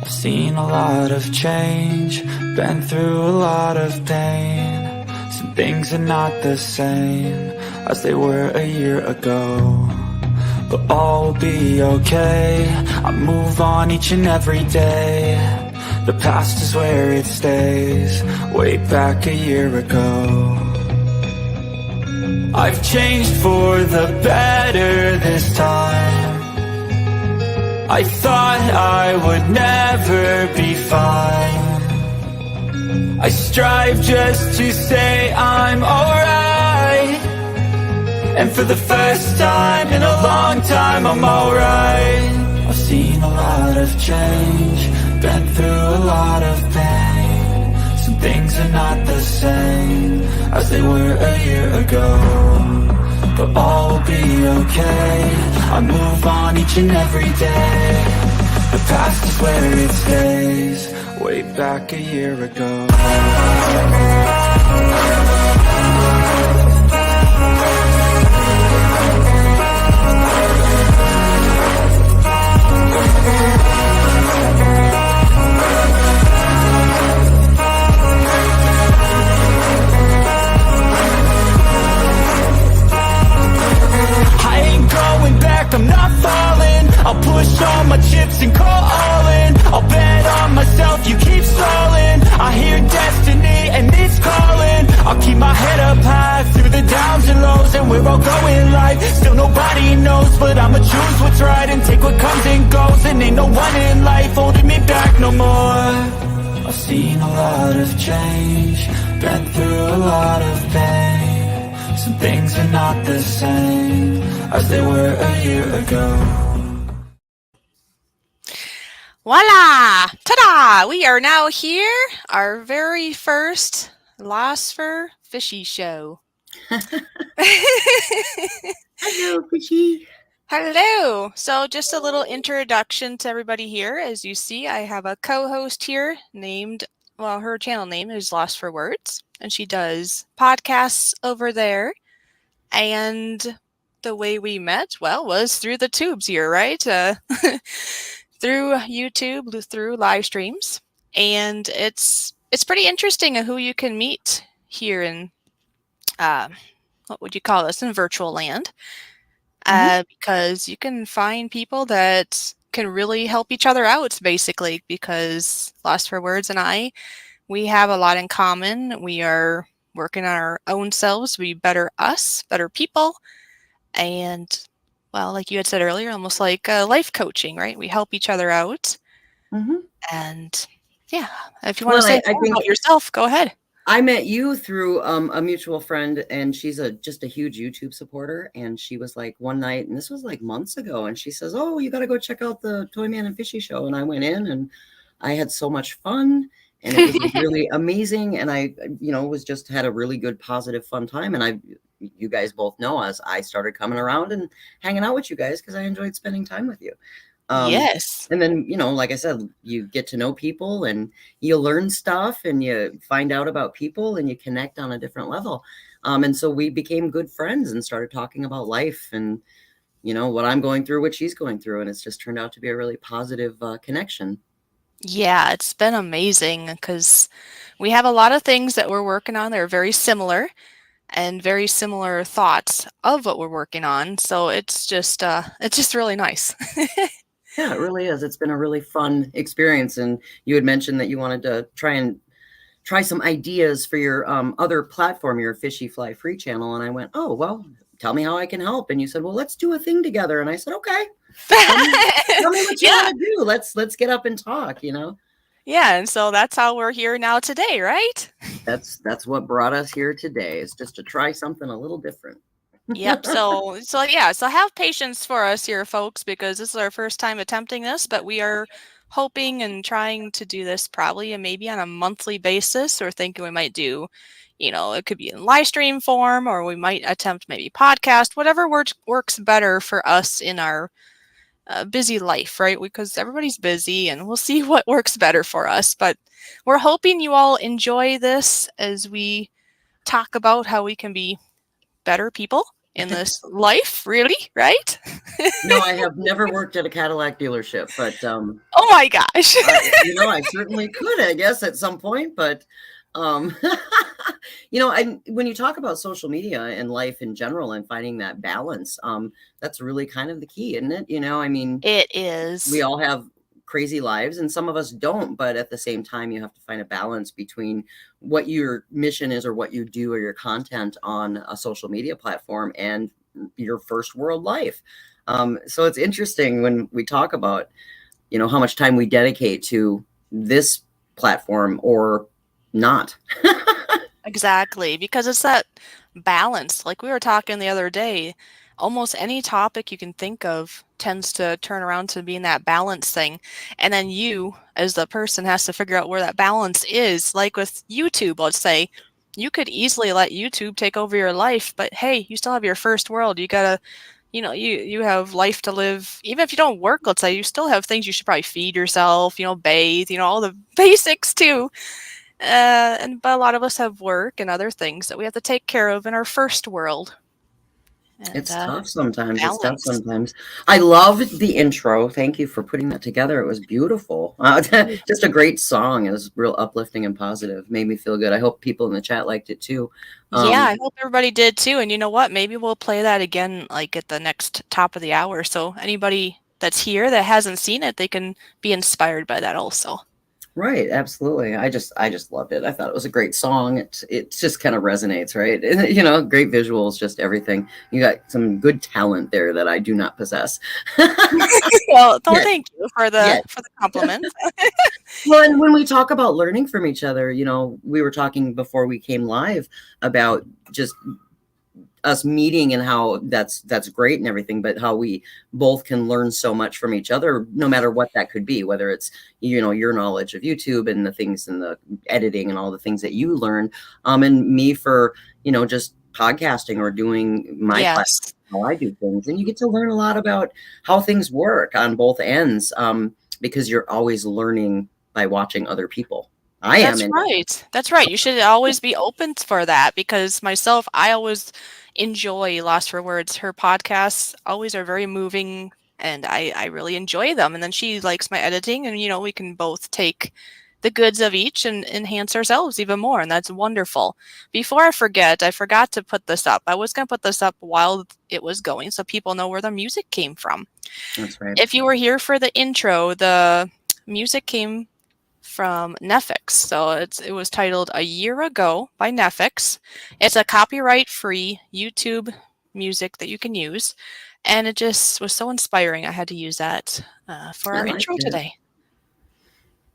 I've seen a lot of change, been through a lot of pain. Some things are not the same as they were a year ago, but all will be okay. I move on each and every day. The past is where it stays, way back a year ago. I've changed for the better this time. I thought I would never be fine. I strive just to say I'm alright, and for the first time in a long time I'm alright. I've seen a lot of change, been through a lot of pain. Some things are not the same as they were a year ago, but all will be okay. I move on each and every day. The past is where it stays, way back a year ago. I'm not falling. I'll push all my chips and call all in. I'll bet on myself, you keep stalling. I hear destiny and it's calling. I'll keep my head up high through the downs and lows, and we're all going live. Still nobody knows, but I'ma choose what's right and take what comes and goes. And ain't no one in life holding me back no more. I've seen a lot of change, been through a lot of pain. Some things are not the same as they were a year ago. Voila! Ta-da! We are now here, our very first Losfer Fishy show. Hello, Fishy. Hello! So just a little introduction to everybody here. As you see, I have a co-host here named, well, her channel name is Losfer Words, and she does podcasts over there. And the way we met, well, was through the tubes here, right? Through YouTube, through live streams. And it's pretty interesting who you can meet here in, what would you call this, in virtual land. Because you can find people that can really help each other out, basically, because Losfer Words and we have a lot in common. We are working on our own selves to be better us, better people. And, well, like you had said earlier, almost like life coaching, right? We help each other out. And, yeah, if you want to say more about yourself, go ahead. I met you through a mutual friend, and she's just a huge YouTube supporter. And she was like one night, and this was like months ago, and she says, "Oh, you got to go check out the Toy Man and Fishy show." And I went in, and I had so much fun. And it was really amazing. And I, had a really good, positive, fun time. And you guys both know, as I started coming around and hanging out with you guys because I enjoyed spending time with you. Yes. And then, like I said, you get to know people and you learn stuff and you find out about people and you connect on a different level. And so we became good friends and started talking about life and, what I'm going through, what she's going through. And it's just turned out to be a really positive connection. Yeah, it's been amazing because we have a lot of things that we're working on that are very similar and very similar thoughts of what we're working on. So it's just really nice. Yeah, it really is. It's been a really fun experience. And you had mentioned that you wanted to try some ideas for your other platform, your Fishy Fly Free channel. And I went, oh, well, tell me how I can help. And you said, well, let's do a thing together. And I said, okay. Tell me what you want to do. Let's get up and talk, Yeah, and so that's how we're here now today, right? That's what brought us here today, is just to try something a little different. Yep. So have patience for us here, folks, because this is our first time attempting this, but we are hoping and trying to do this probably and maybe on a monthly basis, or thinking we might do, it could be in live stream form, or we might attempt maybe podcast, whatever works better for us in our busy life, right? Because everybody's busy, and we'll see what works better for us. But we're hoping you all enjoy this as we talk about how we can be better people in this life, really, right? No, I have never worked at a Cadillac dealership, but Oh my gosh. I certainly could, I guess, at some point. But um, when you talk about social media and life in general and finding that balance, that's really kind of the key, isn't it? I mean, It we is. all have crazy lives and some of us don't, but at the same time you have to find a balance between what your mission is or what you do or your content on a social media platform and your first world life. So it's interesting when we talk about how much time we dedicate to this platform or not. Exactly, because it's that balance. Like we were talking the other day, almost any topic you can think of tends to turn around to being that balance thing. And then you, as the person, has to figure out where that balance is. Like with YouTube, let's say, you could easily let YouTube take over your life, but hey, you still have your first world. You gotta, you have life to live. Even if you don't work, let's say, you still have things you should probably feed yourself, bathe, all the basics too. But a lot of us have work and other things that we have to take care of in our first world. And It's tough sometimes. It's tough balance. sometimes. I loved the intro. Thank you for putting that together. It was beautiful. Just a great song. It was real uplifting and positive. Made me feel good. I hope people in the chat liked it too. Yeah, I hope everybody did too. And you know what? Maybe we'll play that again like at the next top of the hour. So anybody that's here that hasn't seen it, they can be inspired by that also. Right, absolutely. I just loved it. I thought it was a great song. It just kind of resonates, right? Great visuals, just everything. You got some good talent there that I do not possess. Well, Yes, thank you for yes. the compliment. Well, and when we talk about learning from each other, we were talking before we came live about just us meeting and how that's great and everything, but how we both can learn so much from each other, no matter what that could be, whether it's your knowledge of YouTube and the things and the editing and all the things that you learned, and me for just podcasting or doing my platform, Yes. how I do things, and you get to learn a lot about how things work on both ends, because you're always learning by watching other people. I am That's in. right. That's right. You should always be open for that because myself, I always enjoy Losfer Words. Her podcasts always are very moving and I really enjoy them. And then she likes my editing and, we can both take the goods of each and enhance ourselves even more. And that's wonderful. Before I forget, I forgot to put this up. I was going to put this up while it was going so people know where the music came from. That's right. If you were here for the intro, the music came from Netflix. So it was titled A Year Ago by Netflix. It's a copyright-free YouTube music that you can use. And it just was so inspiring. I had to use that for I our liked intro it. today.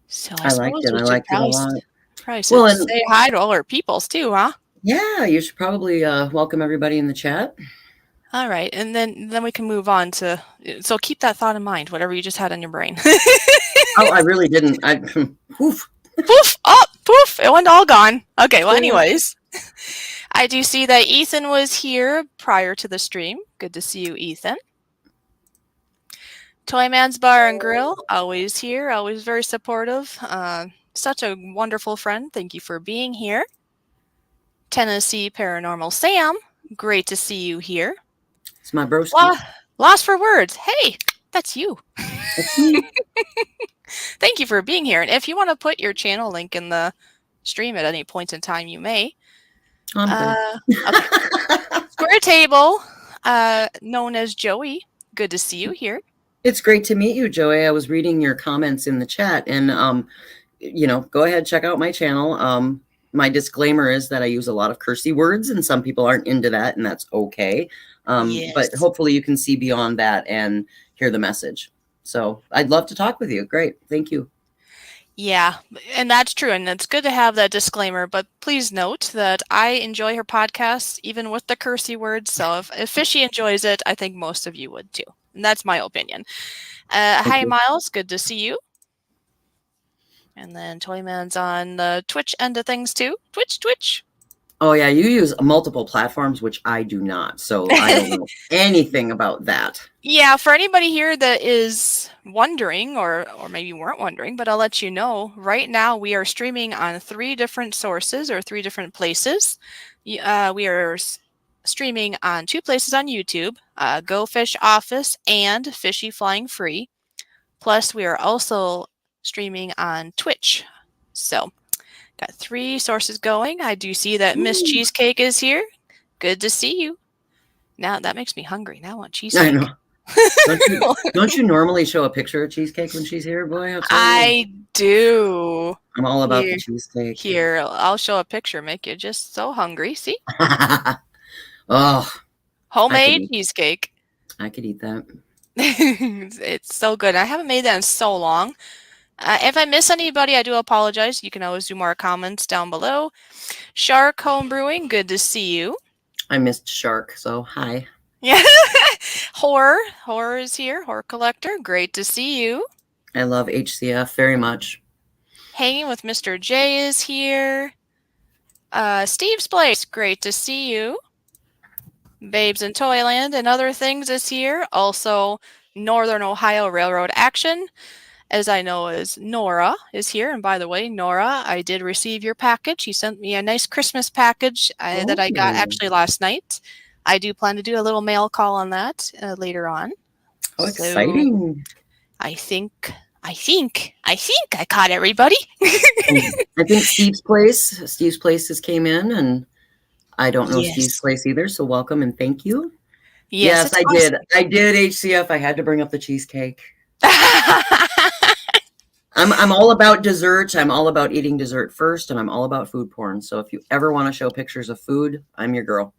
So I I liked suppose it. we I should liked it a lot. probably Well, should and say hi to all our peoples too, huh? yeah, you should probably welcome everybody in the chat. All right, and then we can move on to. So keep that thought in mind, whatever you just had on your brain. Oh, I really didn't. Oof. Poof! Oh, poof! It went all gone. Okay, well, anyways. I do see that Ethan was here prior to the stream. Good to see you, Ethan. Toyman's Bar and Grill, always here, always very supportive. Such a wonderful friend. Thank you for being here. Tennessee Paranormal Sam, great to see you here. It's my broski. Losfer Words, hey, that's you. That's me. Thank you for being here. And if you want to put your channel link in the stream at any point in time, you may. I'm good. Okay. Square Table, known as Joey. Good to see you here. It's great to meet you, Joey. I was reading your comments in the chat, and go ahead, check out my channel. My disclaimer is that I use a lot of cursey words, and some people aren't into that, and that's okay. Yes. But hopefully you can see beyond that and hear the message. So I'd love to talk with you. Great. Thank you. Yeah, and that's true. And it's good to have that disclaimer. But please note that I enjoy her podcast, even with the cursey words. So if Fishy enjoys it, I think most of you would too. And that's my opinion. Hi, you. Miles. Good to see you. And then Toyman's on the Twitch end of things too. Twitch. Oh, yeah. You use multiple platforms, which I do not. So I don't know anything about that. Yeah, for anybody here that is wondering, or maybe weren't wondering, but I'll let you know, right now we are streaming on 3 different sources or 3 different places. We are streaming on 2 places on YouTube, Go Fish Office and Fishy Flying Free. Plus, we are also streaming on Twitch. So, got 3 sources going. I do see that Miss Cheesecake is here. Good to see you. Now, that makes me hungry. Now I want cheesecake. I know. Don't you normally show a picture of cheesecake when she's here, boy? I'll tell you. I do. I'm all about the cheesecake. Here, I'll show a picture. Make you just so hungry. See? Oh, Homemade cheesecake. I could eat that. It's so good. I haven't made that in so long. If I miss anybody, I do apologize. You can always do more comments down below. Shark Home Brewing, good to see you. I missed Shark, so hi. Yeah. Horror is here. Horror Collector, great to see you. I love HCF very much. Hanging with Mr. J is here. Steve's Place, great to see you. Babes in Toyland and Other Things is here. Also, Northern Ohio Railroad Action, as I know as Nora, is here. And by the way, Nora, I did receive your package. You sent me a nice Christmas package that I got actually last night. I do plan to do a little mail call on that later on. Oh, exciting. I think I caught everybody. I think Steve's Place has came in, and I don't know Steve's Place either, so welcome and thank you. Yes, I did. I did HCF. I had to bring up the cheesecake. I'm all about dessert. I'm all about eating dessert first, and I'm all about food porn. So if you ever want to show pictures of food, I'm your girl.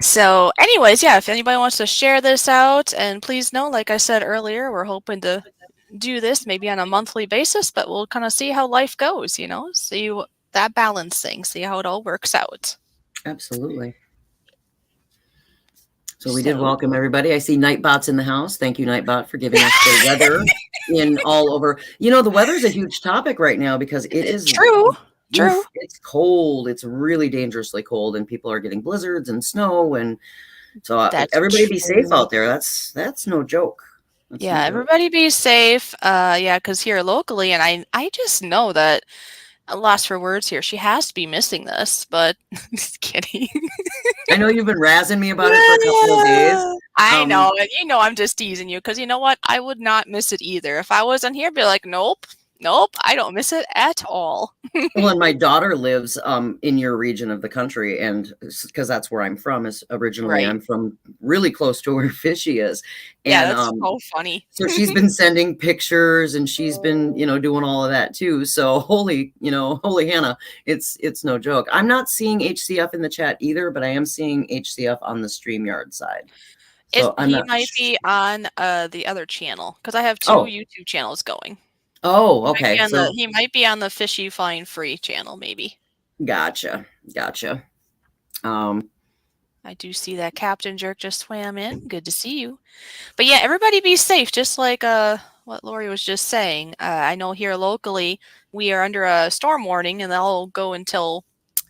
So anyways, yeah, if anybody wants to share this out, and please know, like I said earlier, we're hoping to do this maybe on a monthly basis, but we'll kind of see how life goes, you know, see that balancing, see how it all works out. Absolutely. So we did welcome everybody. I see Nightbot's in the house. Thank you, Nightbot, for giving us the weather in all over. You know, the weather is a huge topic right now because it is true. It's cold. It's really dangerously cold, and people are getting blizzards and snow. And so everybody be safe out there. That's no joke. Yeah, everybody be safe. Yeah, because here locally, and I just know that Losfer Words here, she has to be missing this, but just kidding. I know you've been razzing me about it for a couple of days. I know, and you know I'm just teasing you because you know what? I would not miss it either. If I wasn't here, I'd be like, nope, I don't miss it at all. Well, and my daughter lives in your region of the country, and because that's where I'm from. Is originally I'm from really close to where Fishy is. And, yeah, that's so funny. So she's been sending pictures, and she's been doing all of that too. So holy Hannah, it's no joke. I'm not seeing HCF in the chat either, but I am seeing HCF on the StreamYard side. So he might be on the other channel because I have 2 YouTube channels going. Oh, okay. He might be on the Fishy Flying Free channel, maybe. Gotcha. I do see that Captain Jerk just swam in. Good to see you. But yeah, everybody be safe, just like what Lori was just saying. I know here locally we are under a storm warning, and they'll go until,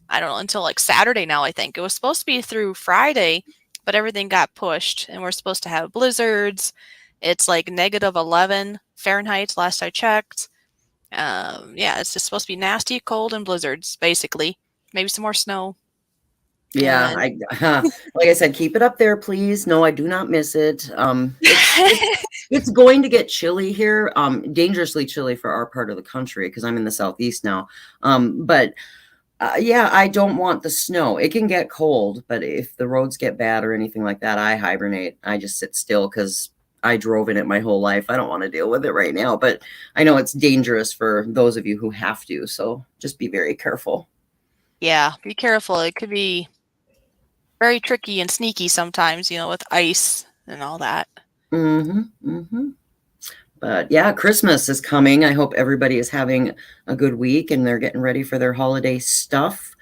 I don't know, until like Saturday now, I think. It was supposed to be through Friday, but everything got pushed, and we're supposed to have blizzards. It's like -11 Fahrenheit last I checked. Yeah, it's just supposed to be nasty, cold, and blizzards, basically. Maybe some more snow. Yeah, like I said, keep it up there, please. No, I do not miss it. It's going to get chilly here, dangerously chilly for our part of the country because I'm in the southeast now. But yeah, I don't want the snow. It can get cold, but if the roads get bad or anything like that, I hibernate. I just sit still because I drove in it my whole life. I don't want to deal with it right now, but I know it's dangerous for those of you who have to. So just be very careful. Yeah, be careful. It could be very tricky and sneaky sometimes, with ice and all that. But yeah, Christmas is coming. I hope everybody is having a good week and they're getting ready for their holiday stuff.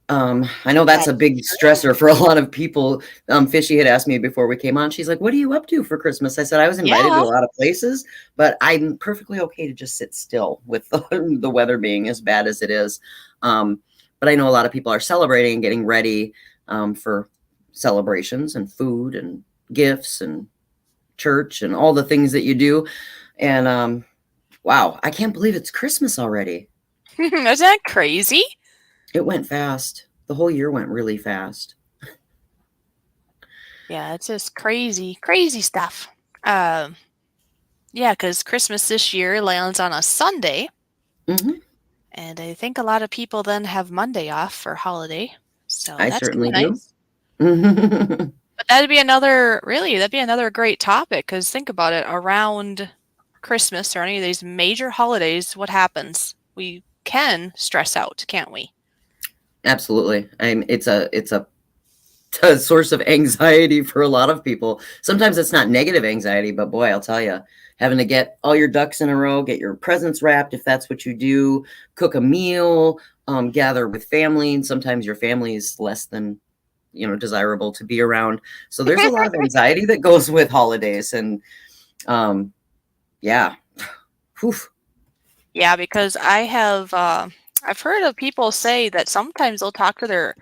I know that's a big stressor for a lot of people. Fishy had asked me before we came on. She's like, what are you up to for Christmas? I said, I was invited to a lot of places, but I'm perfectly okay to just sit still with the weather being as bad as it is. But I know a lot of people are celebrating and getting ready for celebrations and food and gifts and church and all the things that you do. And wow, I can't believe it's Christmas already. Isn't that crazy? It went fast. The whole year went really fast. Yeah, it's just crazy, crazy stuff. Um, yeah, because Christmas this year lands on a Sunday, Hmm. and I think a lot of people then have Monday off for holiday. So I that's kind certainly of do. nice. But that'd be another great topic because think about it. Around Christmas or any of these major holidays, what happens? We can stress out, can't we? Absolutely. It's a source of anxiety for a lot of people. Sometimes it's not negative anxiety, but boy, I'll tell you, having to get all your ducks in a row, get your presents wrapped if that's what you do, cook a meal, gather with family, and sometimes your family is less than desirable to be around. So there's a lot of anxiety that goes with holidays, and um, yeah, whew. Yeah, because I've heard of people say that sometimes they'll talk to their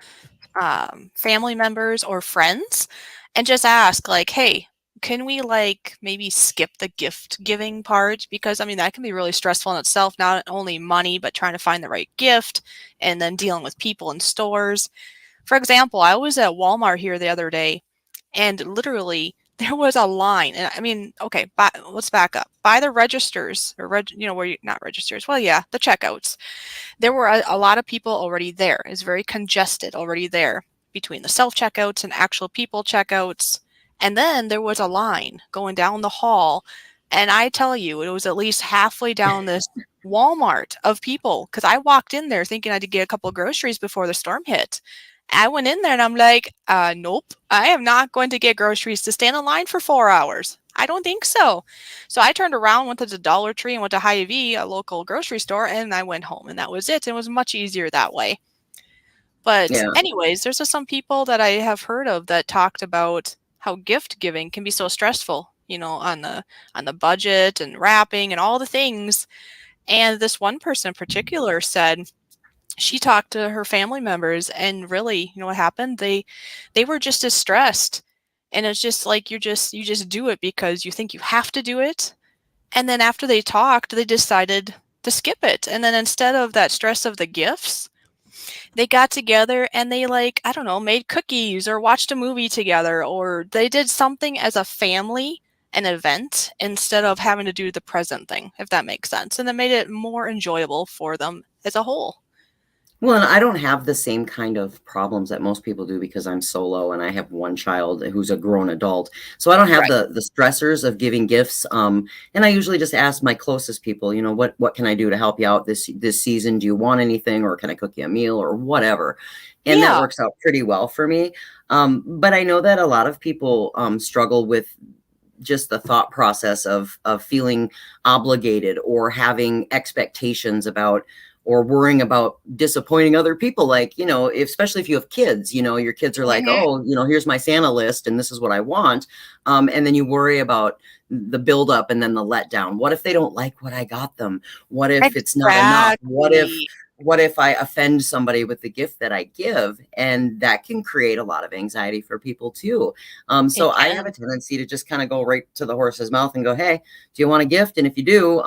family members or friends and just ask like, "Hey, can we like maybe skip the gift giving part?" Because I mean that can be really stressful in itself, not only money, but trying to find the right gift and then dealing with people in stores. For example, I was at Walmart here the other day and literally there was a line. And I mean, okay, let's back up. By the registers or where you not registers. Well, yeah, the checkouts. There were a lot of people already there. It's very congested already there between the self checkouts and actual people checkouts. And then there was a line going down the hall. And I tell you, it was at least halfway down this Walmart of people because I walked in there thinking I would get a couple of groceries before the storm hit. I went in there and I'm like, nope, I am not going to get groceries to stand in line for 4 hours. I don't think so. So I turned around, went to the Dollar Tree, and went to Hy-Vee, a local grocery store, and I went home, and that was it. It was much easier that way. But Yeah. anyways, there's just some people that I have heard of that talked about how gift giving can be so stressful, on the budget and wrapping and all the things. And this one person in particular said she talked to her family members and really, what happened? They were just as stressed. And it's just like you just do it because you think you have to do it, and then after they talked, they decided to skip it. And then instead of that stress of the gifts, they got together and they like, I don't know, made cookies or watched a movie together or they did something as a family, an event, instead of having to do the present thing, if that makes sense. And it made it more enjoyable for them as a whole. Well, and I don't have the same kind of problems that most people do because I'm solo and I have one child who's a grown adult. So I don't have Right. the stressors of giving gifts. And I usually just ask my closest people, what can I do to help you out this season? Do you want anything, or can I cook you a meal or whatever? And that Yeah. works out pretty well for me. But I know that a lot of people struggle with just the thought process of feeling obligated or having expectations about or worrying about disappointing other people. Like, especially if you have kids, your kids are like, Hmm. oh, here's my Santa list and this is what I want. And then you worry about the buildup and then the letdown. What if they don't like what I got them? What if it's not enough? Exactly. What if I offend somebody with the gift that I give? And that can create a lot of anxiety for people too. So It I have a can. tendency to just kind of go right to the horse's mouth and go, hey, do you want a gift? And if you do,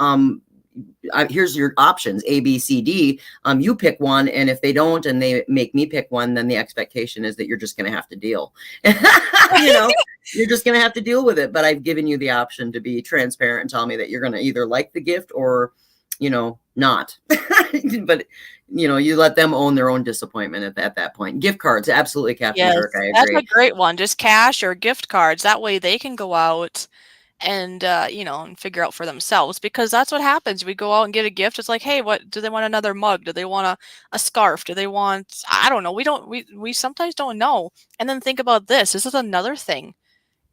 here's your options, A, B, C, D. You pick one, and if they don't, and they make me pick one, then the expectation is that you're just going to have to deal. You're just going to have to deal with it. But I've given you the option to be transparent and tell me that you're going to either like the gift or, not. But you let them own their own disappointment at that point. Gift cards, absolutely, Captain Kirk. Yes, I that's a agree. great one. Just cash or gift cards. That way they can go out and and figure out for themselves because that's what happens. We go out and get a gift. It's like, hey, what do they want? Another mug? Do they want a scarf? Do they want? I don't know. We sometimes don't know. And then think about this. This is another thing.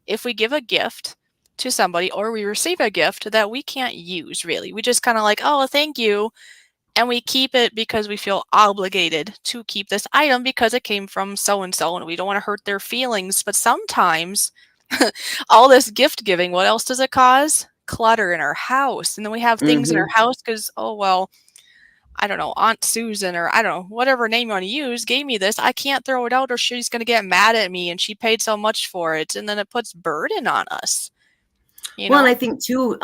If we give a gift to somebody or we receive a gift that we can't use really, we just kind of like, oh, thank you, and we keep it because we feel obligated to keep this item because it came from so and so and we don't want to hurt their feelings. But sometimes all this gift giving, what else does it cause? Clutter in our house. And then we have things in our Hmm. house because, oh, well, I don't know, Aunt Susan or I don't know, whatever name you want to use gave me this. I can't throw it out or she's going to get mad at me and she paid so much for it. And then it puts burden on us. you Well, and know? I think too,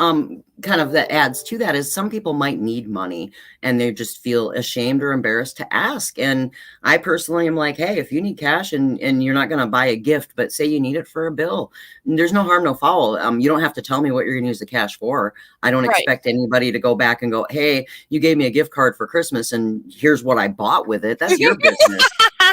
kind of that adds to that is some people might need money and they just feel ashamed or embarrassed to ask. And I personally am like, hey, if you need cash and you're not going to buy a gift, but say you need it for a bill, there's no harm, no foul. You don't have to tell me what you're going to use the cash for. I don't Right. expect anybody to go back and go, hey, you gave me a gift card for Christmas and here's what I bought with it. That's your business.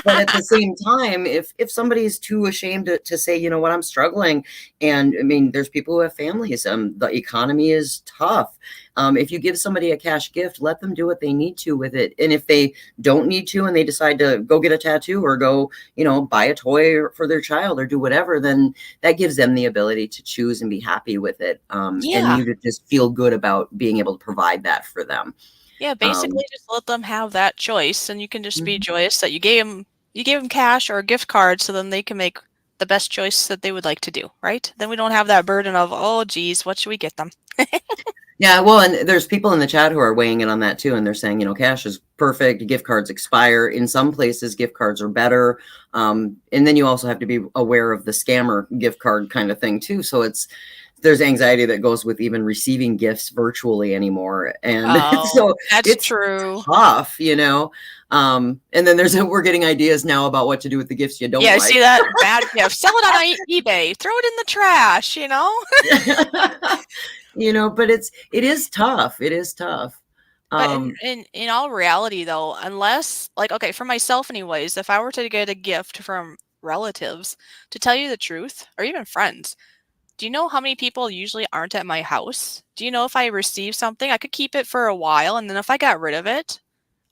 But at the same time, if somebody's too ashamed to say, you know what, I'm struggling, and I mean, there's people who have families. The economy is tough. If you give somebody a cash gift, let them do what they need to with it. And if they don't need to, and they decide to go get a tattoo or go, you know, buy a toy for their child or do whatever, then that gives them the ability to choose and be happy with it. And Yeah. you to just feel good about being able to provide that for them. Yeah, Um, basically just let them have that choice, and you can just be mhm. joyous that you gave them cash or a gift card, so then they can make the best choice that they would like to do, right? Then we don't have that burden of, oh, geez, what should we get them? Yeah, well, and there's people in the chat who are weighing in on that too, and they're saying, you know, cash is perfect. Gift cards expire. In some places, gift cards are better. And then you also have to be aware of the scammer gift card kind of thing too. So there's anxiety that goes with even receiving gifts virtually anymore, and Oh, so that's it's true. tough, you know. And then we're getting ideas now about what to do with the gifts you don't Yeah, like. see that bad gift. Sell it on eBay. Throw it in the trash, you know? You know, but it is tough. It is tough. But in, Um, in in all reality though, unless like okay, for myself anyways, if I were to get a gift from relatives, to tell you the truth, or even friends, do you know how many people usually aren't at my house? Do you know if I receive something, I could keep it for a while, and then if I got rid of it,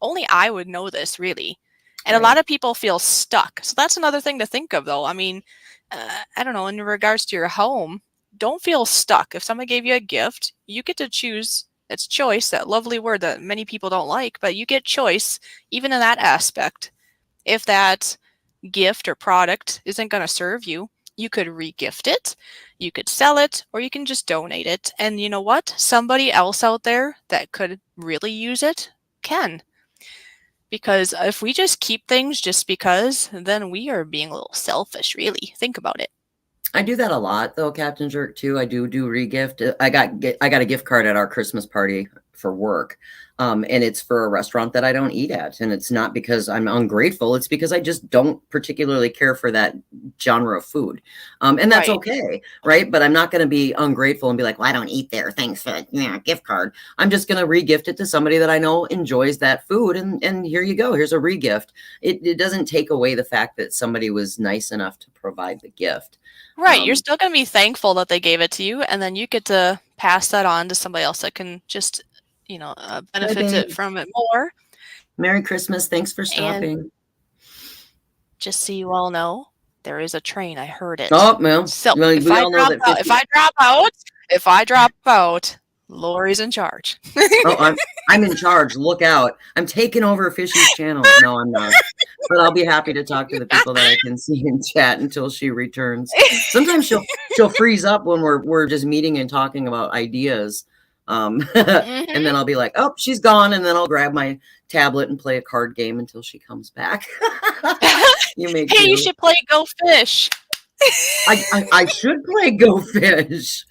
only I would know this, really. And a lot right. of people feel stuck. So that's another thing to think of, though. I mean, I don't know, in regards to your home, don't feel stuck. If somebody gave you a gift, you get to choose. It's choice, that lovely word that many people don't like, but you get choice even in that aspect. If that gift or product isn't going to serve you, you could regift it, you could sell it, or you can just donate it. And you know what? Somebody else out there that could really use it can. Because if we just keep things just because, then we are being a little selfish, really. Think about it. I do that a lot though, Captain Jerk too. I do regift. I got a gift card at our Christmas party for work. And it's for a restaurant that I don't eat at. And it's not because I'm ungrateful, it's because I just don't particularly care for that genre of food. And that's Right. okay, right? But I'm not going to be ungrateful and be like, well, I don't eat there. Thanks for the gift card. I'm just going to regift it to somebody that I know enjoys that food. And here you go. Here's a regift. It doesn't take away the fact that somebody was nice enough to provide the gift. Right. You're still going to be thankful that they gave it to you, and then you get to pass that on to somebody else that can just, Hi, benefit it babe. from it more. Merry Christmas. Thanks for And stopping. just so you all know, there is a train. I heard it. Oh, well, So if we I all know drop that out, if Fishy. I drop out, if I drop out, Lori's in charge. Oh, I'm in charge. Look out. I'm taking over Fishy's channel. No, I'm not. But I'll be happy to talk to the people that I can see in chat until she returns. Sometimes she'll freeze up when we're just meeting and talking about ideas. And then Hmm. I'll be like, oh, she's gone. And then I'll grab my tablet and play a card game until she comes back. You may Hey, you too. should play Go Fish. I should play Go Fish.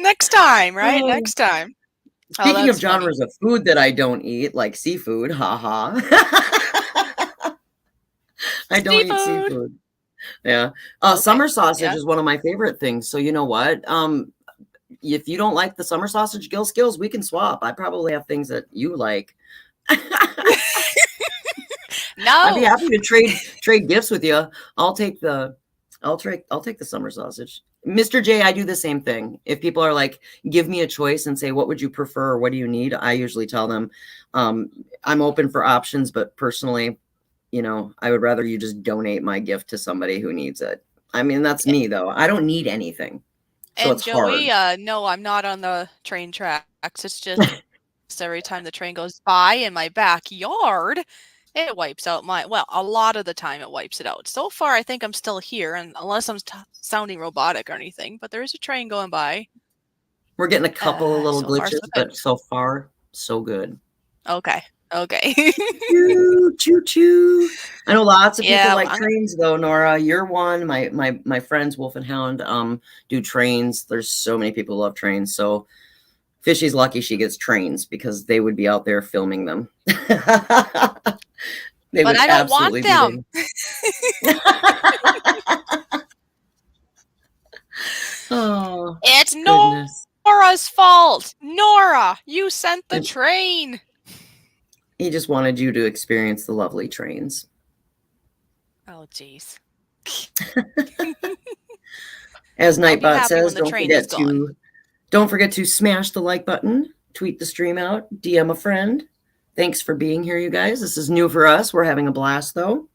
Next time, right? Oh. Next time. Oh, Speaking of that's funny. genres of food that I don't eat, like seafood, haha. I don't eat Seafood. seafood. Yeah. Okay. Summer sausage Yeah. is one of my favorite things. So you know what? If you don't like the summer sausage gill skills, we can swap. I probably have things that you like. I'd be No. happy to trade gifts with you. I'll take the I'll take the summer sausage. Mr. J, I do the same thing. If people are like, give me a choice and say, what would you prefer or what do you need? I usually tell them, um, I'm open for options, but personally, you know, I would rather you just donate my gift to somebody who needs it. I mean, that's me though. I don't need anything. So And it's hard. Joey, no, I'm not on the train tracks. It's just every time the train goes by in my backyard, it wipes out a lot of the time it wipes it out. So far, I think I'm still here, and unless I'm sounding robotic or anything, but there is a train going by. We're getting a couple of little So far, so glitches, good. but so far, so good. Okay. Okay. Choo, choo, choo. I know lots of people Yeah, like trains though, Nora. You're one. My friends Wolf and Hound do trains. There's so many people who love trains. So Fishy's lucky she gets trains because they would be out there filming them. They but would I don't want absolutely be them. there. Oh, It's goodness. Nora's fault. Nora, you sent the And train. he just wanted you to experience the lovely trains. Oh, jeez. As I'll be Nightbot happy when says, the train is gone. don't forget to smash the like button, tweet the stream out, DM a friend. Thanks for being here, you guys. This is new for us. We're having a blast, though.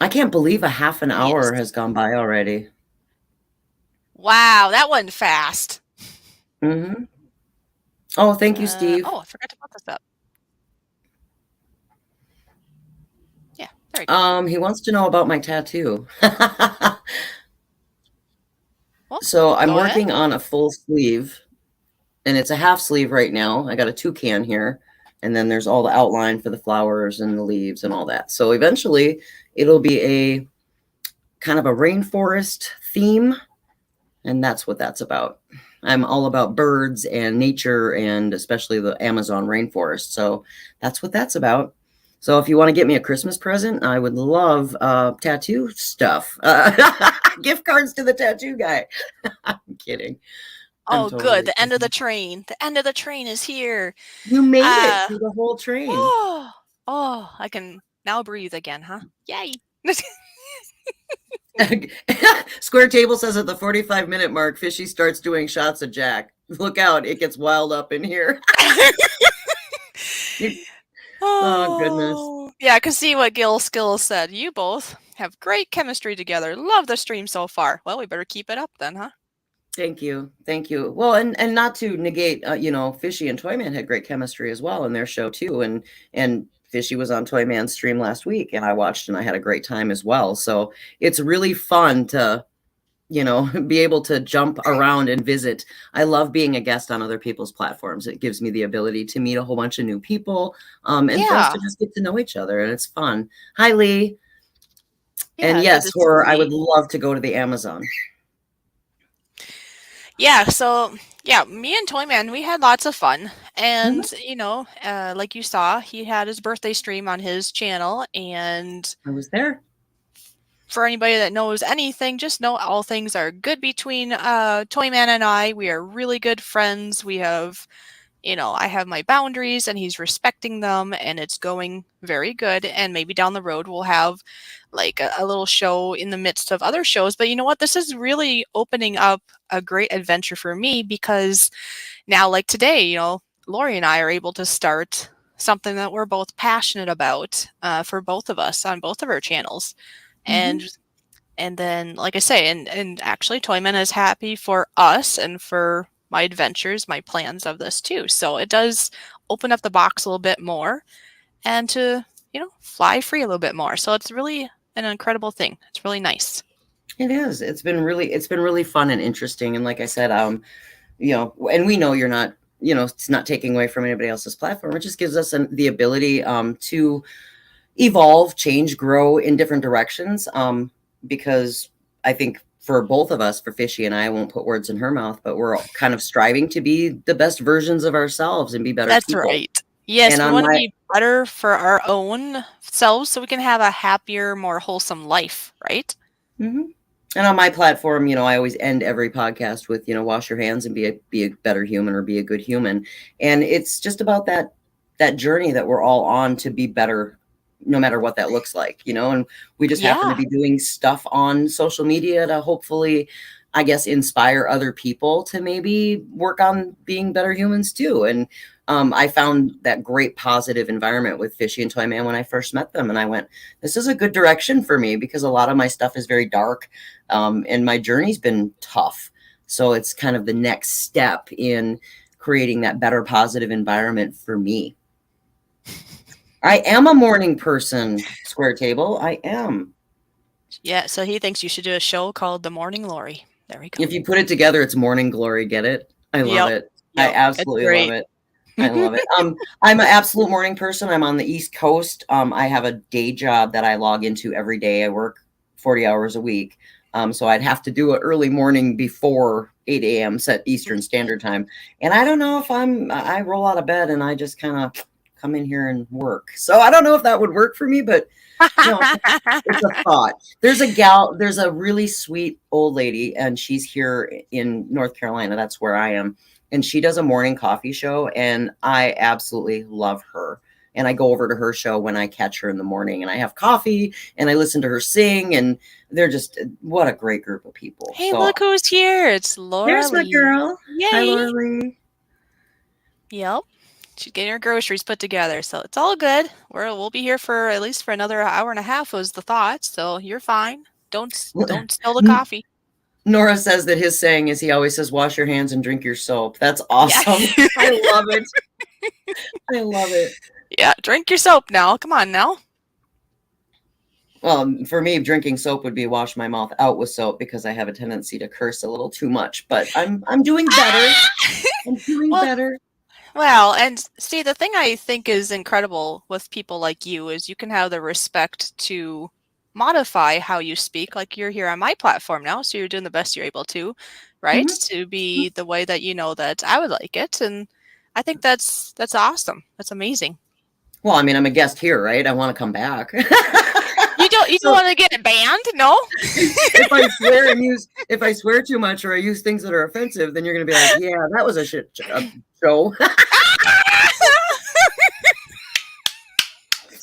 I can't believe a half an hour Yes. has gone by already. Wow, that went fast. Mm-hmm. Oh, thank you, Steve. Oh, I forgot to put this up. Yeah, there we go. He wants to know about my tattoo. Well, So I'm go ahead. working on a full sleeve, and it's a half sleeve right now. I got a toucan here, and then there's all the outline for the flowers and the leaves and all that. So eventually it'll be a kind of a rainforest theme, and that's what that's about. I'm all about birds and nature and especially the Amazon rainforest. So that's what that's about. So if you want to get me a Christmas present, I would love tattoo stuff. Gift cards to the tattoo guy. I'm kidding. Oh, good. The end of the train. The end of the train is here. You made it through the whole train. Oh, I can now breathe again, huh? Yay. Square Table says at the 45-minute mark, Fishy starts doing shots of Jack. Look out, it gets wild up in here. Oh, goodness. Yeah, I can see what Gil Skills said. You both have great chemistry together. Love the stream so far. Well, we better keep it up then, huh? Thank you. Thank you. Well, and not to negate, Fishy and Toyman had great chemistry as well in their show too. And Fishy was on Toyman's stream last week and I watched and I had a great time as well. So it's really fun to, be able to jump around and visit. I love being a guest on other people's platforms. It gives me the ability to meet a whole bunch of new people and for us to just get to know each other. And it's fun. Hi, Lee. Yeah, and yes, Horror, I would love to go to the Amazon. Yeah, so yeah, me and Toyman, we had lots of fun. And, like you saw, he had his birthday stream on his channel. And I was there. For anybody that knows anything, just know all things are good between Toyman and I. We are really good friends. We have, I have my boundaries and he's respecting them and it's going very good. And maybe down the road we'll have like a little show in the midst of other shows. But you know what? This is really opening up a great adventure for me because now, like today, Lori and I are able to start something that we're both passionate about for both of us on both of our channels. And then, like I say, and actually Toyman is happy for us and for my adventures, my plans of this too. So it does open up the box a little bit more and to, fly free a little bit more. So it's really an incredible thing. It's really nice. It is. It's been really fun and interesting. And like I said, and we know you're not, it's not taking away from anybody else's platform. It just gives us the ability to evolve, change, grow in different directions. Because I think for both of us, for Fishy and I won't put words in her mouth, but we're kind of striving to be the best versions of ourselves and be better people. That's right. Yes, we want to be better for our own selves so we can have a happier, more wholesome life, right? And on my platform, I always end every podcast with, wash your hands and be a better human or be a good human. And it's just about that journey that we're all on to be better, no matter what that looks like, and we just happen to be doing stuff on social media to hopefully, I guess, inspire other people to maybe work on being better humans too. And I found that great positive environment with Fishy and Toyman when I first met them. And I went, this is a good direction for me because a lot of my stuff is very dark and my journey's been tough. So it's kind of the next step in creating that better positive environment for me. I am a morning person, Square Table. I am. Yeah, so he thinks you should do a show called The Morning Lori. There we go. If you put it together, it's Morning Glory. Get it? I love it. I absolutely love it. I love it. I'm an absolute morning person. I'm on the East Coast. I have a day job that I log into every day. I work 40 hours a week. So I'd have to do it early morning before 8 a.m. set Eastern Standard Time. And I don't know if I roll out of bed and I just kind of come in here and work. So I don't know if that would work for me, but it's a thought. There's a really sweet old lady, and she's here in North Carolina. That's where I am. And she does a morning coffee show, and I absolutely love her. And I go over to her show when I catch her in the morning, and I have coffee and I listen to her sing, and they're just what a great group of people. Hey, So look who's here. It's Laura there's my Lee. girl. Yay. Hi, Laura Lee. Yep. She's getting her groceries put together, so it's all good. We'll be here for at least for another hour and a half was the thought, so you're fine. Don't spill the coffee. Nora says that his saying is he always says, wash your hands and drink your soap. That's awesome. Yeah. I love it. I love it. Yeah, drink your soap now. Come on now. Well, for me, drinking soap would be wash my mouth out with soap because I have a tendency to curse a little too much. But I'm doing better. I'm doing better. Well, and see, the thing I think is incredible with people like you is you can have the respect to modify how you speak. Like you're here on my platform now, so you're doing the best you're able to, right? To be the way that you know that I would like it. And I think that's awesome. That's amazing. Well, I mean, I'm a guest here, right? I want to come back. You don't want to get banned, no? If I swear too much or I use things that are offensive, then you're going to be like, yeah, that was a shit show. That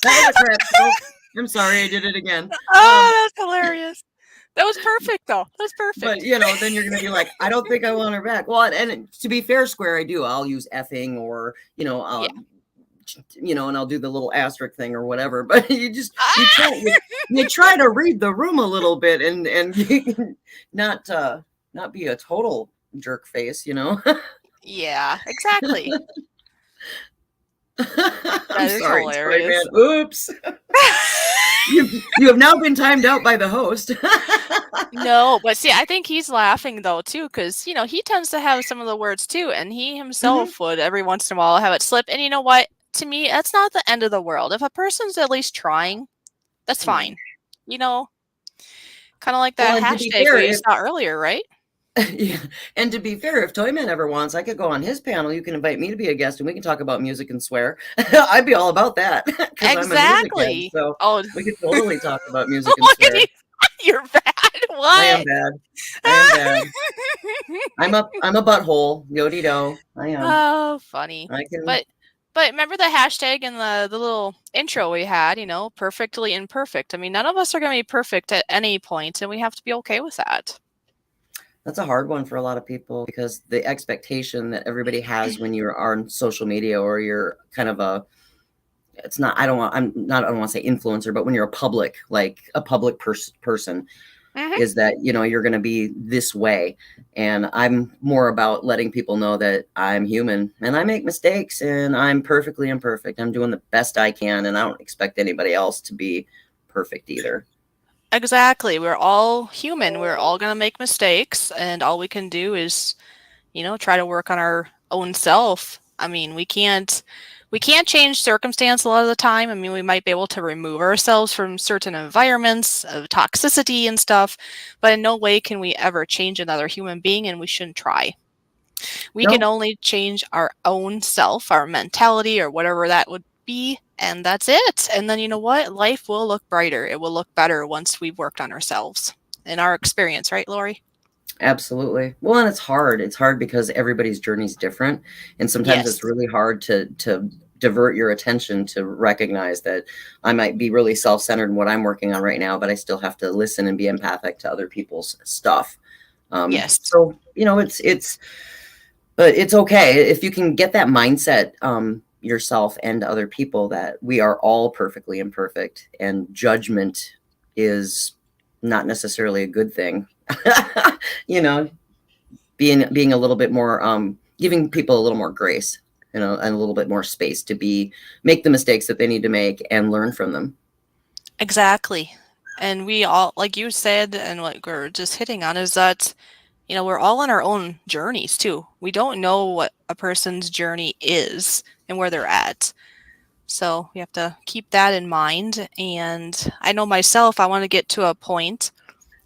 was a crap show. I'm sorry, I did it again. Oh, that's hilarious. That was perfect, though. That was perfect. But, then you're going to be like, I don't think I want her back. Well, and to be fair, Square, I do. I'll use effing or, and I'll do the little asterisk thing or whatever. But you try to read the room a little bit and not be a total jerk face, Yeah, exactly. I'm sorry, hilarious. Oops. You have now been timed out by the host. No, but see, I think he's laughing though too, because he tends to have some of the words too, and he himself would every once in a while have it slip. And you know what? To me, that's not the end of the world. If a person's at least trying, that's fine. Kind of like that hashtag we saw earlier, right? Yeah. And to be fair, if Toyman ever wants, I could go on his panel. You can invite me to be a guest and we can talk about music and swear. I'd be all about that. Exactly. So we could totally talk about music and swear. You're bad. What? I am bad. I'm a butthole. Yodi-do. I am. Oh, funny. I can. But remember the hashtag and the little intro we had, perfectly imperfect. I mean, none of us are going to be perfect at any point, and we have to be okay with that. That's a hard one for a lot of people because the expectation that everybody has when you're on social media or you're kind of I don't want to say influencer, but when you're a public person is that, you're going to be this way. And I'm more about letting people know that I'm human and I make mistakes and I'm perfectly imperfect. I'm doing the best I can. And I don't expect anybody else to be perfect either. Exactly. We're all human. We're all going to make mistakes. And all we can do is, try to work on our own self. I mean, we can't change circumstance a lot of the time. I mean, we might be able to remove ourselves from certain environments of toxicity and stuff, but in no way can we ever change another human being, and we shouldn't try. We can only change our own self, our mentality, or whatever that would be, and that's it. And then you know what? Life will look brighter. It will look better once we've worked on ourselves in our experience, right, Lori? Absolutely. Well, and it's hard. It's hard because everybody's journey is different. And sometimes it's really hard to divert your attention to recognize that I might be really self-centered in what I'm working on right now, but I still have to listen and be empathic to other people's stuff. Yes. So, but it's okay if you can get that mindset, yourself and other people, that we are all perfectly imperfect and judgment is not necessarily a good thing. Being a little bit more, giving people a little more grace, and a little bit more space to make the mistakes that they need to make and learn from them. Exactly. And we all, like you said, and what we're just hitting on is that You know, we're all on our own journeys too. We don't know what a person's journey is and where they're at. So we have to keep that in mind. And I know myself, I want to get to a point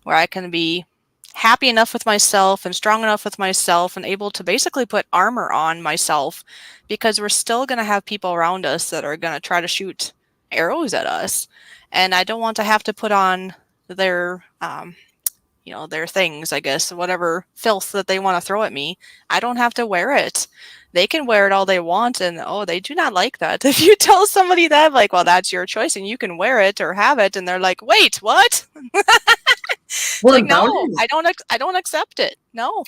where I can be happy enough with myself and strong enough with myself and able to basically put armor on myself, because we're still going to have people around us that are going to try to shoot arrows at us. And I don't want to have to put on their their things, I guess, whatever filth that they want to throw at me. I don't have to wear it. They can wear it all they want, and oh, they do not like that. If you tell somebody that, like, well, that's your choice and you can wear it or have it, and they're like, wait, what? It's Well, like, and no, I don't accept it. No,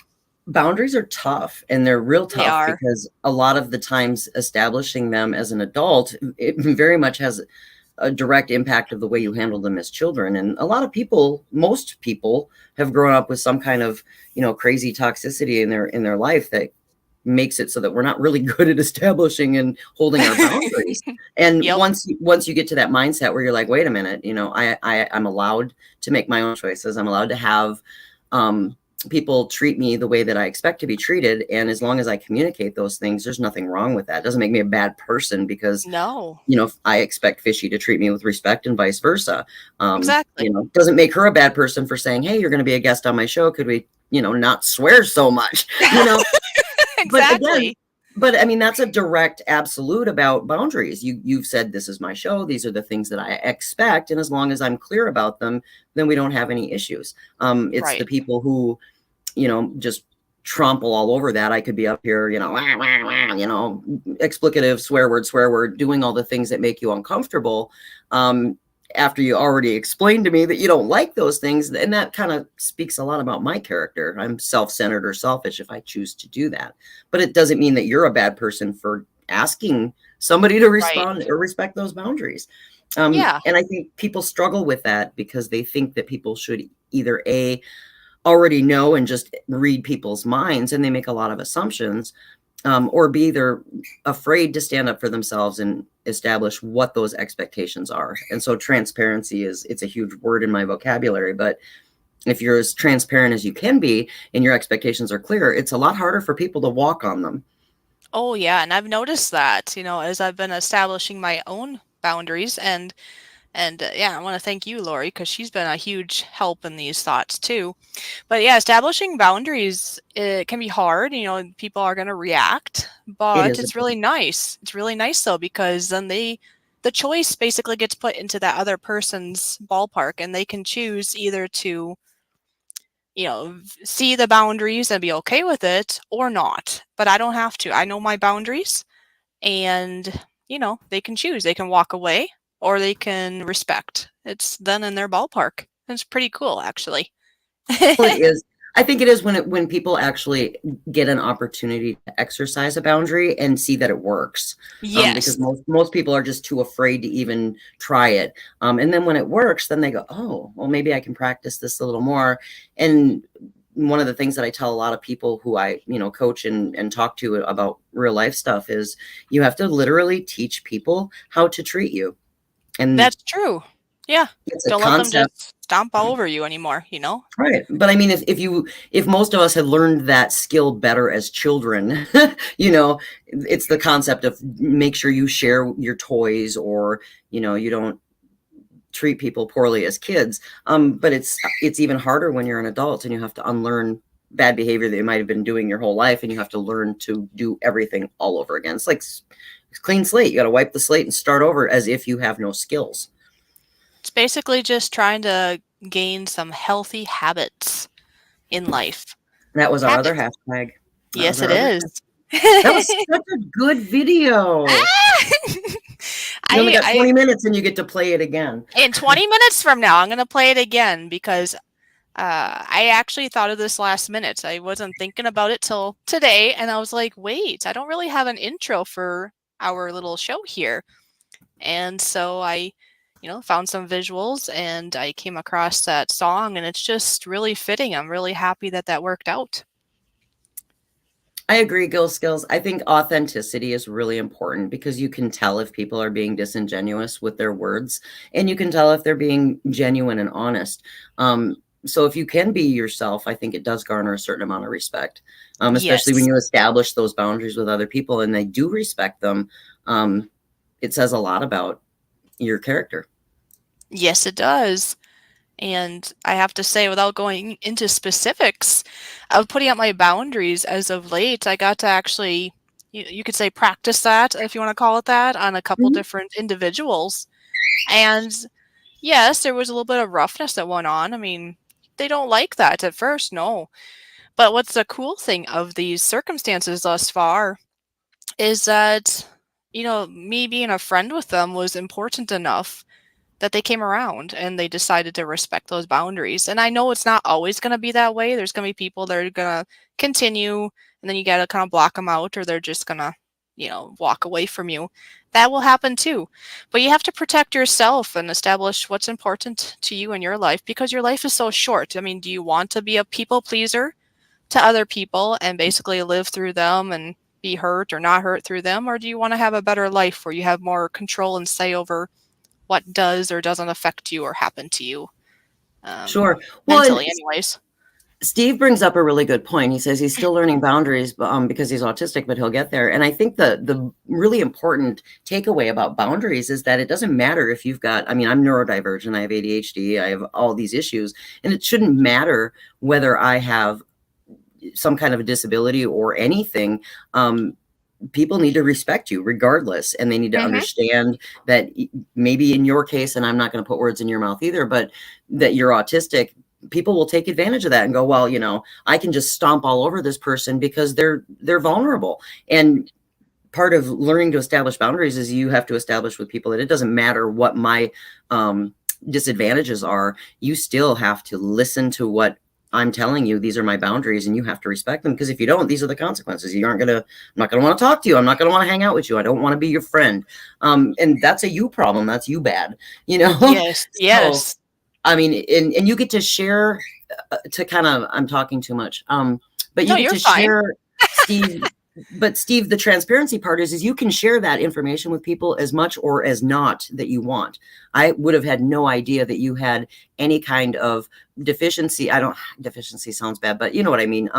boundaries are tough, and they're real they tough are. because a lot of the times establishing them as an adult, it very much has a direct impact of the way you handle them as children. And a lot of people, most people, have grown up with some kind of, crazy toxicity in their life that makes it so that we're not really good at establishing and holding our boundaries. And Yep. once you get to that mindset where you're like, wait a minute, I'm allowed to make my own choices. I'm allowed to have people treat me the way that I expect to be treated. And as long as I communicate those things, there's nothing wrong with that. It doesn't make me a bad person because, No, I expect Fishy to treat me with respect and vice versa. exactly. Doesn't make her a bad person for saying, hey, you're going to be a guest on my show. Could we, not swear so much, but again, Exactly. but I mean, that's a direct absolute about boundaries. You've said, this is my show. These are the things that I expect. And as long as I'm clear about them, then we don't have any issues. It's the Right. people who, just trample all over that. I could be up here, wah, wah, wah, explicative, swear word, doing all the things that make you uncomfortable. After you already explained to me that you don't like those things, and that kind of speaks a lot about my character. I'm self-centered or selfish if I choose to do that, but it doesn't mean that you're a bad person for asking somebody to Right. respond or respect those boundaries. Yeah. And I think people struggle with that because they think that people should either already know and just read people's minds, and they make a lot of assumptions, or B, they're afraid to stand up for themselves and establish what those expectations are. And so transparency it's a huge word in my vocabulary, but if you're as transparent as you can be and your expectations are clear, it's a lot harder for people to walk on them. Oh, yeah. And I've noticed that, as I've been establishing my own boundaries. And yeah, I want to thank you, Lori, because she's been a huge help in these thoughts too. But yeah, establishing boundaries, it can be hard. People are going to react, It but is. it's really nice. It's really nice though, because then the choice basically gets put into that other person's ballpark, and they can choose either to, see the boundaries and be okay with it or not. But I don't have to. I know my boundaries, and they can choose. They can walk away or they can respect. It's then in their ballpark. It's pretty cool, actually. Well, it is. I think it is when people actually get an opportunity to exercise a boundary and see that it works. Yes. Because most people are just too afraid to even try it. And then when it works, then they go, oh, well, maybe I can practice this a little more. And one of the things that I tell a lot of people who I, coach and talk to about real life stuff is you have to literally teach people how to treat you. And That's true. Yeah. it's a Don't let them concept. just stomp all over you anymore. Right. But I mean, if most of us had learned that skill better as children, it's the concept of make sure you share your toys, or, you don't treat people poorly as kids. But it's even harder when you're an adult and you have to unlearn bad behavior that you might have been doing your whole life, and you have to learn to do everything all over again. It's like clean slate. You got to wipe the slate and start over as if you have no skills. It's basically just trying to gain some healthy habits in life. That was our other Habits. hashtag. That was Yes, it our other. is. That was such a good video. You only got I 20 minutes and you get to play it again. in 20 minutes from now, I'm going to play it again because I actually thought of this last minute. I wasn't thinking about it till today, and I was like, wait, I don't really have an intro for our little show here. And so I, found some visuals, and I came across that song, and it's just really fitting. I'm really happy that that worked out. I agree, Gil Skills. I think authenticity is really important because you can tell if people are being disingenuous with their words, and you can tell if they're being genuine and honest. So if you can be yourself, I think it does garner a certain amount of respect, especially when Yes. you establish those boundaries with other people and they do respect them. It says a lot about your character. Yes, it does. And I have to say, without going into specifics of putting up my boundaries as of late, I got to actually, you could say, practice that, if you want to call it that, on a couple Mhm. different individuals. And yes, there was a little bit of roughness that went on. I mean, they don't like that at first, no. But what's the cool thing of these circumstances thus far is that, me being a friend with them was important enough that they came around and they decided to respect those boundaries. And I know it's not always going to be that way. There's going to be people that are going to continue, and then you got to kind of block them out, or they're just going to, walk away from you. That will happen too. But you have to protect yourself and establish what's important to you in your life, because your life is so short. I mean, do you want to be a people pleaser to other people and basically live through them and be hurt or not hurt through them? Or do you want to have a better life where you have more control and say over what does or doesn't affect you or happen to you, Sure. Well, and mentally anyways? Steve brings up a really good point. He says he's still learning boundaries because he's autistic, but he'll get there. And I think the really important takeaway about boundaries is that it doesn't matter if you've got, I mean, I'm neurodivergent, I have ADHD, I have all these issues, and it shouldn't matter whether I have some kind of a disability or anything. People need to respect you regardless, and they need to Mhm. understand that maybe in your case, and I'm not going to put words in your mouth either, but that you're autistic. People will take advantage of that and go, well, I can just stomp all over this person because they're vulnerable. And part of learning to establish boundaries is you have to establish with people that it doesn't matter what my disadvantages are. You still have to listen to what I'm telling you. These are my boundaries, and you have to respect them, because if you don't, these are the consequences. I'm not gonna want to talk to you. I'm not gonna want to hang out with you. I don't want to be your friend. And that's a you problem. That's you bad, Yes, So, yes. I mean, and you get to share, to kind of, I'm talking too much. But you No, get you're to fine. share, Steve. But Steve, the transparency part is you can share that information with people as much or as not that you want. I would have had no idea that you had any kind of deficiency. Deficiency sounds bad, but you know what I mean.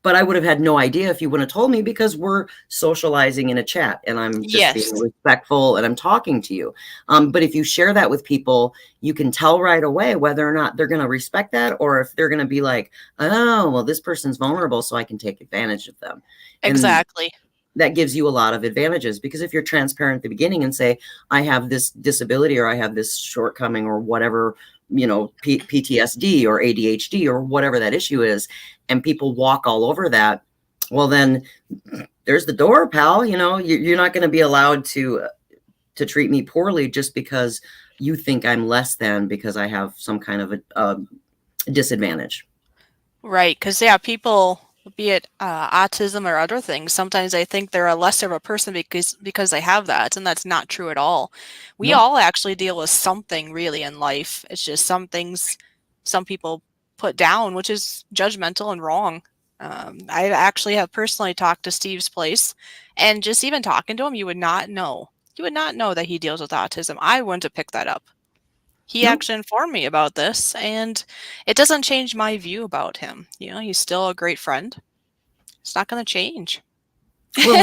But I would have had no idea if you wouldn't have told me, because we're socializing in a chat and I'm just being Yes, respectful and I'm talking to you. But if you share that with people, you can tell right away whether or not they're going to respect that, or if they're going to be like, oh, well, this person's vulnerable, so I can take advantage of them. And exactly. that gives you a lot of advantages, because if you're transparent at the beginning and say, I have this disability, or I have this shortcoming, or whatever, PTSD or ADHD or whatever that issue is, and people walk all over that, well, then there's the door, pal. You're not going to be allowed to treat me poorly just because you think I'm less than because I have some kind of a disadvantage. Right, because yeah, people, be it autism or other things, sometimes they think they're a lesser of a person because they have that, and that's not true at all. We No. all actually deal with something really in life. It's just some things some people put down, which is judgmental and wrong. I actually have personally talked to Steve's place, and just even talking to him, you would not know. You would not know that he deals with autism. I wouldn't have picked that up. He No. actually informed me about this, and it doesn't change my view about him. He's still a great friend. It's not going to change. Well,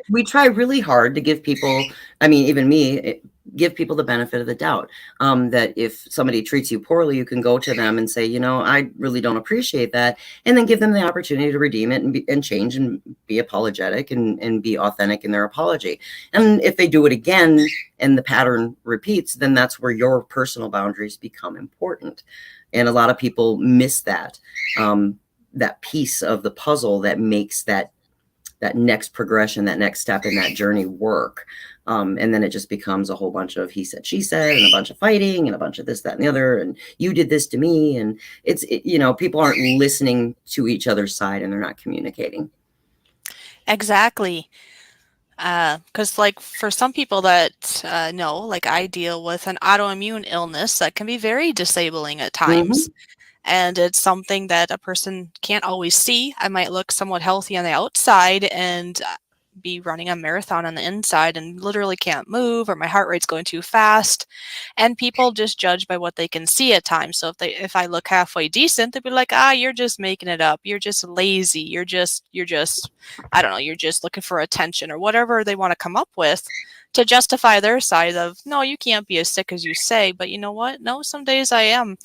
we try really hard to give people, I mean, even me, give people the benefit of the doubt. That if somebody treats you poorly, you can go to them and say, I really don't appreciate that. And then give them the opportunity to redeem it and change and be apologetic and be authentic in their apology. And if they do it again and the pattern repeats, then that's where your personal boundaries become important. And a lot of people miss that piece of the puzzle that makes that next progression, that next step in that journey work. And then it just becomes a whole bunch of he said, she said, and a bunch of fighting and a bunch of this, that, and the other. And you did this to me. And people aren't listening to each other's side, and they're not communicating. Exactly. Because, like, for some people that know, like, I deal with an autoimmune illness that can be very disabling at Mm-hmm. times. And it's something that a person can't always see. I might look somewhat healthy on the outside, and be running a marathon on the inside and literally can't move, or my heart rate's going too fast. And people just judge by what they can see at times. So if I look halfway decent, they'd be like, ah, you're just making it up. You're just lazy. You're just I don't know, you're just looking for attention or whatever they want to come up with to justify their side of, no, you can't be as sick as you say, but you know what? No, some days I am.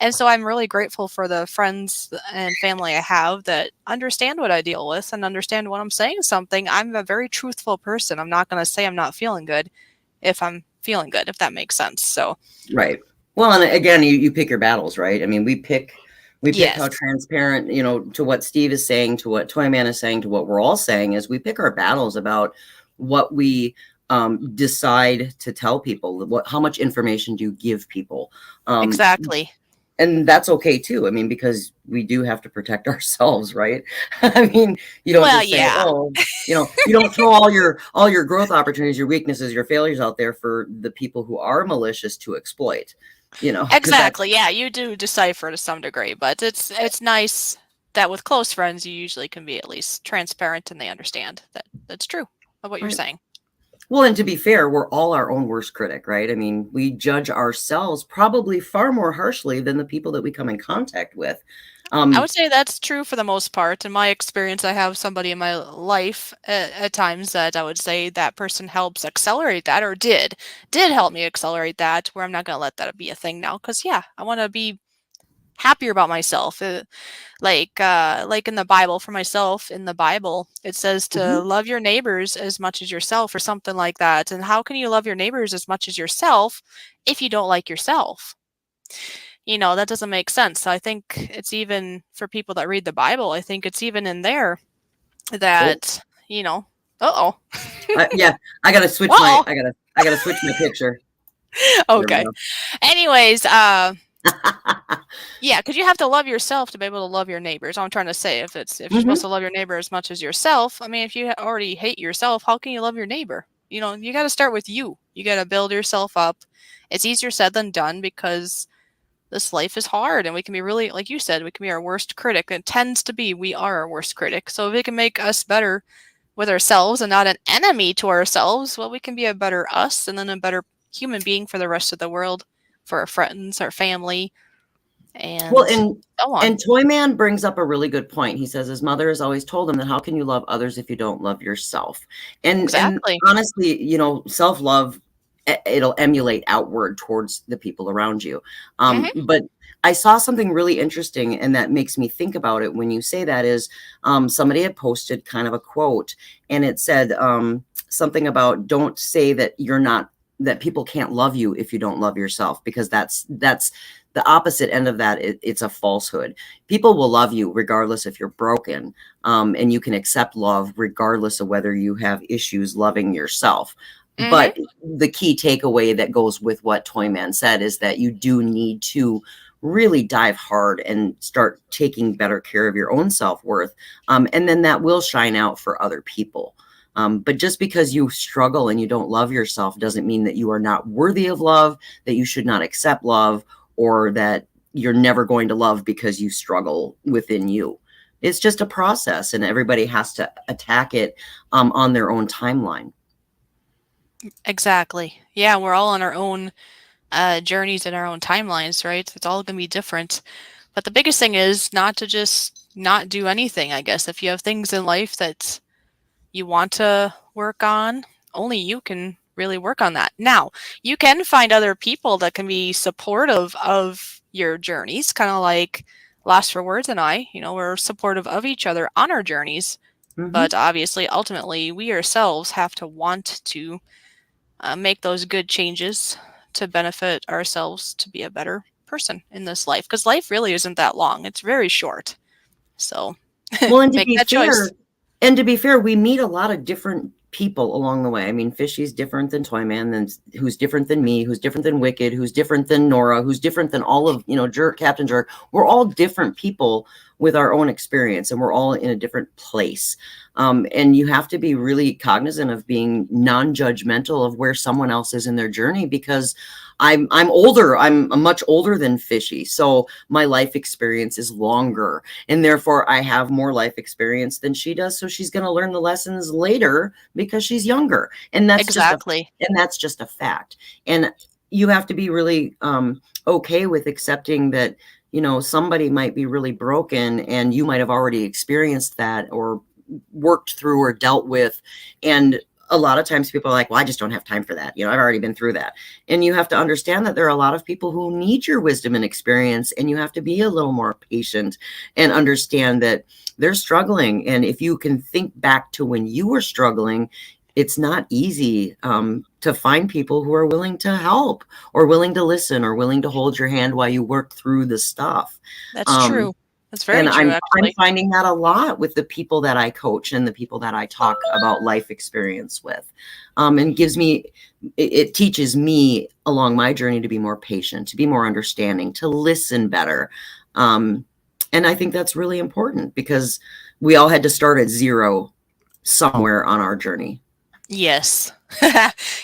And so I'm really grateful for the friends and family I have that understand what I deal with and understand when I'm saying something. I'm a very truthful person. I'm not going to say I'm not feeling good if I'm feeling good, if that makes sense. So, Right. Well, and again, you pick your battles, right? I mean, we pick how yes, transparent, you know, to what Steve is saying, to what Toyman is saying, to what we're all saying, is we pick our battles about what we decide to tell people. How much information do you give people? exactly. And that's okay too. I mean, because we do have to protect ourselves, right? I mean, you don't Well, just say, yeah. oh, you know, you don't throw all your growth opportunities, your weaknesses, your failures out there for the people who are malicious to exploit, you know, because that's Exactly. Yeah, you do decipher to some degree, but it's nice that with close friends you usually can be at least transparent and they understand that that's true of what you're right. saying. Well, and to be fair, we're all our own worst critic, right? I mean, we judge ourselves probably far more harshly than the people that we come in contact with. I would say that's true for the most part. In my experience, I have somebody in my life at times that I would say that person helps accelerate that, or did help me accelerate that, where I'm not going to let that be a thing now. Because yeah, I want to be happier about myself. Like in the Bible, for myself, in the Bible, it says to Mhm. love your neighbors as much as yourself, or something like that. And how can you love your neighbors as much as yourself if you don't like yourself? That doesn't make sense. So I think it's even for people that read the Bible, I think it's even in there Oh, that, uh-oh. yeah, Uh-oh. I gotta switch my picture. There we Okay. go. Anyways, yeah, because you have to love yourself to be able to love your neighbors. I'm trying to say, if you're supposed Mhm. to love your neighbor as much as yourself, I mean, if you already hate yourself, how can you love your neighbor? You got to start with you. You got to build yourself up. It's easier said than done because this life is hard and we can be really, like you said, we can be our worst critic. It tends to be we are our worst critic. So if it can make us better with ourselves and not an enemy to ourselves, well, we can be a better us and then a better human being for the rest of the world, for our friends, our family, Well, and and so on. and Toyman brings up a really good point. He says his mother has always told him that how can you love others if you don't love yourself? And Exactly. honestly, you know, self-love, it'll emulate outward towards the people around you. Hmm. But I saw something really interesting, and that makes me think about it when you say that is somebody had posted kind of a quote, and it said something about don't say that you're not that people can't love you if you don't love yourself, because that's the opposite end of that. It's a falsehood. People will love you regardless if you're broken, and you can accept love regardless of whether you have issues loving yourself. Hmm. But the key takeaway that goes with what Toyman said is that you do need to really dive hard and start taking better care of your own self-worth, and then that will shine out for other people. But just because you struggle and you don't love yourself doesn't mean that you are not worthy of love, that you should not accept love, or that you're never going to love because you struggle within you. It's just a process, and everybody has to attack it on their own timeline. Exactly. Yeah, we're all on our own journeys and our own timelines, right? It's all going to be different. But the biggest thing is not to just not do anything, I guess. If you have things in life that you want to work on, only you can really work on that. Now, you can find other people that can be supportive of your journeys, kind of like Losfer Words and I, we're supportive of each other on our journeys. Hmm. But obviously, ultimately, we ourselves have to want to make those good changes to benefit ourselves to be a better person in this life. Because life really isn't that long, it's very short. So Well, and to make be that choice. fair, and to be fair, we meet a lot of different people along the way. I mean, Fishy's different than Toyman, then who's different than me, who's different than Wicked, who's different than Nora, who's different than all of, Jerk, Captain Jerk. We're all different people with our own experience, and we're all in a different place. And you have to be really cognizant of being non-judgmental of where someone else is in their journey, because I'm older. I'm much older than Fishy, so my life experience is longer, and therefore I have more life experience than she does. So she's going to learn the lessons later because she's younger, and Exactly. that's just a fact. And you have to be really okay with accepting that, you know, somebody might be really broken, and you might have already experienced that or worked through or dealt with, and a lot of times people are like, well, I just don't have time for that. You know, I've already been through that. And you have to understand that there are a lot of people who need your wisdom and experience, and you have to be a little more patient and understand that they're struggling. And if you can think back to when you were struggling, it's not easy to find people who are willing to help or willing to listen or willing to hold your hand while you work through the stuff. That's true. That's very And true, I'm actually. finding that a lot with the people that I coach and the people that I talk about life experience with. And gives me, it teaches me along my journey to be more patient, to be more understanding, to listen better. And I think that's really important because we all had to start at zero somewhere on our journey. Yes.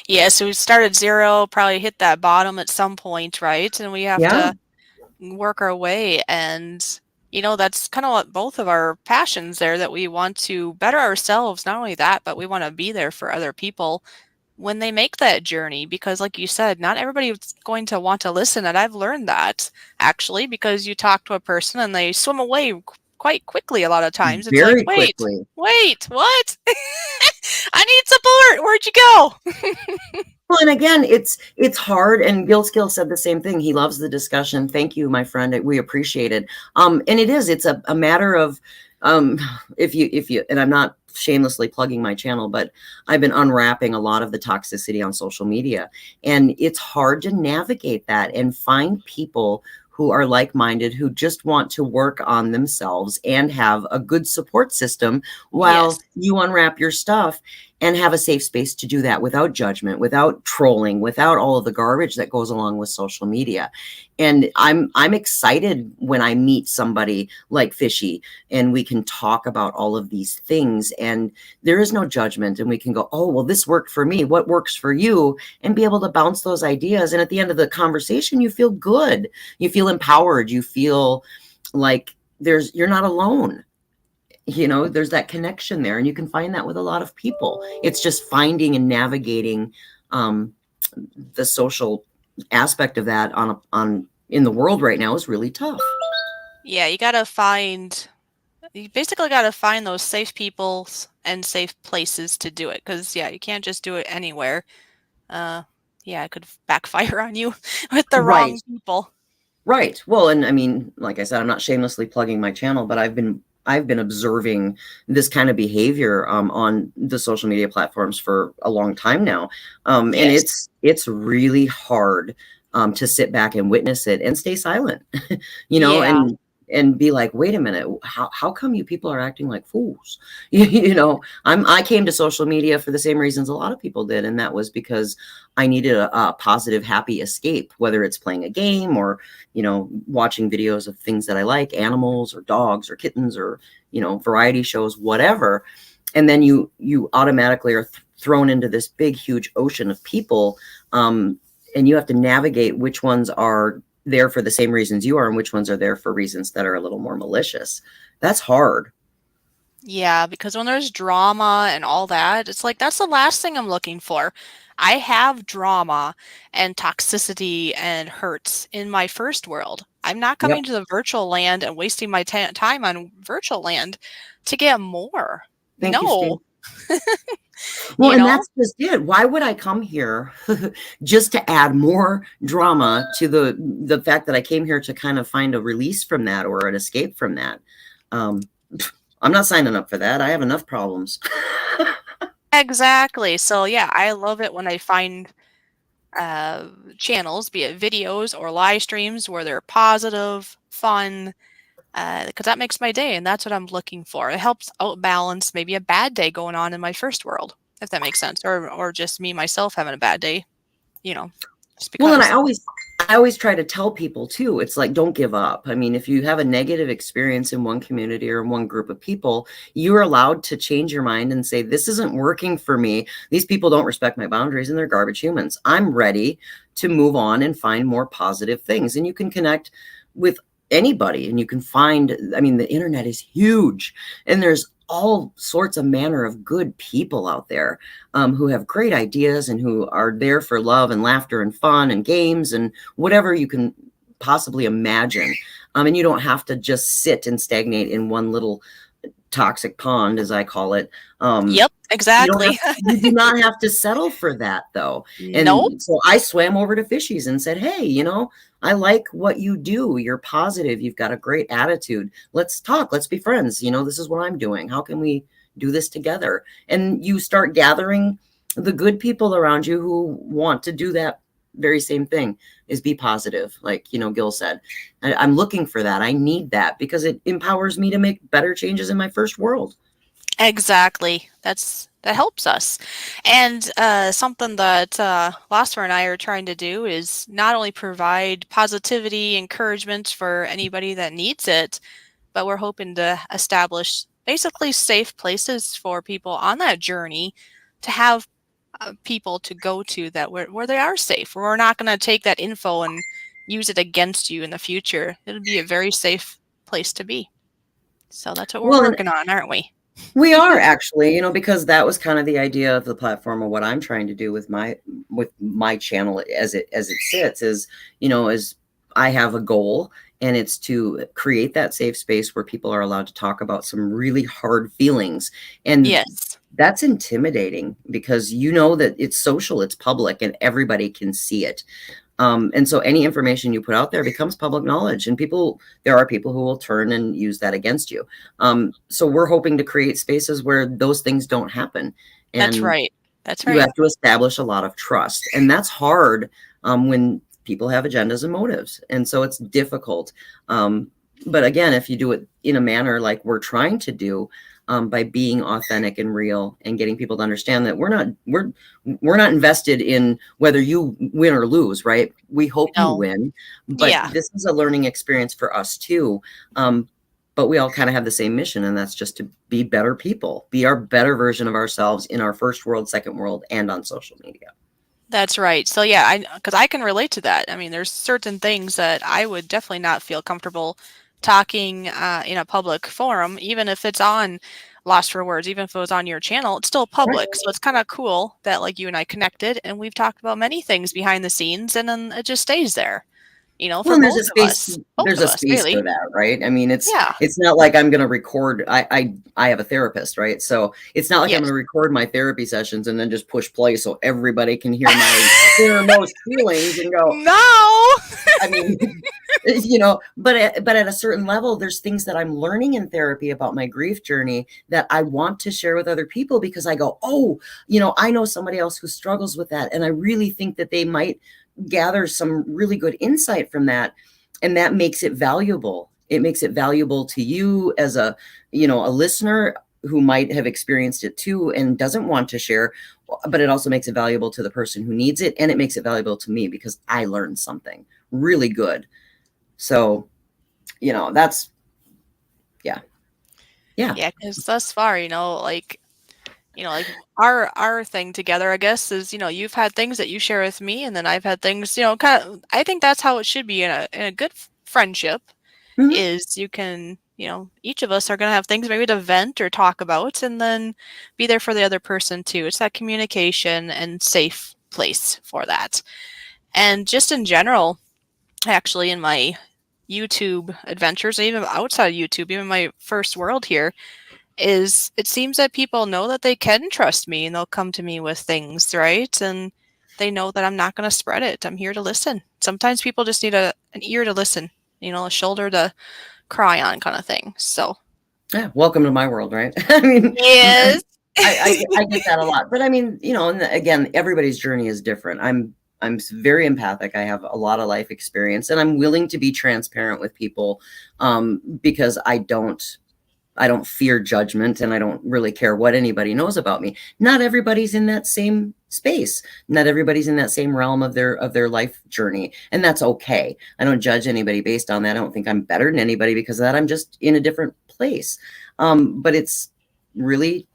Yeah, so we start at 0, probably hit that bottom at some point, right? And we have Yeah, to work our way, and, you know, that's kinda what both of our passions there, that we want to better ourselves, not only that, but we wanna be there for other people when they make that journey, because like you said, not everybody's going to want to listen, and I've learned that, actually, because you talk to a person and they swim away quite quickly a lot of times. It's like, very "Wait, quickly. wait, what? I need support. Where'd you go?" Well, and again, it's hard. And Gil Skill said the same thing. He loves the discussion. Thank you, my friend. We appreciate it. And it's a matter of if you and I'm not shamelessly plugging my channel, but I've been unwrapping a lot of the toxicity on social media. And it's hard to navigate that and find people who are like-minded, who just want to work on themselves and have a good support system while Yes. you unwrap your stuff, and have a safe space to do that without judgment, without trolling, without all of the garbage that goes along with social media. And I'm excited when I meet somebody like Fishy and we can talk about all of these things, and there is no judgment, and we can go, oh, well, this worked for me. What works for you? And be able to bounce those ideas. And at the end of the conversation, you feel good. You feel empowered. You feel like you're not alone. You know, there's that connection there, and you can find that with a lot of people. It's just finding and navigating the social aspect of that on in the world right now is really tough. Yeah, you basically gotta find those safe people and safe places to do it, because yeah, you can't just do it anywhere. Uh, yeah, it could backfire on you with the Right. wrong people. Right. Well, and I mean, like I said, I'm not shamelessly plugging my channel, but I've been observing this kind of behavior on the social media platforms for a long time now. And Yes. it's really hard to sit back and witness it and stay silent, you know, Yeah. and be like, wait a minute, how come you people are acting like fools? You know, I came to social media for the same reasons a lot of people did, and that was because I needed a positive, happy escape, whether it's playing a game or, you know, watching videos of things that I like, animals or dogs or kittens or, you know, variety shows, whatever. And then you automatically are thrown into this big, huge ocean of people. And you have to navigate which ones are there for the same reasons you are and which ones are there for reasons that are a little more malicious. That's hard. Yeah, because when there's drama and all that, it's like that's the last thing I'm looking for. I have drama and toxicity and hurts in my first world. I'm not Yep. coming to the virtual land and wasting my time on virtual land to get more. Thank you, Steve. No, Well, you and know? that's just it. Why would I come here just to add more drama to the fact that I came here to kind of find a release from that or an escape from that? Um, I'm not signing up for that. I have enough problems. Exactly. So yeah, I love it when I find channels, be it videos or live streams, where they're positive, fun, because that makes my day, and that's what I'm looking for. It helps outbalance maybe a bad day going on in my first world, if that makes sense, or just me myself having a bad day, you know, just Well, and I because. always I always try to tell people too, it's like, don't give up. I mean, if you have a negative experience in one community or in one group of people, you're allowed to change your mind and say, this isn't working for me. These people don't respect my boundaries and they're garbage humans. I'm ready to move on and find more positive things. And you can connect with anybody and you can find, I mean, the internet is huge and there's all sorts of manner of good people out there who have great ideas and who are there for love and laughter and fun and games and whatever you can possibly imagine. And you don't have to just sit and stagnate in one little toxic pond, as I call it. Yep, exactly. You do not have to settle for that though. Nope. And so I swam over to Fishy's and said, hey, you know, I like what you do. You're positive. You've got a great attitude. Let's talk. Let's be friends. You know, this is what I'm doing. How can we do this together? And you start gathering the good people around you who want to do that very same thing, is be positive. Like, you know, Gil said, I'm looking for that. I need that because it empowers me to make better changes in my first world. Exactly. That helps us. And something that Losfer and I are trying to do is not only provide positivity, encouragement for anybody that needs it, but we're hoping to establish basically safe places for people on that journey to have people to go to that where they are safe, where we're not going to take that info and use it against you in the future. It'll be a very safe place to be. So that's what we're working on, aren't we? We are actually, you know, because that was kind of the idea of the platform, or what I'm trying to do with my channel as it sits is, you know, is I have a goal, and it's to create that safe space where people are allowed to talk about some really hard feelings. And yes, that's intimidating because you know that it's social, it's public, and everybody can see it. And so any information you put out there becomes public knowledge, and there are people who will turn and use that against you. So we're hoping to create spaces where those things don't happen. And that's right. you have to establish a lot of trust, and that's hard when people have agendas and motives. And so it's difficult. But again, if you do it in a manner like we're trying to do, by being authentic and real and getting people to understand that we're not invested in whether you win or lose, right? We hope you win, but this is a learning experience for us too. But we all kind of have the same mission, and that's just to be better people, be our better version of ourselves in our first world, second world, and on social media. That's right. So yeah, because I can relate to that. I mean, there's certain things that I would definitely not feel comfortable talking in a public forum, even if it's on Losfer Words, even if it was on your channel, it's still public. Right. So it's kind of cool that like you and I connected, and we've talked about many things behind the scenes, and then it just stays there. You know, for both of us. There's a space really. for that, right? I mean, it's not like I'm going to record. I have a therapist, right? So it's not like I'm going to record my therapy sessions and then just push play so everybody can hear my innermost feelings and go, no. I mean, you know, but at a certain level, there's things that I'm learning in therapy about my grief journey that I want to share with other people, because I go, oh, you know, I know somebody else who struggles with that, and I really think that they might gather some really good insight from that, and that makes it valuable. It makes it valuable to you as a listener who might have experienced it too and doesn't want to share, but it also makes it valuable to the person who needs it, and it makes it valuable to me because I learned something really good. So, you know, that's yeah, because thus far, like our thing together, I guess, is, you've had things that you share with me, and then I've had things, kind of, I think that's how it should be in a good friendship. Mm-hmm. Is you can, each of us are going to have things maybe to vent or talk about, and then be there for the other person too. It's that communication and safe place for that. And just in general, actually, in my YouTube adventures, even outside YouTube, even my first world here, is it seems that people know that they can trust me, and they'll come to me with things, right? And they know that I'm not going to spread it. I'm here to listen. Sometimes people just need an ear to listen, a shoulder to cry on, kind of thing. So yeah, welcome to my world, right? I mean, yes. I get that a lot, but I mean, and again, everybody's journey is different. I'm very empathic. I have a lot of life experience, and I'm willing to be transparent with people, because I don't fear judgment, and I don't really care what anybody knows about me. Not everybody's in that same space. Not everybody's in that same realm of their life journey, and that's okay. I don't judge anybody based on that. I don't think I'm better than anybody because of that. I'm just in a different place. But it's really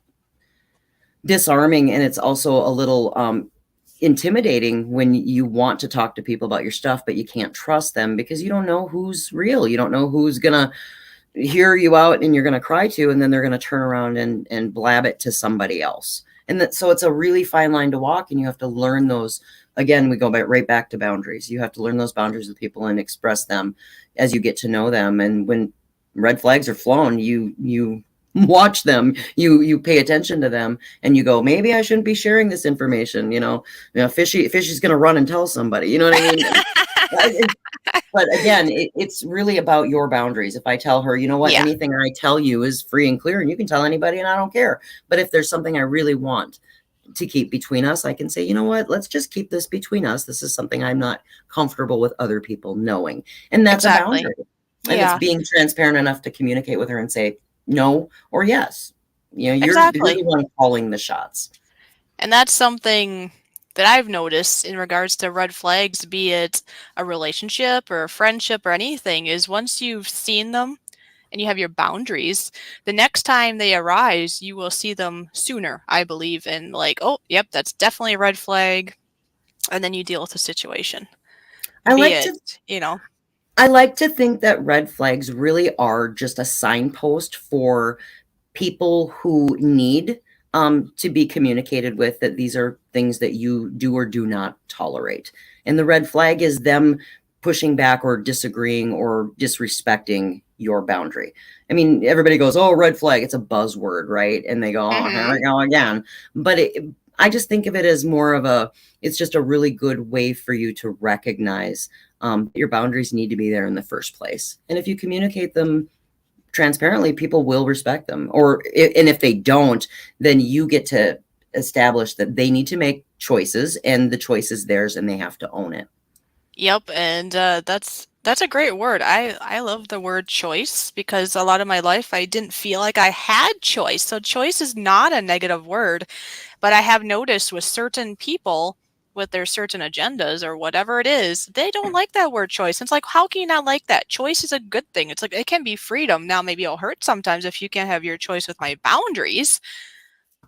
disarming, and it's also a little intimidating when you want to talk to people about your stuff, but you can't trust them because you don't know who's real. You don't know who's gonna hear you out and you're gonna cry to, and then they're gonna turn around and blab it to somebody else. And so it's a really fine line to walk, and you have to learn those. Again, we go right back to boundaries. You have to learn those boundaries with people and express them as you get to know them. And when red flags are flown, you watch them, you pay attention to them, and you go, maybe I shouldn't be sharing this information. Fishy's going to run and tell somebody, you know what I mean? But again, it's really about your boundaries. If I tell her, you know what, anything I tell you is free and clear, and you can tell anybody and I don't care. But if there's something I really want to keep between us, I can say, you know what, let's just keep this between us. This is something I'm not comfortable with other people knowing. And that's a boundary. And it's being transparent enough to communicate with her and say, no or yes. You're the one calling the shots. And that's something that I've noticed in regards to red flags, be it a relationship or a friendship or anything, is once you've seen them and you have your boundaries, the next time they arise, you will see them sooner, I believe, and like, oh, yep, that's definitely a red flag. And then you deal with the situation. I like to think that red flags really are just a signpost for people who need to be communicated with, that these are things that you do or do not tolerate. And the red flag is them pushing back or disagreeing or disrespecting your boundary. I mean, everybody goes, oh, red flag, it's a buzzword, right? And they go, oh, here we go again. But I just think of it as more of it's just a really good way for you to recognize your boundaries need to be there in the first place. And if you communicate them transparently, people will respect them. And if they don't, then you get to establish that they need to make choices, and the choice is theirs, and they have to own it. Yep, and that's a great word. I love the word choice, because a lot of my life I didn't feel like I had choice. So choice is not a negative word, but I have noticed with certain people, with their certain agendas or whatever it is, they don't like that word choice. It's like, how can you not like that? Choice is a good thing. It's like, it can be freedom. Now, maybe it'll hurt sometimes if you can't have your choice with my boundaries,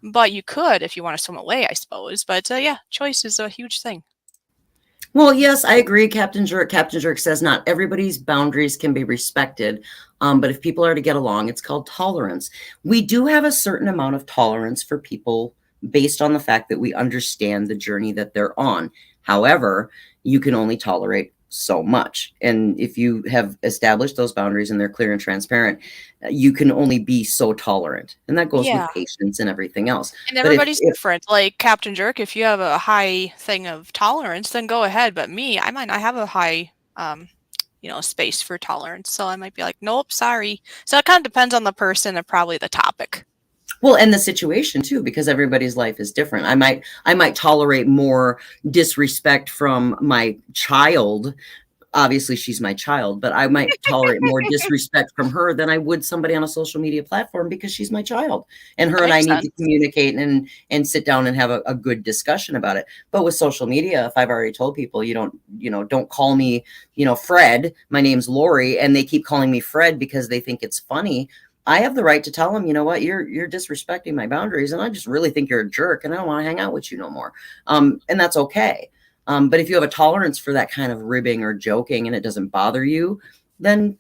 but you could if you want to swim away, I suppose. But yeah, choice is a huge thing. Well, yes, I agree, Captain Jerk. Captain Jerk says not everybody's boundaries can be respected, but if people are to get along, it's called tolerance. We do have a certain amount of tolerance for people based on the fact that we understand the journey that they're on. However, you can only tolerate so much. And if you have established those boundaries and they're clear and transparent, you can only be so tolerant. And that goes with patience and everything else. And everybody's different. Like Captain Jerk, if you have a high thing of tolerance, then go ahead. But me, I might not have a high space for tolerance. So I might be like, nope, sorry. So it kind of depends on the person and probably the topic. Well, and the situation too, because everybody's life is different. I might tolerate more disrespect from my child. Obviously, she's my child, but I might tolerate more disrespect from her than I would somebody on a social media platform, because she's my child, and her and I need to communicate and sit down and have a good discussion about it. But with social media, if I've already told people, don't call me, Fred, my name's Lori, and they keep calling me Fred because they think it's funny, I have the right to tell them, you know what, you're disrespecting my boundaries, and I just really think you're a jerk, and I don't want to hang out with you no more. And that's okay. But if you have a tolerance for that kind of ribbing or joking and it doesn't bother you, then,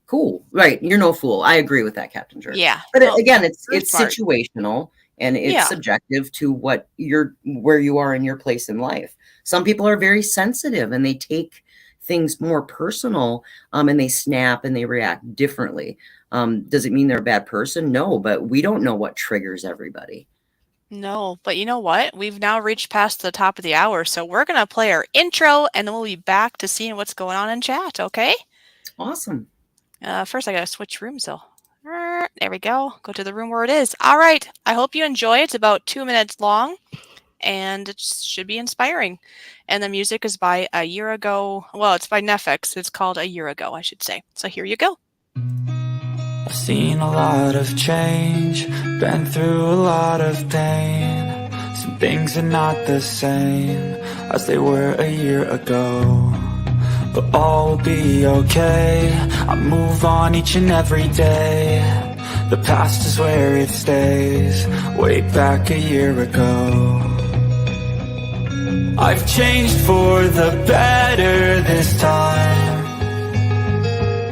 cool. Right. You're no fool. I agree with that, Captain Jerk. Yeah. But again, it's situational, and it's subjective to where you are in your place in life. Some people are very sensitive and they take things more personal, and they snap and they react differently. Does it mean they're a bad person? No, but we don't know what triggers everybody. No, but you know what? We've now reached past the top of the hour, so we're going to play our intro, and then we'll be back to seeing what's going on in chat, okay? Awesome. First, I got to switch rooms, though. There we go. Go to the room where it is. All right. I hope you enjoy it. It's about 2 minutes long, and it should be inspiring. And the music is by A Year Ago. Well, it's by Netflix. It's called A Year Ago, I should say. So here you go. I've seen a lot of change, been through a lot of pain. Some Some things are not the same as they were a year ago, but all will be okay. I move on each and every day. The past is where it stays, way back a year ago. I've changed for the better this time.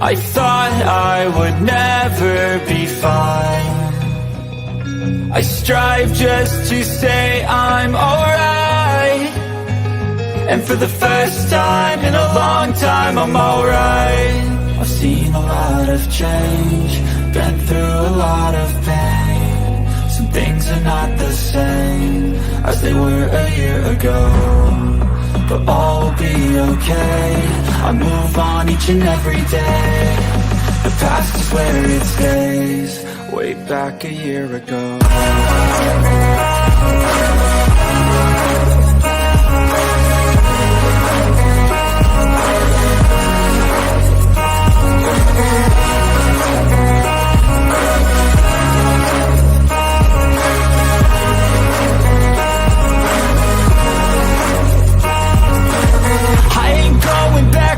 I thought I would never be fine. I strive just to say I'm alright, and for the first time in a long time I'm alright. I've seen a lot of change, been through a lot of pain. Some things are not the same as they were a year ago, but all will be okay. I move on each and every day. The past is where it stays, way back a year ago.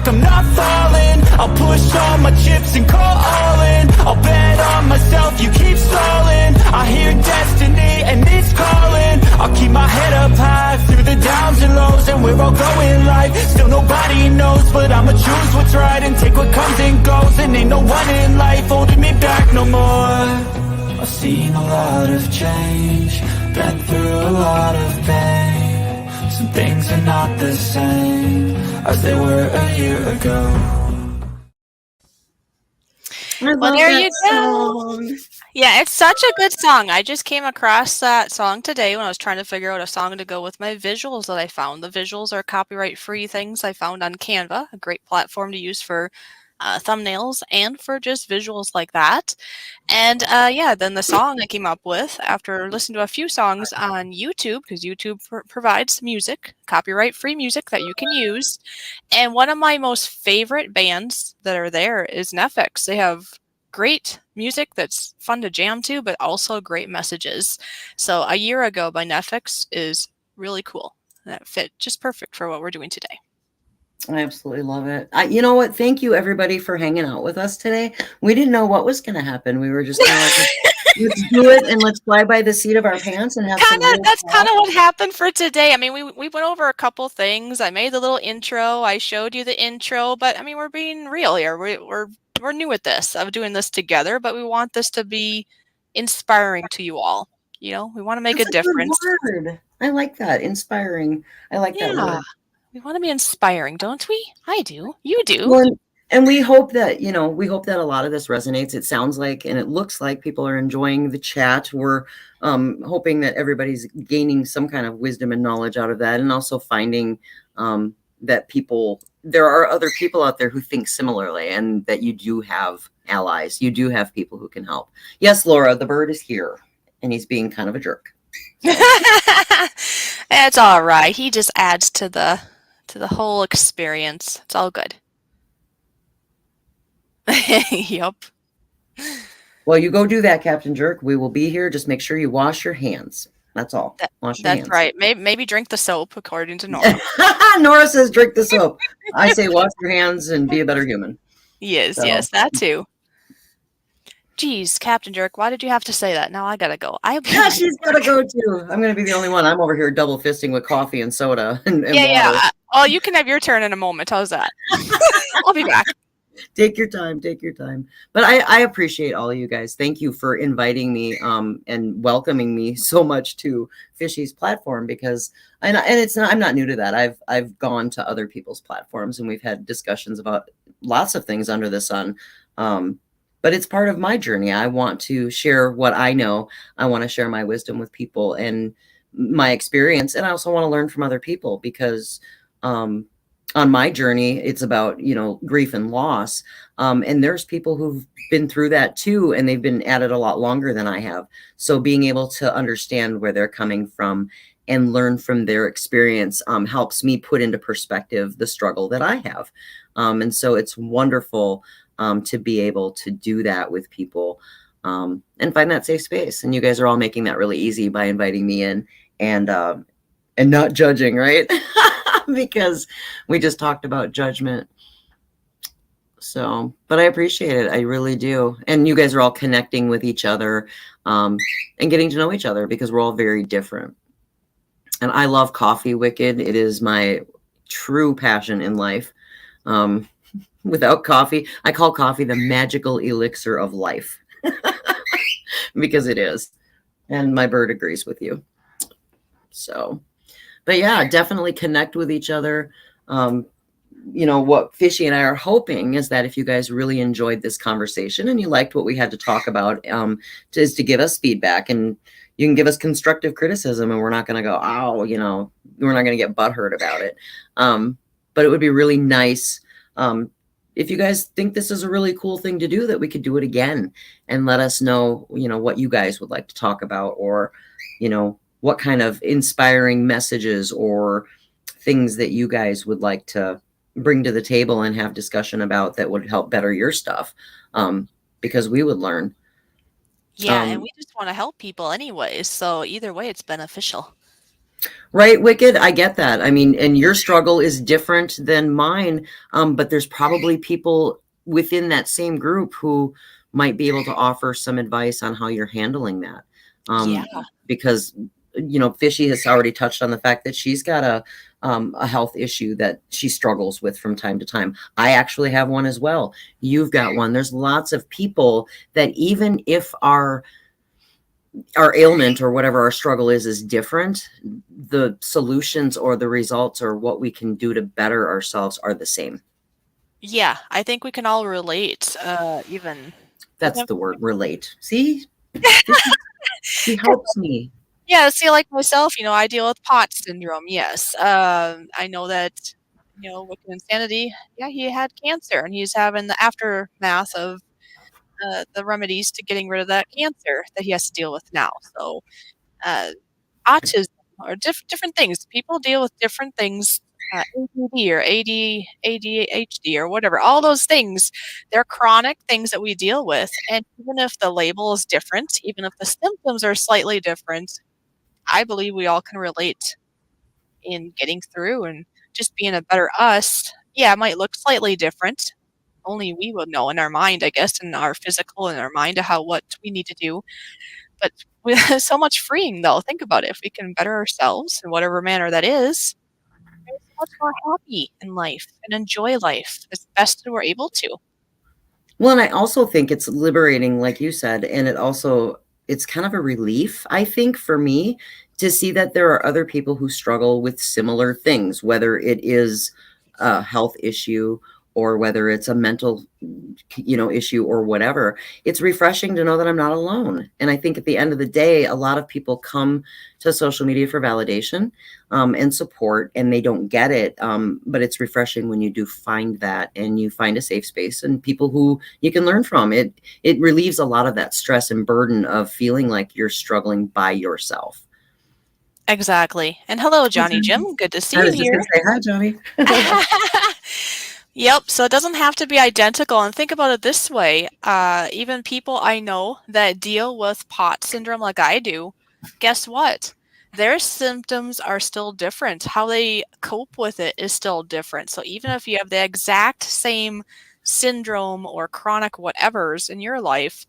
I'm not falling. I'll push all my chips and call all in. I'll bet on myself, you keep stalling. I hear destiny and it's calling. I'll keep my head up high through the downs and lows, and we're all going life. Still nobody knows, but I'ma choose what's right and take what comes and goes. And ain't no one in life holding me back no more. I've seen a lot of change, been through a lot of pain. Some things are not the same as they were a year ago. Well, there you go. Yeah, it's such a good song. I just came across that song today when I was trying to figure out a song to go with my visuals that I found. The visuals are copyright-free things I found on Canva, a great platform to use for thumbnails and for just visuals like that. And yeah, then the song I came up with after listening to a few songs on YouTube, because YouTube provides music, copyright-free music that you can use. And one of my most favorite bands that are there is Netflix. They have great music that's fun to jam to, but also great messages. So A Year Ago by Netflix is really cool. That fit just perfect for what we're doing today. I absolutely love it. You know what? Thank you, everybody, for hanging out with us today. We didn't know what was going to happen. We were just kind of like, let's do it and let's fly by the seat of our pants and have some. That's kind of what happened for today. I mean, we went over a couple things. I made the little intro. I showed you the intro, but I mean, we're being real here. We're new at this, of doing this together, but we want this to be inspiring to you all. You know, we want to make a difference. Good word. I like that. Inspiring. I like that word. We want to be inspiring, don't we? I do. You do. Well, and we hope that, you know, we hope that a lot of this resonates. It sounds like, and it looks like people are enjoying the chat. We're hoping that everybody's gaining some kind of wisdom and knowledge out of that, and also finding that there are other people out there who think similarly, and that you do have allies. You do have people who can help. Yes, Laura, the bird is here, and he's being kind of a jerk. It's all right. He just adds to the whole experience. It's all good. Yep. Well, you go do that, Captain Jerk. We will be here. Just make sure you wash your hands. That's all. Wash your hands. That's right. Maybe drink the soap, according to Nora. Nora says drink the soap. I say wash your hands and be a better human. Yes, yes, that too. Geez, Captain Jerk, why did you have to say that? Now I gotta go. Yeah, she's gotta go too. I'm gonna be the only one. I'm over here double fisting with coffee and soda and water. Yeah. Oh, you can have your turn in a moment. How's that? I'll be back. Take your time. Take your time. But I appreciate all of you guys. Thank you for inviting me and welcoming me so much to Fishy's platform, because and it's not, I'm not new to that. I've gone to other people's platforms and we've had discussions about lots of things under the sun. But it's part of my journey. I want to share what I know. I want to share my wisdom with people and my experience. And I also want to learn from other people, because on my journey, it's about, you know, grief and loss. And there's people who've been through that too, and they've been at it a lot longer than I have. So being able to understand where they're coming from and learn from their experience helps me put into perspective the struggle that I have. And so it's wonderful to be able to do that with people and find that safe space. And you guys are all making that really easy by inviting me in and not judging, right? Because we just talked about judgment. So, but I appreciate it. I really do. And you guys are all connecting with each other, and getting to know each other because we're all very different. And I love coffee, Wicked. It is my true passion in life. Um, without coffee, I call coffee the magical elixir of life because it is. And my bird agrees with you. So, but yeah, definitely connect with each other. What Fishy and I are hoping is that if you guys really enjoyed this conversation and you liked what we had to talk about, is to give us feedback, and you can give us constructive criticism, and we're not going to go, oh, we're not going to get butthurt about it. But it would be really nice if you guys think this is a really cool thing to do, that we could do it again, and let us know, what you guys would like to talk about, or, what kind of inspiring messages or things that you guys would like to bring to the table and have discussion about that would help better your stuff, because we would learn. Yeah, and we just want to help people anyways. So either way, it's beneficial. Right, Wicked? I get that. I mean, and your struggle is different than mine, but there's probably people within that same group who might be able to offer some advice on how you're handling that. Yeah. Because, Fishy has already touched on the fact that she's got a health issue that she struggles with from time to time. I actually have one as well. You've got one. There's lots of people that, even if our ailment or whatever our struggle is different, the solutions or the results or what we can do to better ourselves are the same. Yeah, I think we can all relate, even. That's the word, relate. See? She helps me. Yeah, see, like myself, I deal with POTS syndrome, yes. I know that, with Insanity, yeah, he had cancer, and he's having the aftermath of the remedies to getting rid of that cancer that he has to deal with now. So, uh, autism or different things. People deal with different things, ADD or ADHD or whatever. All those things, they're chronic things that we deal with. And even if the label is different, even if the symptoms are slightly different, I believe we all can relate in getting through and just being a better us. Yeah, it might look slightly different. Only we would know in our mind, I guess, in our physical and our mind, what we need to do. But with so much freeing, though, think about it. If we can better ourselves in whatever manner that is, we're so much more happy in life and enjoy life as best as we're able to. Well, and I also think it's liberating, like you said, and it's kind of a relief, I think, for me, to see that there are other people who struggle with similar things, whether it is a health issue or whether it's a mental, issue or whatever. It's refreshing to know that I'm not alone. And I think at the end of the day, a lot of people come to social media for validation, and support, and they don't get it. But it's refreshing when you do find that, and you find a safe space and people who you can learn from. It relieves a lot of that stress and burden of feeling like you're struggling by yourself. Exactly. And hello, Johnny Jim. Good to see I you was just here. going to say hi, Johnny. Yep. So it doesn't have to be identical. And think about it this way. Even people I know that deal with POTS syndrome like I do, guess what? Their symptoms are still different. How they cope with it is still different. So even if you have the exact same syndrome or chronic whatevers in your life,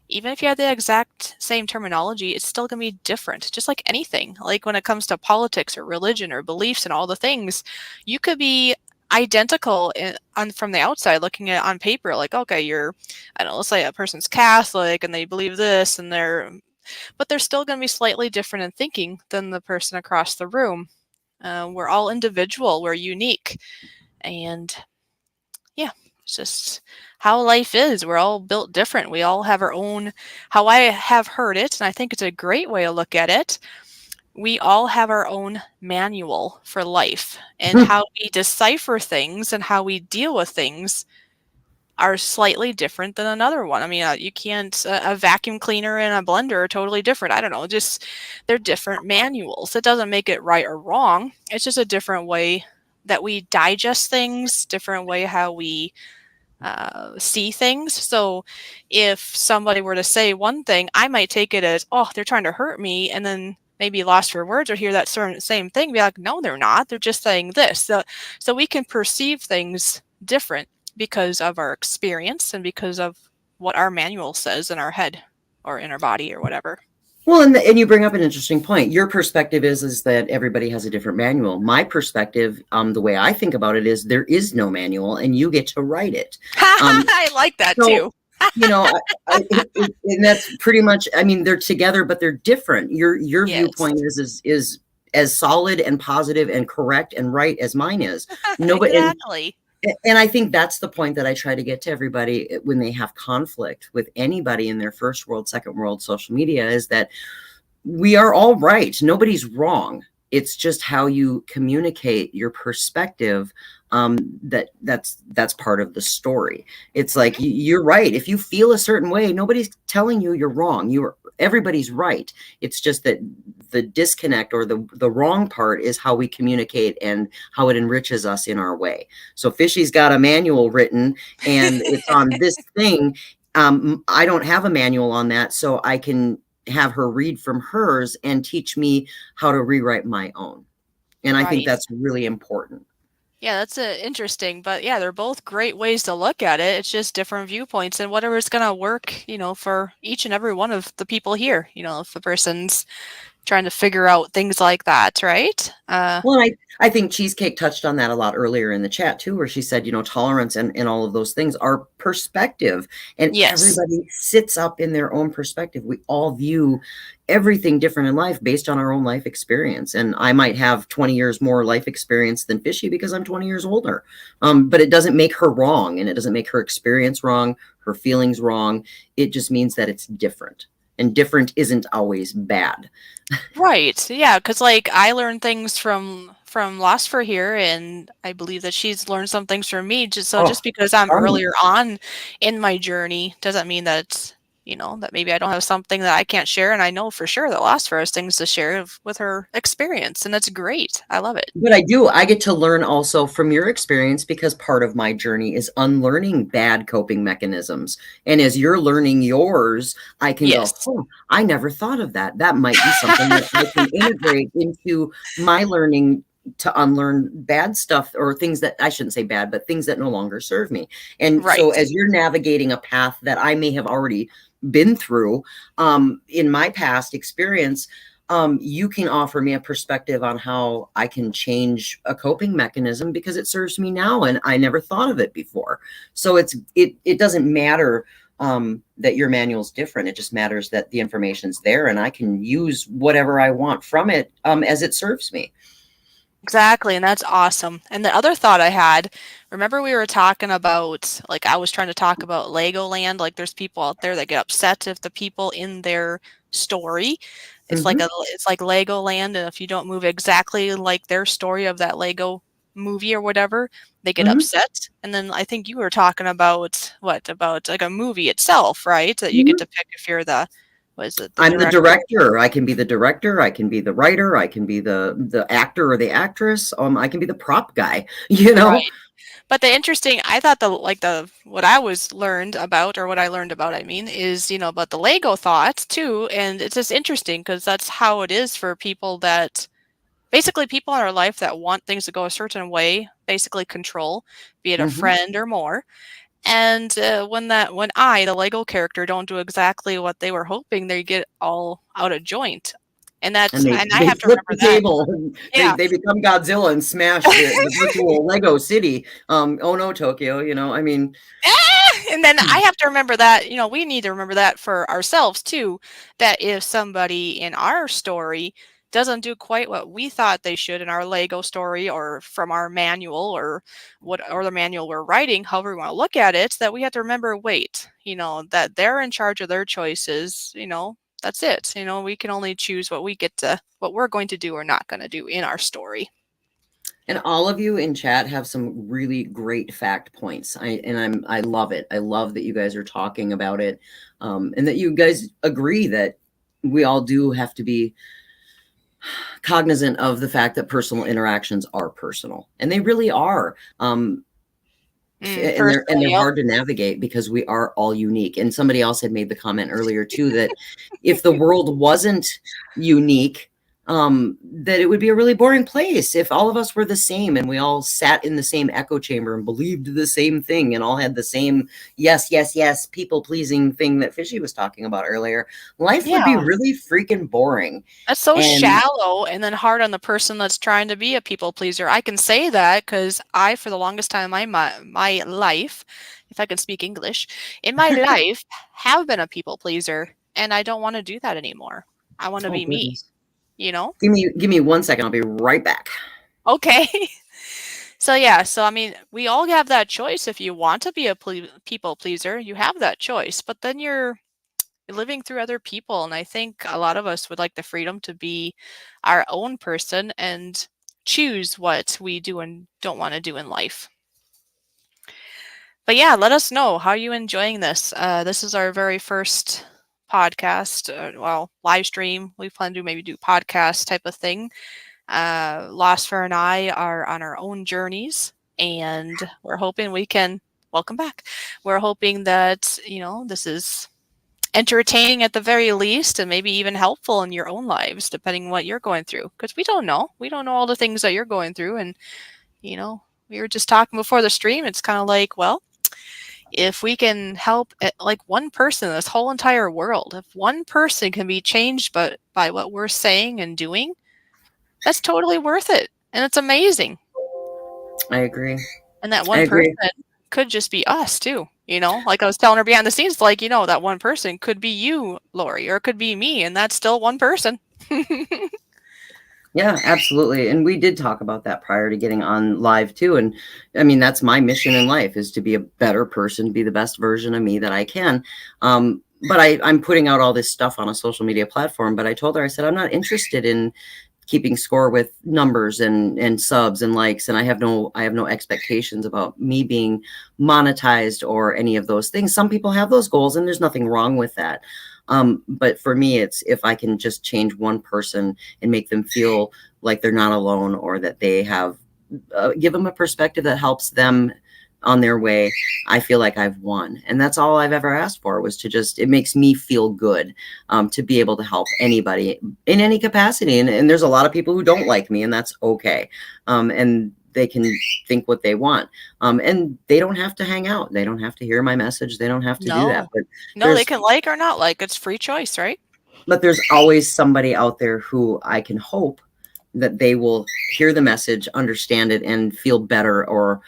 even if you have the exact same terminology, it's still going to be different, just like anything. Like when it comes to politics or religion or beliefs and all the things, you could be identical from the outside looking at it on paper. Like, okay, I don't know, let's say a person's Catholic and they believe this, but they're still going to be slightly different in thinking than the person across the room. We're all individual, we're unique. And yeah, it's just how life is. We're all built different. We all have our own, how I have heard it, and I think it's a great way to look at it. We all have our own manual for life, and how we decipher things and how we deal with things are slightly different than another one. I mean, you can't, a vacuum cleaner and a blender are totally different. I don't know, just they're different manuals. It doesn't make it right or wrong. It's just a different way that we digest things, different way how we see things. So if somebody were to say one thing, I might take it as, oh, they're trying to hurt me. And then maybe Losfer Words would hear that same thing, be like, no, they're not. They're just saying this. So we can perceive things different because of our experience and because of what our manual says in our head or in our body or whatever. Well, and you bring up an interesting point. Your perspective is that everybody has a different manual. My perspective, the way I think about it is there is no manual, and you get to write it. I like that So, too. you know, and that's pretty much. I mean, they're together, but they're different. Your Yes. viewpoint is as solid and positive and correct and right as mine is. Nobody, Exactly. and I think that's the point that I try to get to everybody when they have conflict with anybody in their first world, second world social media, is that we are all right. Nobody's wrong. It's just how you communicate your perspective. That's part of the story. It's like Mhm. you're right. If you feel a certain way, nobody's telling you you're wrong. Everybody's right. It's just that the disconnect or the wrong part is how we communicate and how it enriches us in our way. So Fishy's got a manual written and it's on this thing. I don't have a manual on that, so I can have her read from hers and teach me how to rewrite my own. And I think Right. that's really important. Yeah, that's interesting. But yeah, they're both great ways to look at it. It's just different viewpoints and whatever's going to work, for each and every one of the people here. If the person's trying to figure out things like that, right? Well, I think Cheesecake touched on that a lot earlier in the chat too, where she said, tolerance and all of those things are perspective, and Yes. everybody sits up in their own perspective. We all view everything different in life based on our own life experience. And I might have 20 years more life experience than Fishy because I'm 20 years older. But it doesn't make her wrong, and it doesn't make her experience wrong, her feelings wrong. It just means that it's different. And different isn't always bad. Right. Yeah, because like I learned things from Losfer here, and I believe that she's learned some things from me. Oh, Just because I'm tons. earlier on in my journey doesn't mean that that maybe I don't have something that I can't share. And I know for sure that Losfer has things to share with her experience, and that's great. I love it. But I get to learn also from your experience because part of my journey is unlearning bad coping mechanisms. And as you're learning yours, I can go, Yes. oh, I never thought of that. That might be something that I can integrate into my learning to unlearn bad stuff or things that I shouldn't say bad, but things that no longer serve me. And so Right. as you're navigating a path that I may have already been through in my past experience, you can offer me a perspective on how I can change a coping mechanism because it serves me now and I never thought of it before. So it doesn't matter that your manual's different. It just matters that the information's there and I can use whatever I want from it as it serves me. Exactly, and that's awesome. And the other thought I had, remember we were talking about, like I was trying to talk about Legoland, like there's people out there that get upset if the people in their story, Hmm. it's like Legoland, and if you don't move exactly like their story of that Lego movie or whatever, they get Hmm. upset. And then I think you were talking about what about like a movie itself, right? That you get Hmm. to pick if you're the was it the I'm the director? director. I can be the director. I can be the writer. I can be the actor or the actress. I can be the prop guy, you know? Right. But the interesting, I thought the what I was learned about, or what I learned about, I mean, is about the Lego thoughts too, and it's just interesting because that's how it is for people that basically people in our life that want things to go a certain way, basically control, be it a Hmm. friend or more. And when I, the Lego character, don't do exactly what they were hoping, they get all out of joint, And they and I they have to flip remember the that. table and Yeah. they become Godzilla and smash the virtual Lego city. Oh no, Tokyo, I mean, And then I have to remember that, we need to remember that for ourselves too, that if somebody in our story doesn't do quite what we thought they should in our Lego story or from our manual or the manual we're writing, however we want to look at it, that we have to remember, wait, that they're in charge of their choices, that's it. We can only choose what we're going to do or not going to do in our story. and all of you in chat have some really great fact points. I love it. I love that you guys are talking about it, and that you guys agree that we all do have to be cognizant of the fact that personal interactions are personal, and they really are. And they're Personally, yep. hard to navigate because we are all unique. And somebody else had made the comment earlier too that if the world wasn't unique, that it would be a really boring place if all of us were the same and we all sat in the same echo chamber and believed the same thing and all had the same yes, yes, yes, people pleasing thing that Fishy was talking about earlier. Life would be Yeah. really freaking boring. That's so And shallow and then hard on the person that's trying to be a people pleaser. I can say that because I, for the longest time in my life, if I can speak English, in my life, have been a people pleaser, and I don't want to do that anymore. I want to oh be me, goodness, you know? give me 1 second. I'll be right back. Okay. So yeah, so I mean, we all have that choice. If you want to be a people pleaser, you have that choice. But then you're living through other people, and I think a lot of us would like the freedom to be our own person and choose what we do and don't want to do in life. But yeah, let us know, how are you enjoying this. This is our very first podcast, well, live stream. We plan to maybe do podcast type of thing. Losfer and I are on our own journeys, and we're hoping we can welcome back. We're hoping that, this is entertaining at the very least, and maybe even helpful in your own lives, depending on what you're going through. Because we don't know. We don't know all the things that you're going through. And, we were just talking before the stream. It's kind of like, well, if we can help like one person in this whole entire world, if one person can be changed by what we're saying and doing, that's totally worth it. And it's amazing. I agree. And that I one person agree. could just be us too. Like I was telling her behind the scenes, like, that one person could be you, Lori, or it could be me, and that's still one person. Yeah, absolutely. And we did talk about that prior to getting on live too. And I mean, that's my mission in life, is to be a better person, be the best version of me that I can. But I'm putting out all this stuff on a social media platform. But I told her, I said, I'm not interested in keeping score with numbers and subs and likes. And I have no expectations about me being monetized or any of those things. Some people have those goals, and there's nothing wrong with that. But for me, it's if I can just change one person and make them feel like they're not alone, or that they have, give them a perspective that helps them on their way, I feel like I've won. And that's all I've ever asked for, was to just, it makes me feel good, to be able to help anybody in any capacity. And there's a lot of people who don't like me, and that's okay. And they can think what they want. And they don't have to hang out. They don't have to hear my message. They don't have to do that. No. No, they can like or not like. It's free choice, right? But there's always somebody out there who I can hope that they will hear the message, understand it, and feel better, or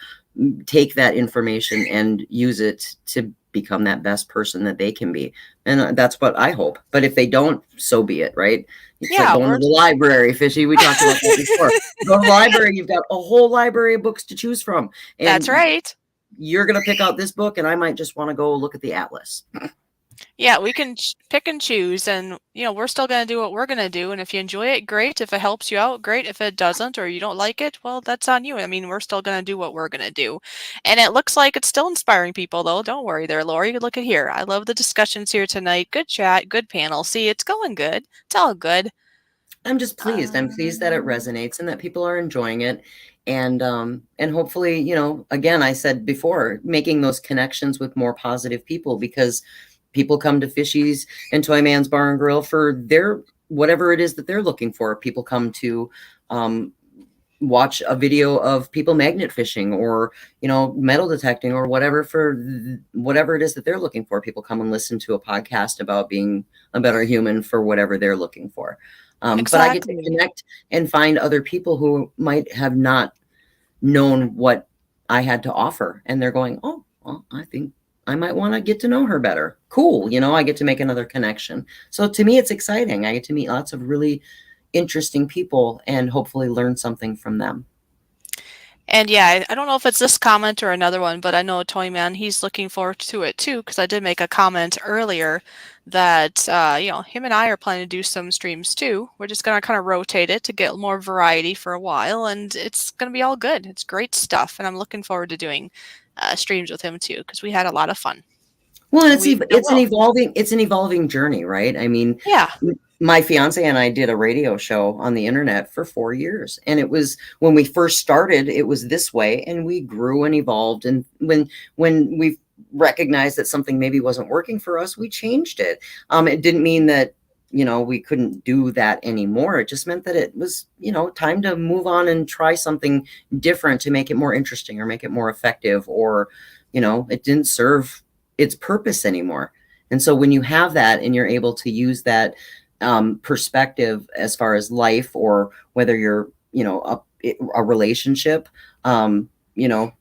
take that information and use it to become that best person that they can be. And that's what I hope. But if they don't, so be it, right? It's like Yeah, going to the library, Fishy. We talked about that before. Go to the library, you've got a whole library of books to choose from. And that's right. you're going to pick out this book, and I might just want to go look at the atlas. Yeah, we can pick and choose, and we're still going to do what we're going to do. And if you enjoy it, great. If it helps you out, great. If it doesn't, or you don't like it, well, that's on you. I mean, we're still going to do what we're going to do. And it looks like it's still inspiring people, though. Don't worry there, Lori. Look at here. I love the discussions here tonight. Good chat, good panel. See, it's going good. It's all good. I'm just pleased. I'm pleased that it resonates and that people are enjoying it. And hopefully, again, I said before, making those connections with more positive people, because people come to Fishy's and Toy Man's Bar and Grill for their whatever it is that they're looking for. People come to watch a video of people magnet fishing, or metal detecting, or whatever, for whatever it is that they're looking for. People come and listen to a podcast about being a better human for whatever they're looking for. But I get to Exactly. connect and find other people who might have not known what I had to offer, and they're going, oh, well, I think I might want to get to know her better. Cool. I get to make another connection. So to me, it's exciting. I get to meet lots of really interesting people and hopefully learn something from them. And yeah, I don't know if it's this comment or another one, but I know Toy Man, he's looking forward to it too, because I did make a comment earlier that, him and I are planning to do some streams too. We're just going to kind of rotate it to get more variety for a while, and it's going to be all good. It's great stuff, and I'm looking forward to doing streams with him too, because we had a lot of fun. Well, And we still will. it's an evolving journey, right? I mean, Yeah. my fiance and I did a radio show on the internet for 4 years. And it was, when we first started, it was this way, and we grew and evolved. And when we recognized that something maybe wasn't working for us, we changed it. It didn't mean that we couldn't do that anymore. It just meant that it was, time to move on and try something different to make it more interesting or make it more effective, or, it didn't serve its purpose anymore. And so when you have that and you're able to use that perspective as far as life, or whether you're, a relationship, you know,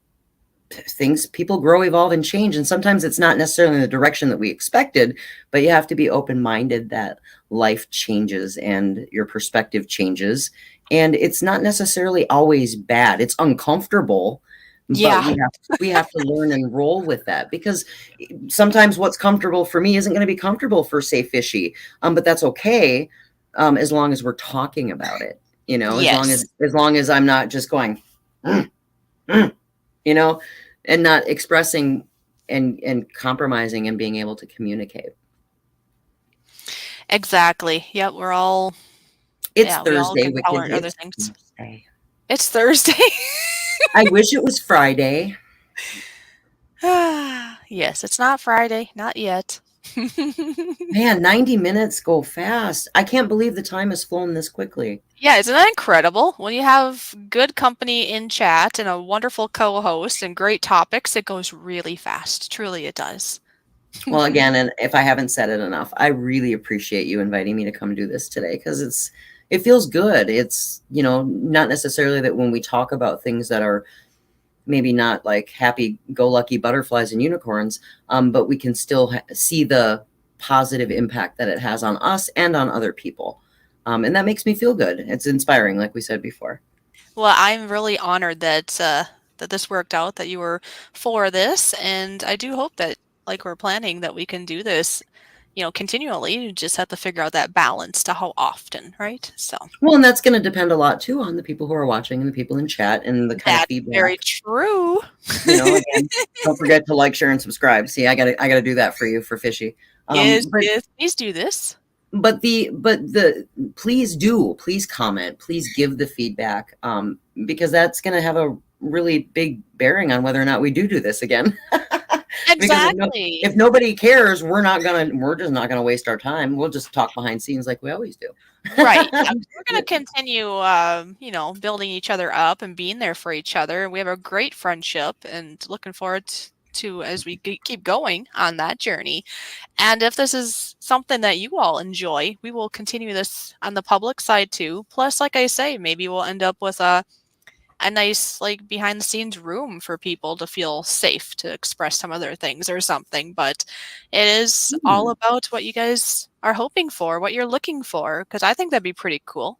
things, people grow, evolve, and change. And sometimes it's not necessarily in the direction that we expected, but you have to be open-minded that life changes and your perspective changes. And it's not necessarily always bad. It's uncomfortable, but Yeah. we have to learn and roll with that, because sometimes what's comfortable for me isn't going to be comfortable for, say, Fishy. But that's okay, as long as we're talking about it. Yes. As long as I'm not just going, "Mm, mm," and not expressing and compromising and being able to communicate. Exactly. Yep. We're all, It's yeah, we all Thursday, can Wicked. tolerate other It's things. Thursday. It's Thursday. I wish it was Friday. Yes, it's not Friday. Not yet. Man, 90 minutes go fast. I can't believe the time has flown this quickly. Yeah, isn't that incredible? When you have good company in chat and a wonderful co-host and great topics, it goes really fast. Truly, it does. Well, again, and if I haven't said it enough, I really appreciate you inviting me to come do this today, because it feels good. It's, not necessarily that when we talk about things that are maybe not like happy-go-lucky butterflies and unicorns, but we can still see the positive impact that it has on us and on other people. And that makes me feel good. It's inspiring, like we said before. Well, I'm really honored that this worked out, that you were for this, and I do hope that, like we're planning, that we can do this, continually. You just have to figure out that balance to how often, right? So Well, and that's going to depend a lot too on the people who are watching and the people in chat and the kind of that's very feedback. true. Again, don't forget to like, share, and subscribe. See, I gotta do that for you, for Fishy. Yes, But yes, please do this. please comment, please give the feedback, because that's going to have a really big bearing on whether or not we do this again. Because Exactly. if nobody cares, we're just not gonna waste our time. We'll just talk behind scenes like we always do. Right. Yeah, 'cause we're gonna continue, building each other up and being there for each other. We have a great friendship, and looking forward to as we keep going on that journey. And if this is something that you all enjoy, we will continue this on the public side too. Plus, like I say, maybe we'll end up with a nice, like, behind the scenes room for people to feel safe to express some of their things or something. But it is all Hmm. about what you guys are hoping for, what you're looking for, because I think that'd be pretty cool,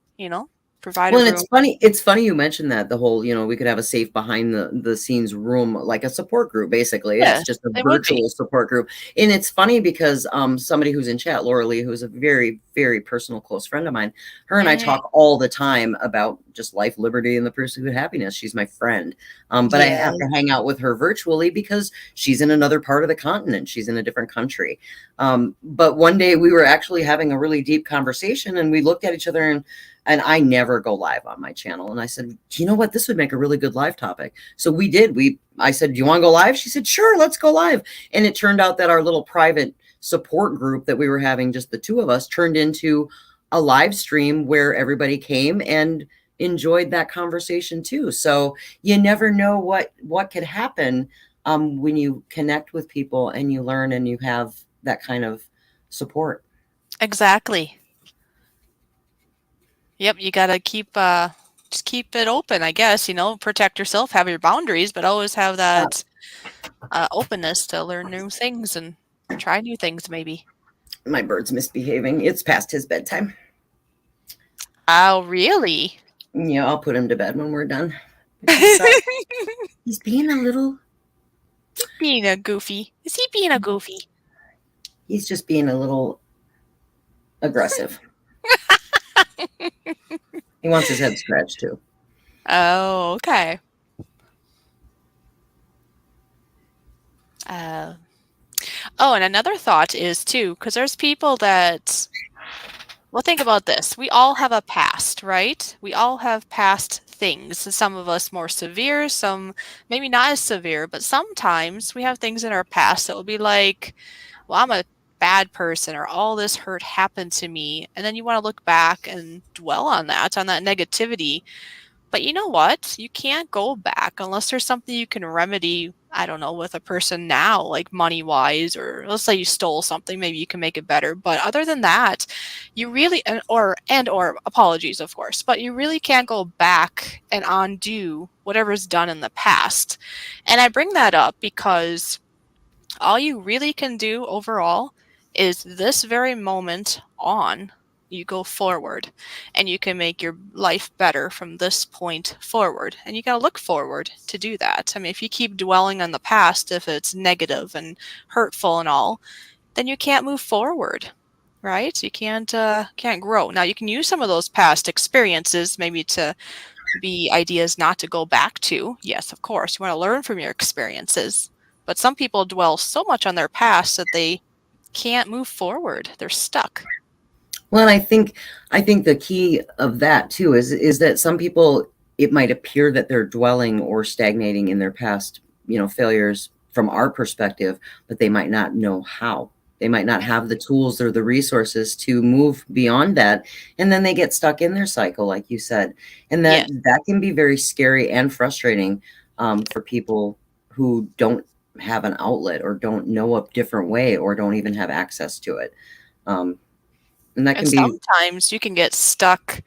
provide a Well, and room. it's funny you mentioned that, the whole, we could have a safe behind the scenes room, like a support group, basically. It's Yes, just a it would be. virtual support group. And it's funny because somebody who's in chat, Laura Lee, who's a very, very personal, close friend of mine, her and I Mhm. talk all the time about just life, liberty, and the pursuit of happiness. She's my friend. But I have Yeah. to hang out with her virtually because she's in another part of the continent. She's in a different country. But one day we were actually having a really deep conversation, and we looked at each other, and I never go live on my channel. And I said, do you know what? This would make a really good live topic. So we did. I said, do you want to go live? She said, sure, let's go live. And it turned out that our little private support group that we were having, just the two of us, turned into a live stream where everybody came and enjoyed that conversation too. So you never know what could happen when you connect with people and you learn and you have that kind of support. Exactly. Yep, you gotta just keep it open, I guess, protect yourself, have your boundaries, but always have that openness to learn new things and try new things maybe. My bird's misbehaving. It's past his bedtime. Oh, really? Yeah, I'll put him to bed when we're done. But he's being a little, Being a goofy. Is he being a goofy? he's just being a little aggressive. He wants his head scratched too. Oh, okay. Uh, oh, and another thought is too, because there's people that, well, think about this. We all have a past, right? We all have past things. Some of us more severe, some maybe not as severe, but sometimes we have things in our past that will be like, well, I'm a bad person, or all this hurt happened to me. And then you want to look back and dwell on that negativity. But you know what? You can't go back unless there's something you can remedy, I don't know, with a person now, like money wise, or let's say you stole something, maybe you can make it better. But other than that, you really, or apologies, of course, but you really can't go back and undo whatever's done in the past. And I bring that up because all you really can do overall is this very moment on. You go forward and you can make your life better from this point forward. And you got to look forward to do that. I mean, if you keep dwelling on the past, if it's negative and hurtful and all, then you can't move forward, right? You can't grow. Now, you can use some of those past experiences maybe to be ideas not to go back to. Yes, of course, you want to learn from your experiences. But some people dwell so much on their past that they can't move forward. They're stuck. Well, I think the key of that too is that some people, it might appear that they're dwelling or stagnating in their past, failures from our perspective, but they might not know how. They might not have the tools or the resources to move beyond that, and then they get stuck in their cycle, like you said, and that Yes. that can be very scary and frustrating for people who don't have an outlet or don't know a different way or don't even have access to it. Um, and that And can be sometimes you can get stuck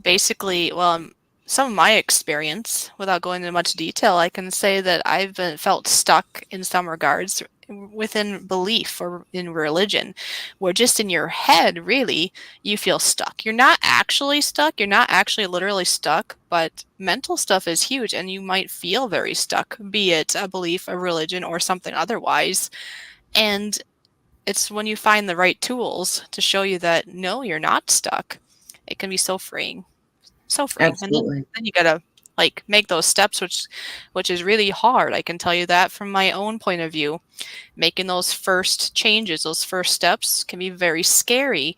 basically, well, some of my experience, without going into much detail, I can say that I've felt stuck in some regards within belief or in religion, where just in your head, really, you feel stuck. You're not actually stuck. You're not actually literally stuck, but mental stuff is huge, and you might feel very stuck, be it a belief, a religion, or something otherwise. And it's when you find the right tools to show you that no, you're not stuck. It can be so freeing. So freeing. And absolutely. then you gotta like make those steps, which is really hard. I can tell you that from my own point of view. Making those first changes, those first steps can be very scary.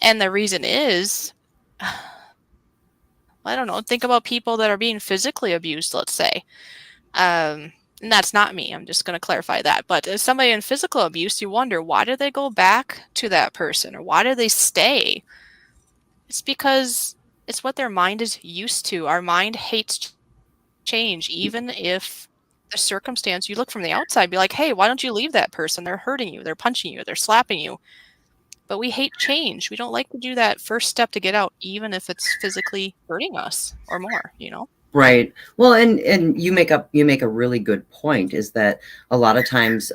And the reason is I don't know, think about people that are being physically abused, let's say. And that's not me. I'm just going to clarify that. But as somebody in physical abuse, you wonder, why do they go back to that person, or why do they stay? It's because it's what their mind is used to. Our mind hates change, even if the circumstance, you look from the outside, be like, hey, why don't you leave that person? They're hurting you, they're punching you, they're slapping you. But we hate change. We don't like to do that first step to get out, even if it's physically hurting us or more. Right. Well, and you make a really good point, is that a lot of times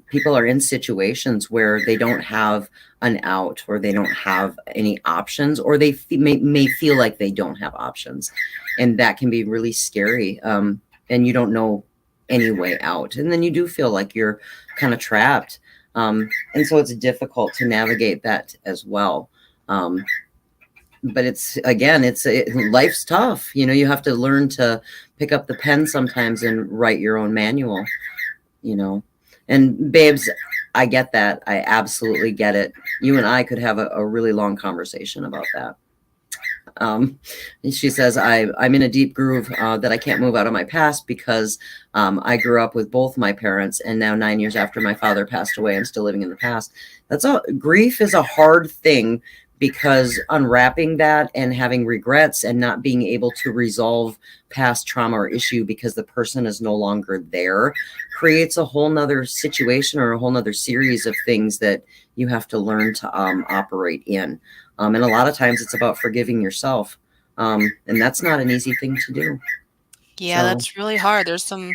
people are in situations where they don't have an out, or they don't have any options, or they may feel like they don't have options, and that can be really scary. And you don't know any way out, and then you do feel like you're kind of trapped. And so it's difficult to navigate that as well. But it's, again, life's tough. You have to learn to pick up the pen sometimes and write your own manual. you know and babes, I get that. I absolutely get it. You and I could have a really long conversation about that. She says, I'm in a deep groove that I can't move out of my past, because I grew up with both my parents, and now 9 years after my father passed away, I'm still living in the past. Grief is a hard thing, because unwrapping that and having regrets and not being able to resolve past trauma or issue because the person is no longer there creates a whole nother situation, or a whole nother series of things that you have to learn to operate in. And a lot of times it's about forgiving yourself. And that's not an easy thing to do. Yeah, So, that's really hard. There's some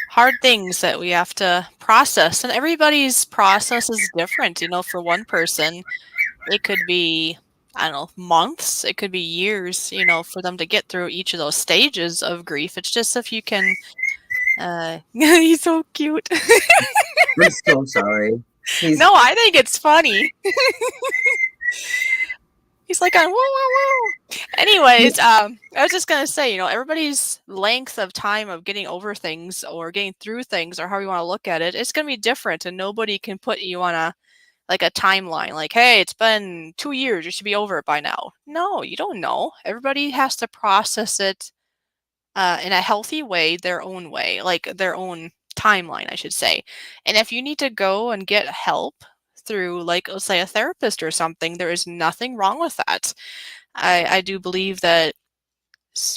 hard things that we have to process, and everybody's process is different. For one person, it could be, I don't know, months, it could be years, for them to get through each of those stages of grief. It's just if you can, he's so cute. I'm so sorry. He's No, I think it's funny. He's like, whoa, whoa, whoa. Anyways, I was just gonna say, everybody's length of time of getting over things or getting through things, or how you want to look at it, it's gonna be different, and nobody can put you on a timeline. Like, hey, it's been 2 years, you should be over it by now. No, you don't know. Everybody has to process it in a healthy way, like their own timeline, I should say. And if you need to go and get help through, like, let's say, a therapist or something, there is nothing wrong with that. I do believe that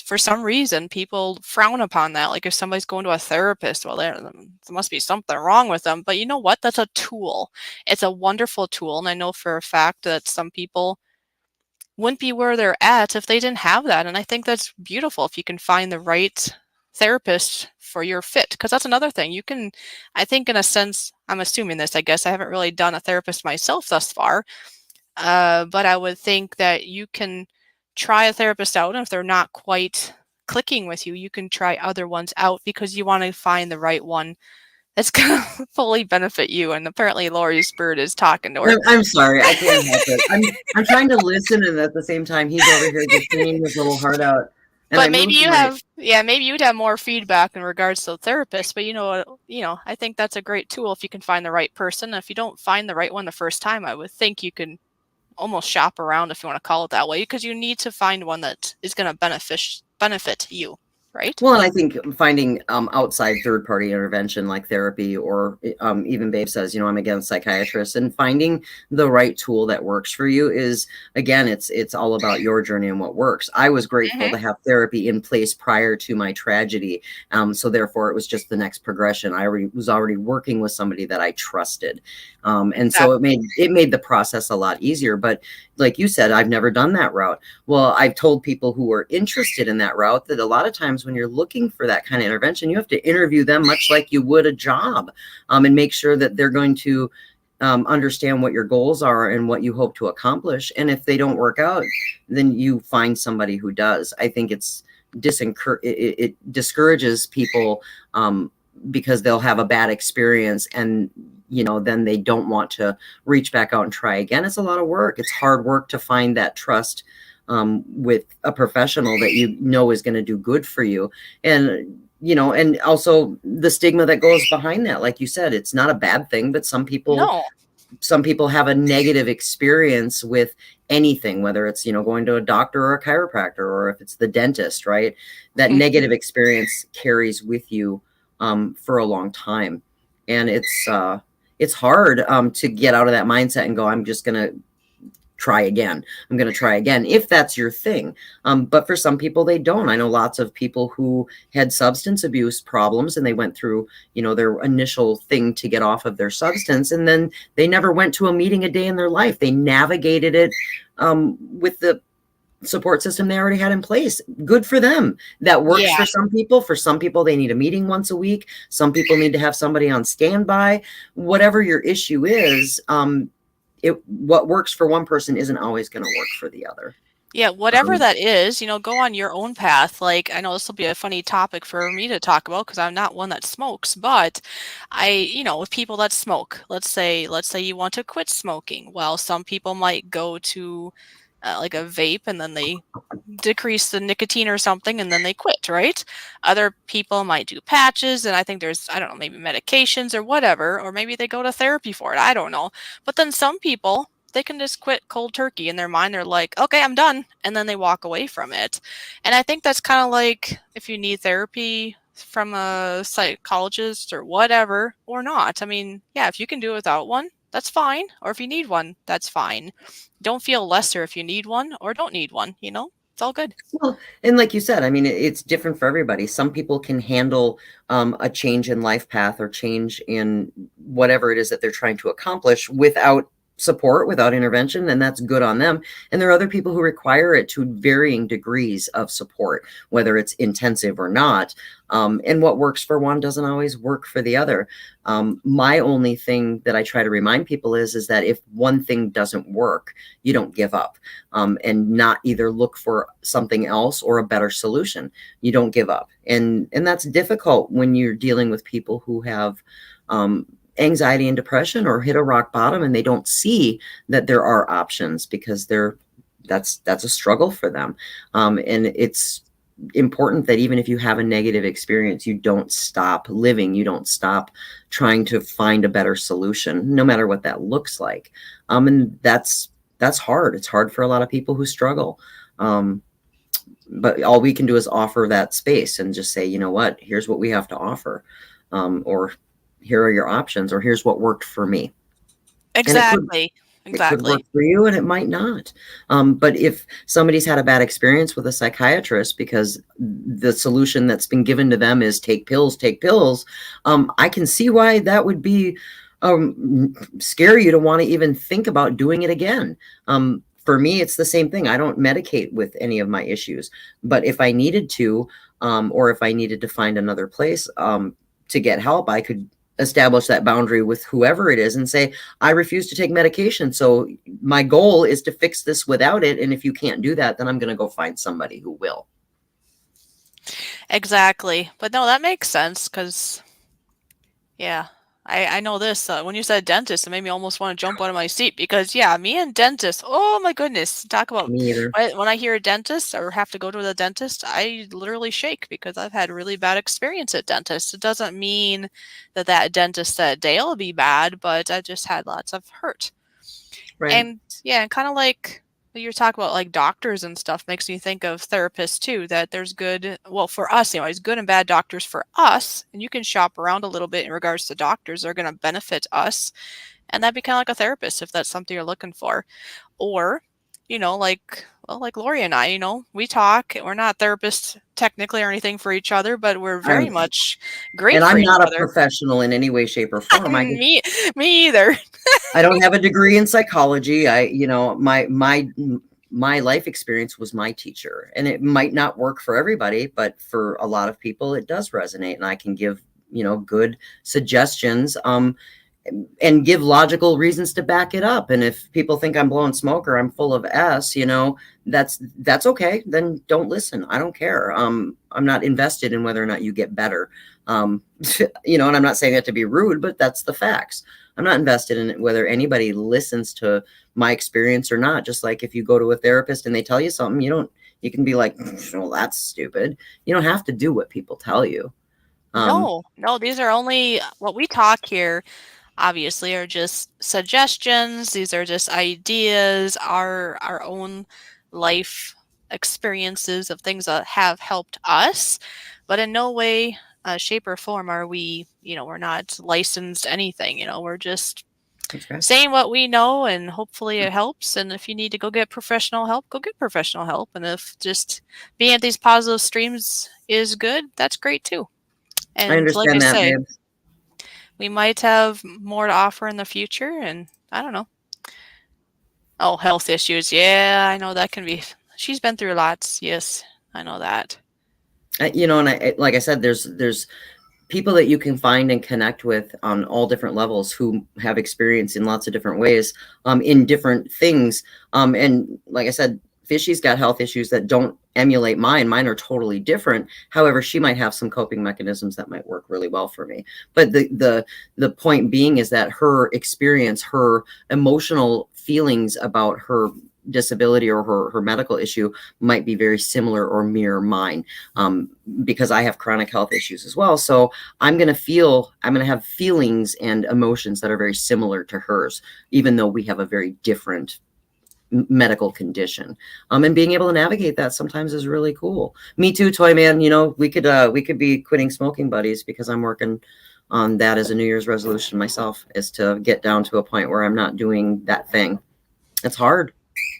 for some reason people frown upon that. Like if somebody's going to a therapist, well, there must be something wrong with them. But you know what? That's a tool. It's a wonderful tool. And I know for a fact that some people wouldn't be where they're at if they didn't have that. And I think that's beautiful if you can find the right therapist for your fit. Because that's another thing. You can, I think, in a sense, I'm assuming this, I guess I haven't really done a therapist myself thus far. But I would think that you can try a therapist out, and if they're not quite clicking with you, you can try other ones out because you want to find the right one that's going to fully benefit you. And apparently Lori's bird is talking to her. I'm sorry, I can't help it. I'm trying to listen, and at the same time, he's over here just singing his little heart out. And But I maybe moved you my, have, yeah, maybe you'd have more feedback in regards to the therapist. But you know what, I think that's a great tool if you can find the right person. If you don't find the right one the first time, I would think you can almost shop around, if you want to call it that way, because you need to find one that is going to benefit you, right? well, and I think finding outside third-party intervention like therapy, or even Babe says, I'm against psychiatrists, and finding the right tool that works for you is, again, it's all about your journey and what works. I was grateful to have therapy in place prior to my tragedy, so therefore it was just the next progression. I was already working with somebody that I trusted, and so it made the process a lot easier. But like you said, I've never done that route. Well, I've told people who are interested in that route that a lot of times when you're looking for that kind of intervention, you have to interview them much like you would a job, and make sure that they're going to understand what your goals are and what you hope to accomplish. And if they don't work out, then you find somebody who does. I think it discourages people because they'll have a bad experience, and then they don't want to reach back out and try again. It's a lot of work. It's hard work to find that trust with a professional that is going to do good for you. And and also the stigma that goes behind that. Like you said, it's not a bad thing, but some people have a negative experience with anything, whether it's going to a doctor or a chiropractor, or if it's the dentist, right? That negative experience carries with you for a long time. And it's hard to get out of that mindset and go, I'm just going to try again. I'm going to try again, if that's your thing. But for some people, they don't. I know lots of people who had substance abuse problems, and they went through, their initial thing to get off of their substance. And then they never went to a meeting a day in their life. They navigated it with the support system they already had in place. Good for them. That works for some people. For some people, they need a meeting once a week. Some people need to have somebody on standby. Whatever your issue is, what works for one person isn't always going to work for the other. Yeah, whatever that is, go on your own path. Like, I know this will be a funny topic for me to talk about because I'm not one that smokes, but with people that smoke, let's say you want to quit smoking. Well, some people might go to like a vape, and then they decrease the nicotine or something, and then they quit, right? Other people might do patches, and I think there's, I don't know, maybe medications or whatever, or maybe they go to therapy for it. I don't know. But then some people, they can just quit cold turkey in their mind. They're like, okay, I'm done. And then they walk away from it. And I think that's kind of like if you need therapy from a psychologist or whatever, or not. I mean, yeah, if you can do it without one, that's fine. Or if you need one, that's fine. Don't feel lesser if you need one or don't need one, It's all good. Well, and like you said, I mean, it's different for everybody. Some people can handle a change in life path or change in whatever it is that they're trying to accomplish without support, without intervention, and that's good on them. And there are other people who require it to varying degrees of support, whether it's intensive or not. And what works for one doesn't always work for the other. My only thing that I try to remind people is that if one thing doesn't work, you don't give up, and not either look for something else or a better solution. You don't give up. And that's difficult when you're dealing with people who have anxiety and depression, or hit a rock bottom, and they don't see that there are options, because that's a struggle for them. And it's important that even if you have a negative experience, you don't stop living. You don't stop trying to find a better solution, no matter what that looks like. And that's hard. It's hard for a lot of people who struggle. But all we can do is offer that space and just say, you know what, here's what we have to offer. Or here are your options, or here's what worked for me. And it could Exactly. it could work Exactly. for you and it might not. But if somebody's had a bad experience with a psychiatrist because the solution that's been given to them is take pills, I can see why that would be scare you to want to even think about doing it again. For me, it's the same thing. I don't medicate with any of my issues, but if I needed to, or if I needed to find another place to get help, I could establish that boundary with whoever it is and say, I refuse to take medication. So my goal is to fix this without it. And if you can't do that, then I'm going to go find somebody who will. Exactly. But no, that makes sense because, yeah, I know this. When you said dentist, it made me almost want to jump out of my seat because, yeah, me and dentists, oh my goodness, talk about Me either. when I hear a dentist or have to go to the dentist, I literally shake because I've had really bad experience at dentists. It doesn't mean that that dentist that day will be bad, but I just had lots of hurt. Right. And yeah, kind of like you're talking about like doctors and stuff makes me think of therapists too, that there's good, well, for us, anyways, good and bad doctors for us. And you can shop around a little bit in regards to doctors that are going to benefit us. And that'd be kind of like a therapist if that's something you're looking for. Or, like, well, like Lori and I, we talk. We're not therapists technically or anything for each other, but we're very I'm, much great and for I'm each not a other. professional in any way, shape, or form. me, me either. I don't have a degree in psychology. My life experience was my teacher, and it might not work for everybody, but for a lot of people, it does resonate, and I can give, good suggestions. And give logical reasons to back it up. And if people think I'm blowing smoke or I'm full of S, that's okay. Then don't listen. I don't care. I'm not invested in whether or not you get better. And I'm not saying that to be rude, but that's the facts. I'm not invested in whether anybody listens to my experience or not. Just like if you go to a therapist and they tell you something, you can be like, well, that's stupid. You don't have to do what people tell you. No, no, these are only what we talk here obviously are just suggestions. These are just ideas, our own life experiences of things that have helped us, but in no way, shape, or form are we, we're not licensed anything. We're just That's right. saying what we know, and hopefully it helps. And if you need to go get professional help, go get professional help. And if just being at these positive streams is good, that's great too. I And like I understand that, say, babe. we might have more to offer in the future, and I don't know. Oh, health issues. Yeah, I know that can be. She's been through lots. Yes, I know that. And like I said, there's people that you can find and connect with on all different levels who have experience in lots of different ways, in different things. And like I said, Fishy's got health issues that don't emulate mine. Mine are totally different. However, she might have some coping mechanisms that might work really well for me. But the point being is that her experience, her emotional feelings about her disability or her medical issue might be very similar or mirror mine, because I have chronic health issues as well. So I'm going to have feelings and emotions that are very similar to hers, even though we have a very different medical condition. And being able to navigate that sometimes is really cool. Me too, Toy Man. We could be quitting smoking buddies, because I'm working on that as a New Year's resolution myself, is to get down to a point where I'm not doing that thing. It's hard.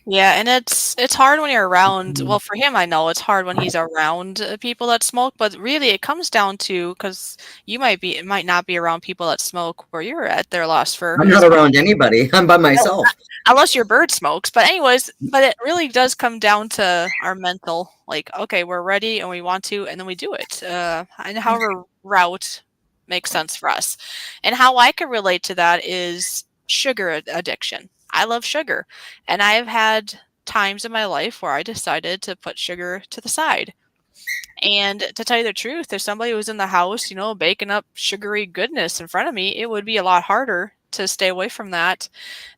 Yeah, and it's hard when you're around. Well, for him, I know it's hard when he's around people that smoke. But really, it comes down to because it might not be around people that smoke where you're at. Their loss for I'm not around anybody. I'm by no, myself. unless your bird smokes. But anyways, but it really does come down to our mental. Like, okay, we're ready and we want to, and then we do it. And however route makes sense for us. And how I can relate to that is sugar addiction. I love sugar, and I have had times in my life where I decided to put sugar to the side. And to tell you the truth, if somebody was in the house, baking up sugary goodness in front of me, it would be a lot harder to stay away from that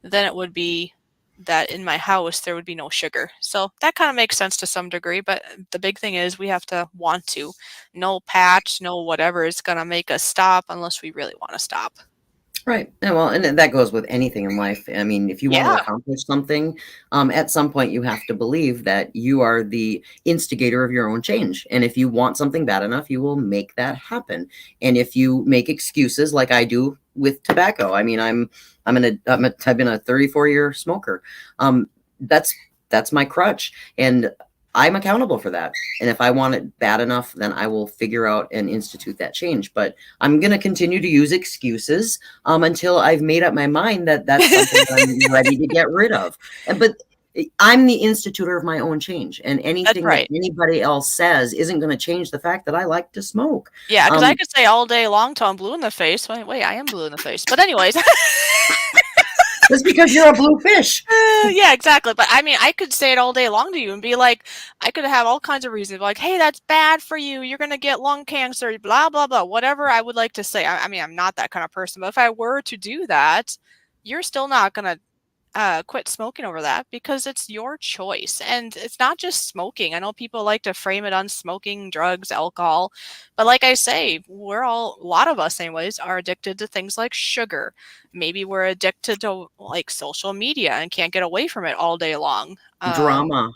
than it would be that in my house there would be no sugar. So that kind of makes sense to some degree, but the big thing is we have to want to. No patch, no whatever is going to make us stop unless we really want to stop. Right. Yeah, well, and that goes with anything in life. I mean, if you want to Yeah, accomplish something, at some point you have to believe that you are the instigator of your own change. And if you want something bad enough, you will make that happen. And if you make excuses like I do with tobacco, I mean, I've been a 34-year smoker. Um, that's my crutch, and I'm accountable for that. And if I want it bad enough, then I will figure out and institute that change. But I'm going to continue to use excuses until I've made up my mind that that's something that I'm ready to get rid of. But I'm the institutor of my own change, and that's anything that right. anybody else says isn't going to change the fact that I like to smoke. Yeah, because I Um, could say all day long till I'm blue in the face. Wait, I am blue in the face. But anyways. just because you're a blue fish. Yeah, exactly. But I mean, I could say it all day long to you and be like, I could have all kinds of reasons, like, hey, that's bad for you. You're going to get lung cancer, blah, blah, blah, whatever I would like to say. I mean, I'm not that kind of person, but if I were to do that, you're still not going to quit smoking over that because it's your choice. And it's not just smoking. I know people like to frame it on smoking, drugs, alcohol. But like I say, a lot of us, anyways, are addicted to things like sugar. Maybe we're addicted to like social media and can't get away from it all day long. Drama.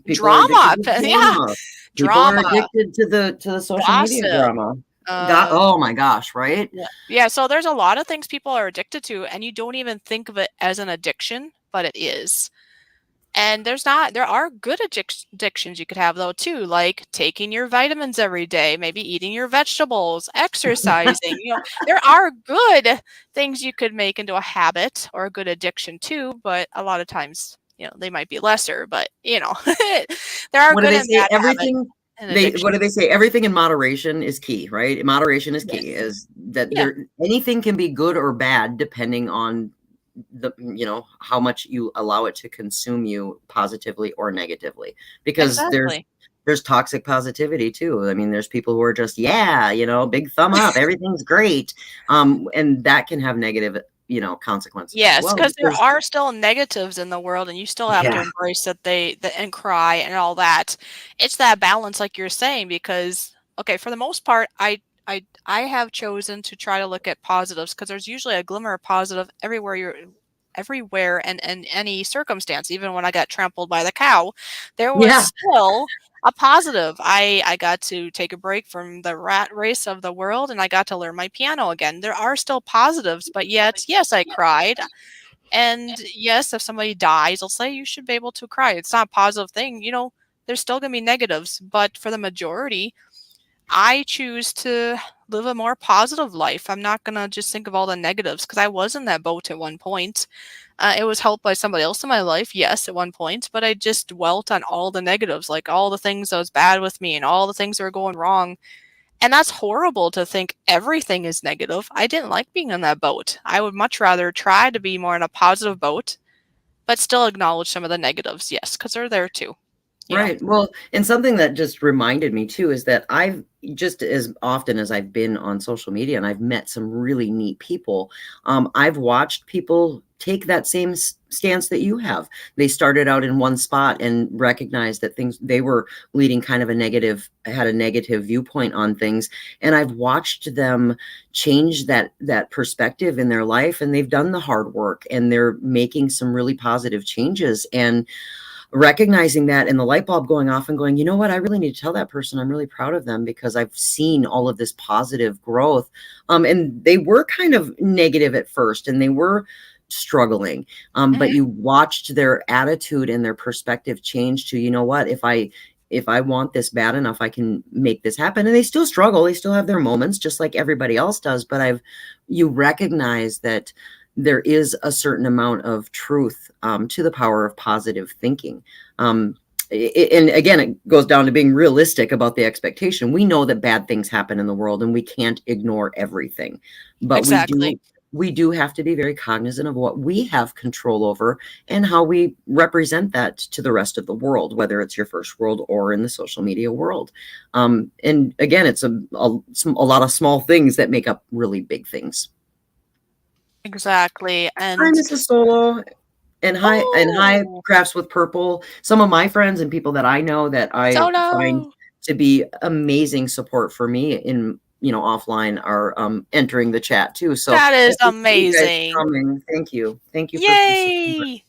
People are addicted Drama. to Yeah. drama. People are Drama, addicted to the social media gossip. drama. Uh, Oh my gosh, right? yeah. Yeah. So there's a lot of things people are addicted to, and you don't even think of it as an addiction, but it is. And there are good addictions you could have though too, like taking your vitamins every day, maybe eating your vegetables, exercising. There are good things you could make into a habit or a good addiction too, but a lot of times, they might be lesser, but there are What do good they and say? bad habits Everything and they addiction. what do they say? Everything in moderation is key, right? Moderation is key. Yes. Is that Yeah, there anything can be good or bad depending on how much you allow it to consume you positively or negatively, because exactly. there's toxic positivity too. I mean, there's people who are just, yeah, big thumb up, everything's great. And that can have negative, consequences as Yes, well, because there because are still negatives in the world, and you still have to yeah, embrace and cry and all that. It's that balance, like you're saying, because okay, for the most part, I have chosen to try to look at positives because there's usually a glimmer of positive everywhere and in any circumstance. Even when I got trampled by the cow, there was yeah, still a positive. I got to take a break from the rat race of the world and I got to learn my piano again. There are still positives, but yet, yes, I cried. And yes, if somebody dies, I'll say you should be able to cry. It's not a positive thing. There's still going to be negatives, but for the majority, I choose to live a more positive life. I'm not going to just think of all the negatives because I was in that boat at one point. It was helped by somebody else in my life, yes, at one point, but I just dwelt on all the negatives, like all the things that was bad with me and all the things that were going wrong. And that's horrible to think everything is negative. I didn't like being on that boat. I would much rather try to be more in a positive boat, but still acknowledge some of the negatives, yes, because they're there too, you know. right. Well, and something that just reminded me too is that I've just as often as I've been on social media and I've met some really neat people, I've watched people take that same stance that you have. They started out in one spot and recognized that things they were leading kind of had a negative viewpoint on things. And I've watched them change that perspective in their life, and they've done the hard work and they're making some really positive changes. And recognizing that and the light bulb going off and going, you know what, I really need to tell that person I'm really proud of them because I've seen all of this positive growth. And they were kind of negative at first and they were struggling. But Mhm. you watched their attitude and their perspective change to, you know what, if I want this bad enough, I can make this happen. And they still struggle. They still have their moments just like everybody else does. But you recognize that there is a certain amount of truth to the power of positive thinking. And again, it goes down to being realistic about the expectation. We know that bad things happen in the world and we can't ignore everything, but Exactly. we do have to be very cognizant of what we have control over and how we represent that to the rest of the world, whether it's your first world or in the social media world. And again, it's a lot of small things that make up really big things. Exactly. Hi, And Mrs. Solo. And hi, oh, Crafts with Purple. Some of my friends and people that I know that I find solo. to be amazing support for me in offline are entering the chat too. So That I is appreciate you guys amazing. coming. Thank you for the support. Yay!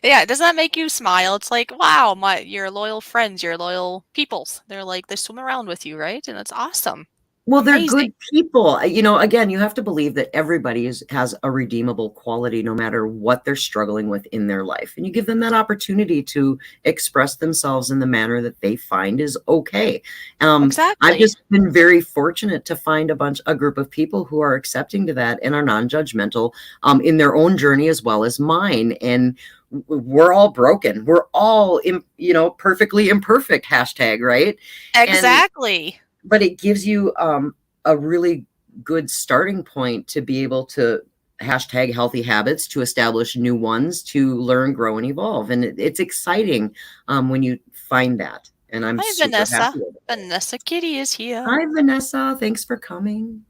Yeah, does that make you smile? It's like, wow, your loyal friends, your loyal peoples. They're like they swim around with you, right? And it's awesome. Well, they're Amazing. good people. Again, you have to believe that everybody has a redeemable quality no matter what they're struggling with in their life. And you give them that opportunity to express themselves in the manner that they find is okay. I've Exactly. just been very fortunate to find a group of people who are accepting to that and are non-judgmental in their own journey as well as mine. And we're all broken. We're all, perfectly imperfect, hashtag, right? And Exactly. but it gives you a really good starting point to be able to hashtag healthy habits, to establish new ones, to learn, grow, and evolve. And it's exciting when you find that. And I'm Hi, super happy Vanessa. with it. Vanessa Kitty is here. Hi, Vanessa. Thanks for coming.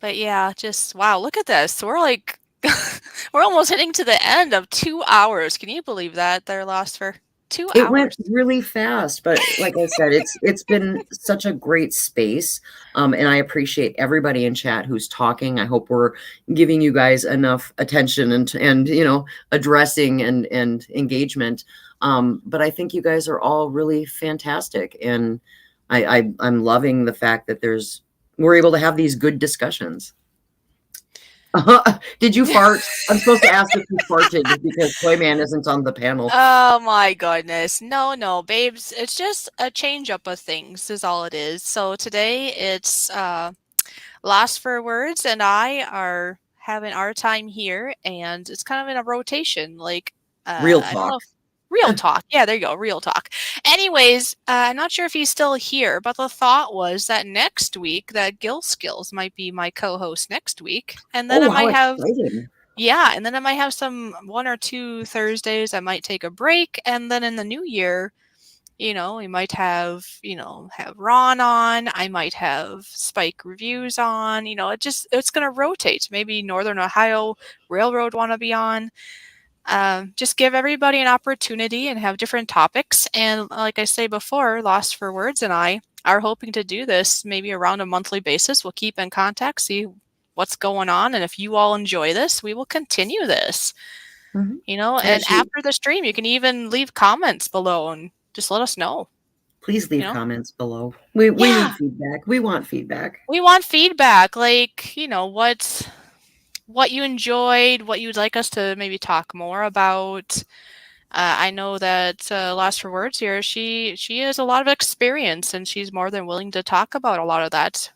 But yeah, just wow, look at this. We're like we're almost hitting to the end of 2 hours. Can you believe that? They're lost for 2 It went hours. really fast, but like I said, it's been such a great space, and I appreciate everybody in chat who's talking. I hope we're giving you guys enough attention and addressing and engagement. But I think you guys are all really fantastic, and I'm loving the fact that we're able to have these good discussions. Did you fart? I'm supposed to ask if you farted because Toyman isn't on the panel. Oh my goodness. No, no, babes. It's just a change up of things is all it is. So today it's Losfer Words and I are having our time here and it's kind of in a rotation. Like Real I don't talk. know if real talk. Yeah, there you go, real talk. Anyways, I'm not sure if he's still here, but the thought was that next week that Gil Skills might be my co-host next week. And then I Oh, how might have exciting. yeah, and then I might have some 1 or 2 Thursdays I might take a break, and then in the new year, we might have Ron on, I might have Spike Reviews on, it's gonna rotate. Maybe Northern Ohio Railroad wanna be on. Just give everybody an opportunity and have different topics, and like I say before, Lost for Words and I are hoping to do this maybe around a monthly basis. We'll keep in contact, see what's going on, and if you all enjoy this, we will continue this. Mhm. And As you after the stream, you can even leave comments below and just let us know. please You leave know? comments below. We need Yeah, feedback. We want feedback. we want feedback. Like, what you enjoyed, what you'd like us to maybe talk more about. I know that Lost for Words here, she has a lot of experience, and she's more than willing to talk about a lot of that.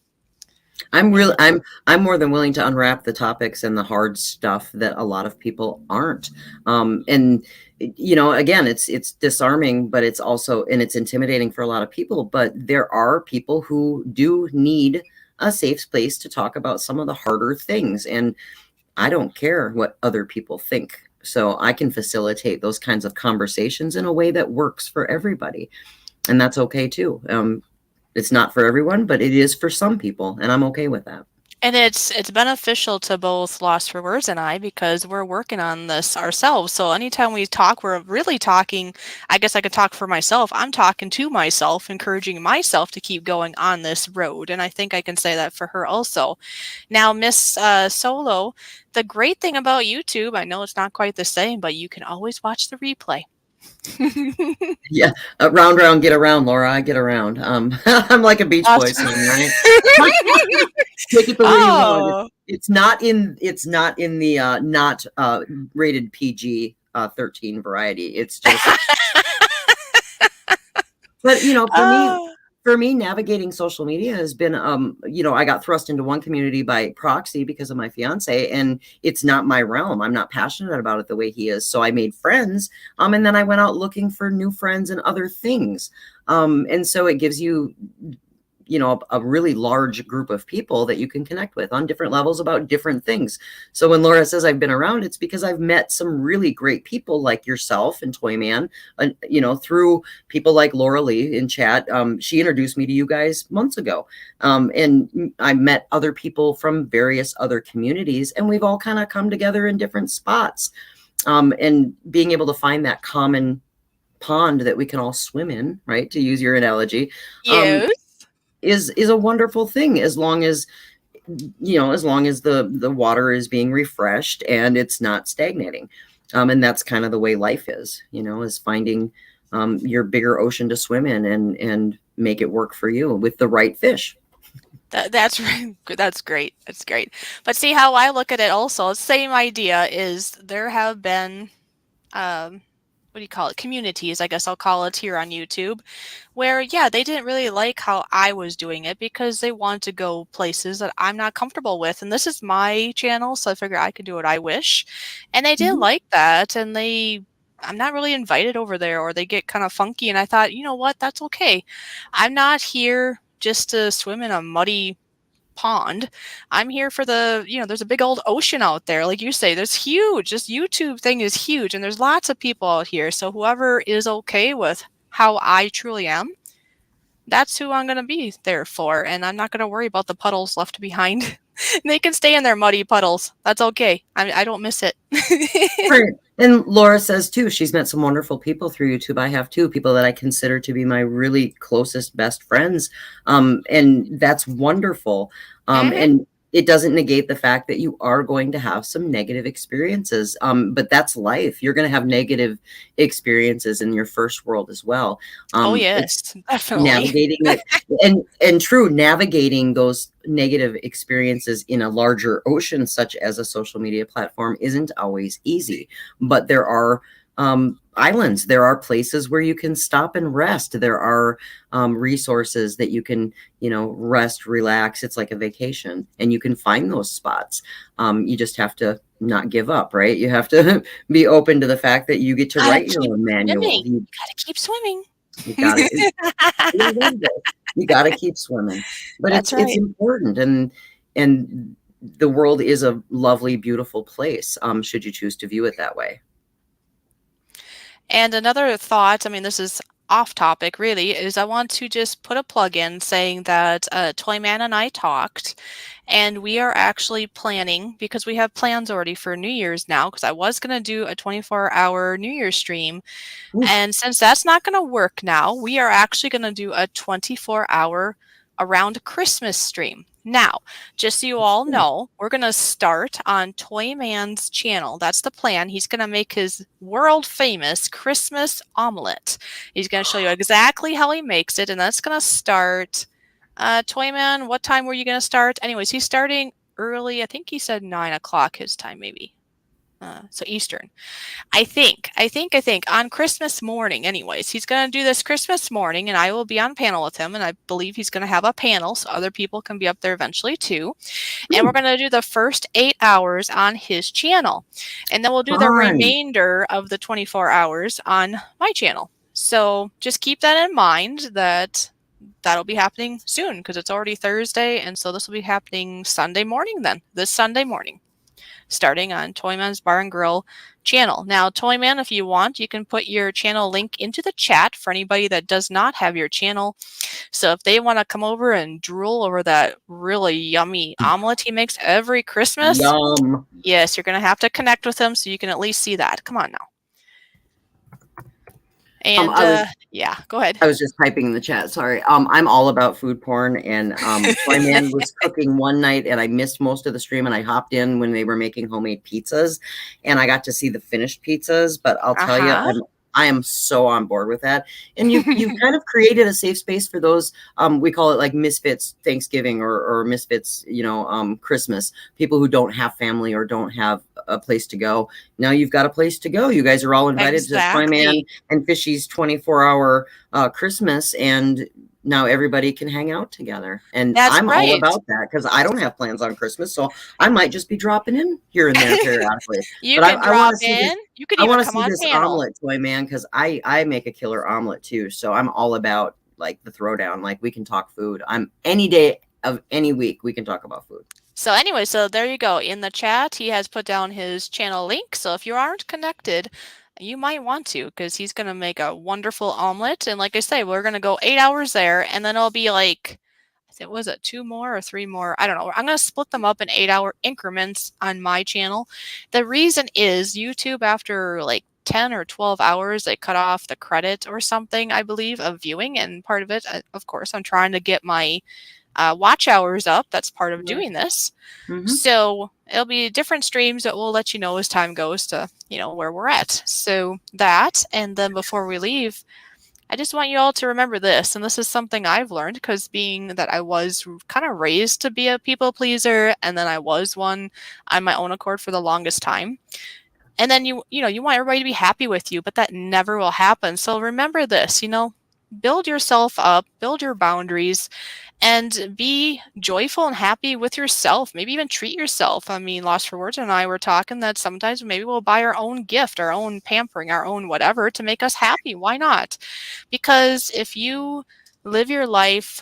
I'm more than willing to unwrap the topics and the hard stuff that a lot of people aren't. And again, it's disarming, but it's also and it's intimidating for a lot of people. But there are people who do need a safe place to talk about some of the harder things, and I don't care what other people think. So I can facilitate those kinds of conversations in a way that works for everybody, and that's okay too. It's not for everyone, but it is for some people, and I'm okay with that. And it's beneficial to both Lost for Words and I because we're working on this ourselves. So anytime we talk, we're really talking. I guess I could talk for myself. I'm talking to myself, encouraging myself to keep going on this road. And I think I can say that for her also. Now, Miss Solo, the great thing about YouTube, I know it's not quite the same, but you can always watch the replay. Yeah, round, round, get around, Laura. I get around. I'm like a Beach Boys Awesome. song, right? Take it the way you want. Oh. It's not in the not rated PG 13 variety. It's just, but Oh. for me, navigating social media has been, I got thrust into one community by proxy because of my fiance, and it's not my realm. I'm not passionate about it the way he is. So I made friends, and then I went out looking for new friends and other things. And so it gives you, a really large group of people that you can connect with on different levels about different things. So when Laura says I've been around, it's because I've met some really great people like yourself and Toyman, through people like Laura Lee in chat. She introduced me to you guys months ago. And I met other people from various other communities, and we've all kind of come together in different spots. And being able to find that common pond that we can all swim in, right? To use your analogy. Yes. is a wonderful thing, as long as, as long as the water is being refreshed and it's not stagnating. And that's kind of the way life is, is finding your bigger ocean to swim in, and make it work for you with the right fish. That's that's great. That's great. But see how I look at it also, same idea is there have been what do you call it? Communities, I guess I'll call it here on YouTube, where yeah, they didn't really like how I was doing it because they want to go places that I'm not comfortable with. And this is my channel, so I figure I could do what I wish. And they didn't Mhm. like that, and I'm not really invited over there, or they get kind of funky. And I thought, you know what, that's okay. I'm not here just to swim in a muddy pond. I'm here for there's a big old ocean out there. Like you say, there's huge. This YouTube thing is huge, and there's lots of people out here. So whoever is okay with how I truly am, that's who I'm going to be there for. And I'm not going to worry about the puddles left behind. They can stay in their muddy puddles. That's okay. I don't miss it. Right. And Laura says too, she's met some wonderful people through YouTube. I have too, people that I consider to be my really closest best friends. And that's wonderful. Hmm. And it doesn't negate the fact that you are going to have some negative experiences. But that's life. You're going to have negative experiences in your first world as well. Oh, It's yes, definitely. navigating it, navigating those negative experiences in a larger ocean such as a social media platform isn't always easy, but there are islands, there are places where you can stop and rest, there are resources that you can rest, relax. It's like a vacation, and you can find those spots. You just have to not give up, right? You have to be open to the fact that you get to Gotta write your keep own manual. swimming. Gotta keep swimming. You got it. You got to keep swimming, but That's it's right. important, and the world is a lovely, beautiful place. Should you choose to view it that way. And another thought, I mean, this is off topic really, is I want to just put a plug in saying that Toyman and I talked, and we are actually planning, because we have plans already for New Year's now, because I was going to do a 24-hour New Year's stream. Oof. And since that's not going to work now, we are actually going to do a 24-hour around Christmas stream. Now, just so you all know, we're going to start on Toyman's channel. That's the plan. He's going to make his world famous Christmas omelet. He's going to show you exactly how he makes it, and that's going to start. Toyman, what time were you going to start? Anyways, he's starting early. I think he said 9 o'clock his time, maybe. So Eastern. I think on Christmas morning, anyways, he's going to do this Christmas morning, and I will be on panel with him, and I believe he's going to have a panel so other people can be up there eventually too. And we're going to do the first 8 hours on his channel, and then we'll do the Fun. remainder of the 24 hours on my channel. So just keep that in mind, that that'll be happening soon, because it's already Thursday, and so this will be happening Sunday morning then, this Sunday morning, starting on Toyman's Bar and Grill channel. Now, Toyman, if you want, you can put your channel link into the chat for anybody that does not have your channel. So if they want to come over and drool over that really yummy omelet he makes every Christmas, Yum. yes, you're going to have to connect with him so you can at least see that. Come on now. And I was yeah, go ahead. I was just typing in the chat. Sorry. I'm all about food porn, and my man was cooking one night, and I missed most of the stream, and I hopped in when they were making homemade pizzas, and I got to see the finished pizzas. But I'll tell you, Uh-huh. I am so on board with that. And you've kind of created a safe space for those. We call it like misfits Thanksgiving, or misfits, Christmas. People who don't have family or don't have a place to go. Now you've got a place to go. You guys are all invited to Toyman Exactly. and Fishy's 24-hour Christmas, and now everybody can hang out together. And That's I'm all right. about that, because I don't have plans on Christmas, so I might just be dropping in here and there periodically. You But can I want drop to see this. in. You could I even want to come see on this panel. omelet, Toyman, because I make a killer omelet too. So I'm all about like the throwdown. Like, we can talk food. I'm any day of any week we can talk about food. So anyway, so there you go. In the chat, he has put down his channel link. So if you aren't connected, you might want to, because he's going to make a wonderful omelet. And like I say, we're going to go 8 hours there, and then it'll be like, was it 2 more or 3 more? I don't know. I'm going to split them up in 8-hour increments on my channel. The reason is YouTube, after like 10 or 12 hours, they cut off the credit or something, I believe, of viewing. And part of it, of course, I'm trying to get my watch hours up. That's part of Right. doing this. Mm-hmm. So it'll be different streams that we'll let you know as time goes to, where we're at. So that, and then before we leave, I just want you all to remember this, and this is something I've learned because being that I was kind of raised to be a people pleaser, and then I was one on my own accord for the longest time. And then you want everybody to be happy with you, but that never will happen. So remember this, build yourself up, build your boundaries, and be joyful and happy with yourself. Maybe even treat yourself. I mean, Losfer Words and I were talking that sometimes maybe we'll buy our own gift, our own pampering, our own whatever to make us happy. Why not? Because if you live your life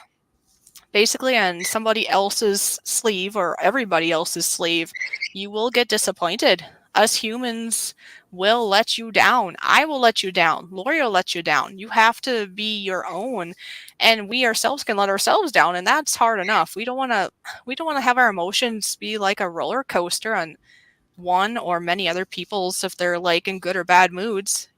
basically on somebody else's sleeve or everybody else's sleeve, you will get disappointed. Us humans will let you down. I will let you down. Lori will let you down. You have to be your own, and we ourselves can let ourselves down, and that's hard enough. We don't want to have our emotions be like a roller coaster on one or many other people's if they're like in good or bad moods.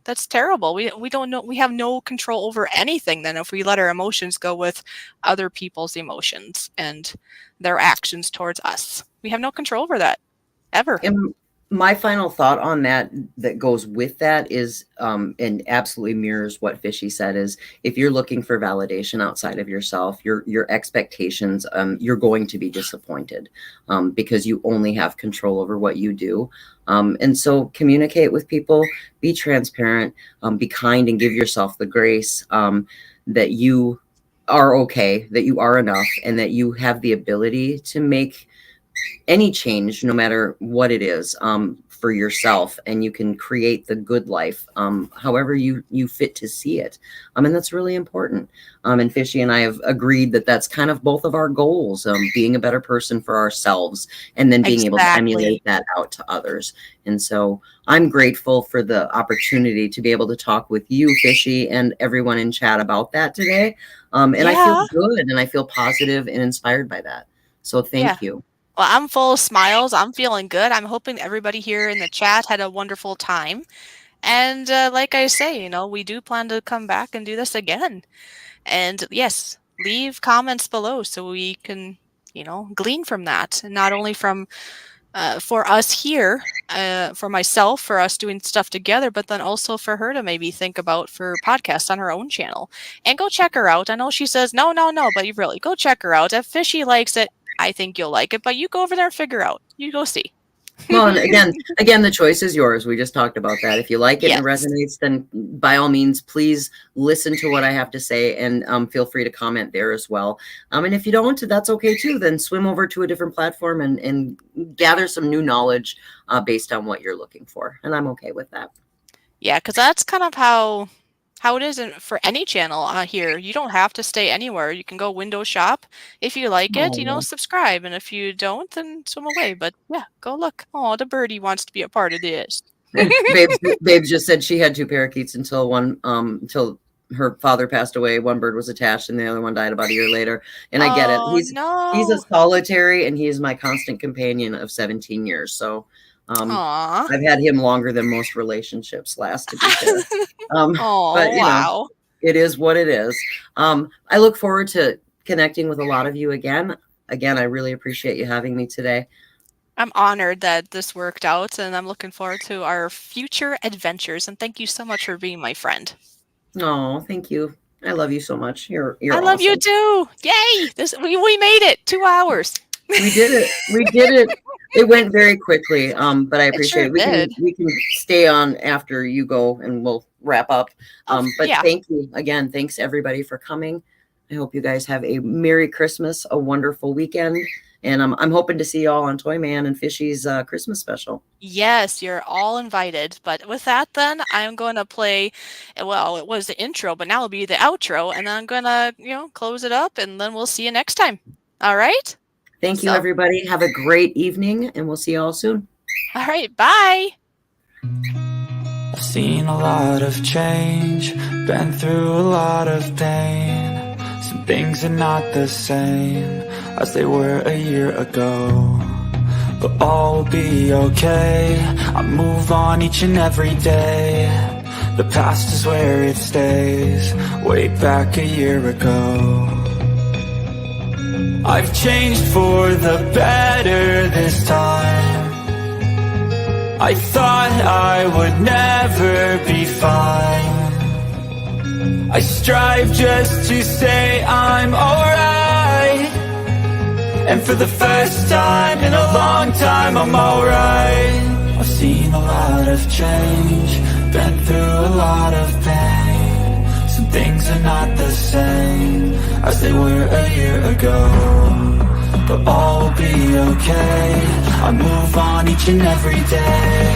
That's terrible. We don't know, we have no control over anything then if we let our emotions go with other people's emotions and their actions towards us. We have no control over that ever. And my final thought on that goes with that is, and absolutely mirrors what Fishy said, is if you're looking for validation outside of yourself, your expectations, you're going to be disappointed, because you only have control over what you do. And so communicate with people, be transparent, be kind, and give yourself the grace that you are okay, that you are enough, and that you have the ability to make any change, no matter what it is, for yourself, and you can create the good life however you fit to see it, and that's really important. And Fishy and I have agreed that that's kind of both of our goals, being a better person for ourselves and then being able to emulate that out to others. And so I'm grateful for the opportunity to be able to talk with you, Fishy, and everyone in chat about that today. And I feel good, and I feel positive and inspired by that. So thank you. Well, I'm full of smiles. I'm feeling good. I'm hoping everybody here in the chat had a wonderful time. And like I say, we do plan to come back and do this again. And yes, leave comments below so we can, glean from that. And not only from for us here, for myself, for us doing stuff together, but then also for her to maybe think about for podcasts on her own channel. And go check her out. I know she says, no, but you really go check her out. If Fishy likes it, I think you'll like it, but you go over there and figure out. You go see. Well, and again, the choice is yours. We just talked about that. If you like it and it resonates, then by all means, please listen to what I have to say, and feel free to comment there as well. And if you don't, that's okay too. Then swim over to a different platform and gather some new knowledge based on what you're looking for. And I'm okay with that. Yeah, because that's kind of how it is for any channel here. You don't have to stay anywhere. You can go window shop. If you like it, subscribe. And if you don't, then swim away. But yeah, go look. Oh, the birdie wants to be a part of this. Babes just said she had 2 parakeets until her father passed away. One bird was attached and the other one died about a year later. And I get it. He's a solitary, and he is my constant companion of 17 years. So I've had him longer than most relationships last, to be fair. But wow, it is what it is. I look forward to connecting with a lot of you again. I really appreciate you having me today. I'm honored that this worked out, and I'm looking forward to our future adventures. And thank you so much for being my friend. Oh, thank you. I love you so much. You're I love you too. Yay! We made it 2 hours. We did it. It went very quickly. But I appreciate it. We can stay on after you go, and we'll wrap up. But thank you again. Thanks everybody for coming. I hope you guys have a Merry Christmas, a wonderful weekend. And I'm hoping to see you all on Toy Man and Fishy's Christmas special. Yes, you're all invited. But with that, then I'm going to play. Well, it was the intro, but now it'll be the outro, and then I'm going to, close it up, and then we'll see you next time. All right. Thank you, everybody. Have a great evening, and we'll see you all soon. All right. Bye. I've seen a lot of change, been through a lot of pain. Some things are not the same as they were a year ago. but all will be okay. I move on each and every day. The past is where it stays, way back a year ago. I've changed for the better this time. I thought I would never be fine. I strive just to say I'm alright, and for the first time in a long time I'm alright. I've seen a lot of change, been through a lot of pain. Some things are not the same as they were a year ago, but all will be okay. I move on each and every day.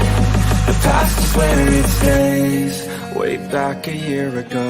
The past is where it stays, way back a year ago.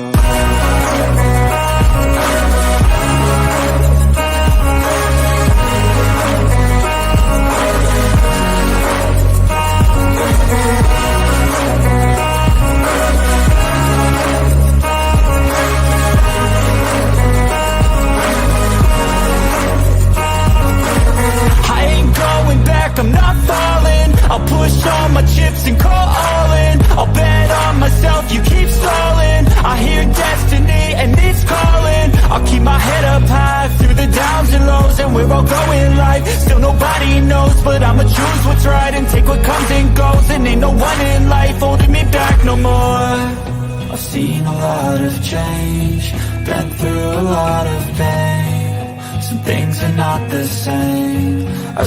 I'm not falling, I'll push all my chips and call all in. I'll bet on myself, you keep stalling. I hear destiny and it's calling. I'll keep my head up high through the downs and lows, and we're all going life. Still nobody knows, but I'ma choose what's right and take what comes and goes. And ain't no one in life holding me back no more. I've seen a lot of change, been through a lot of pain. Some things are not the same as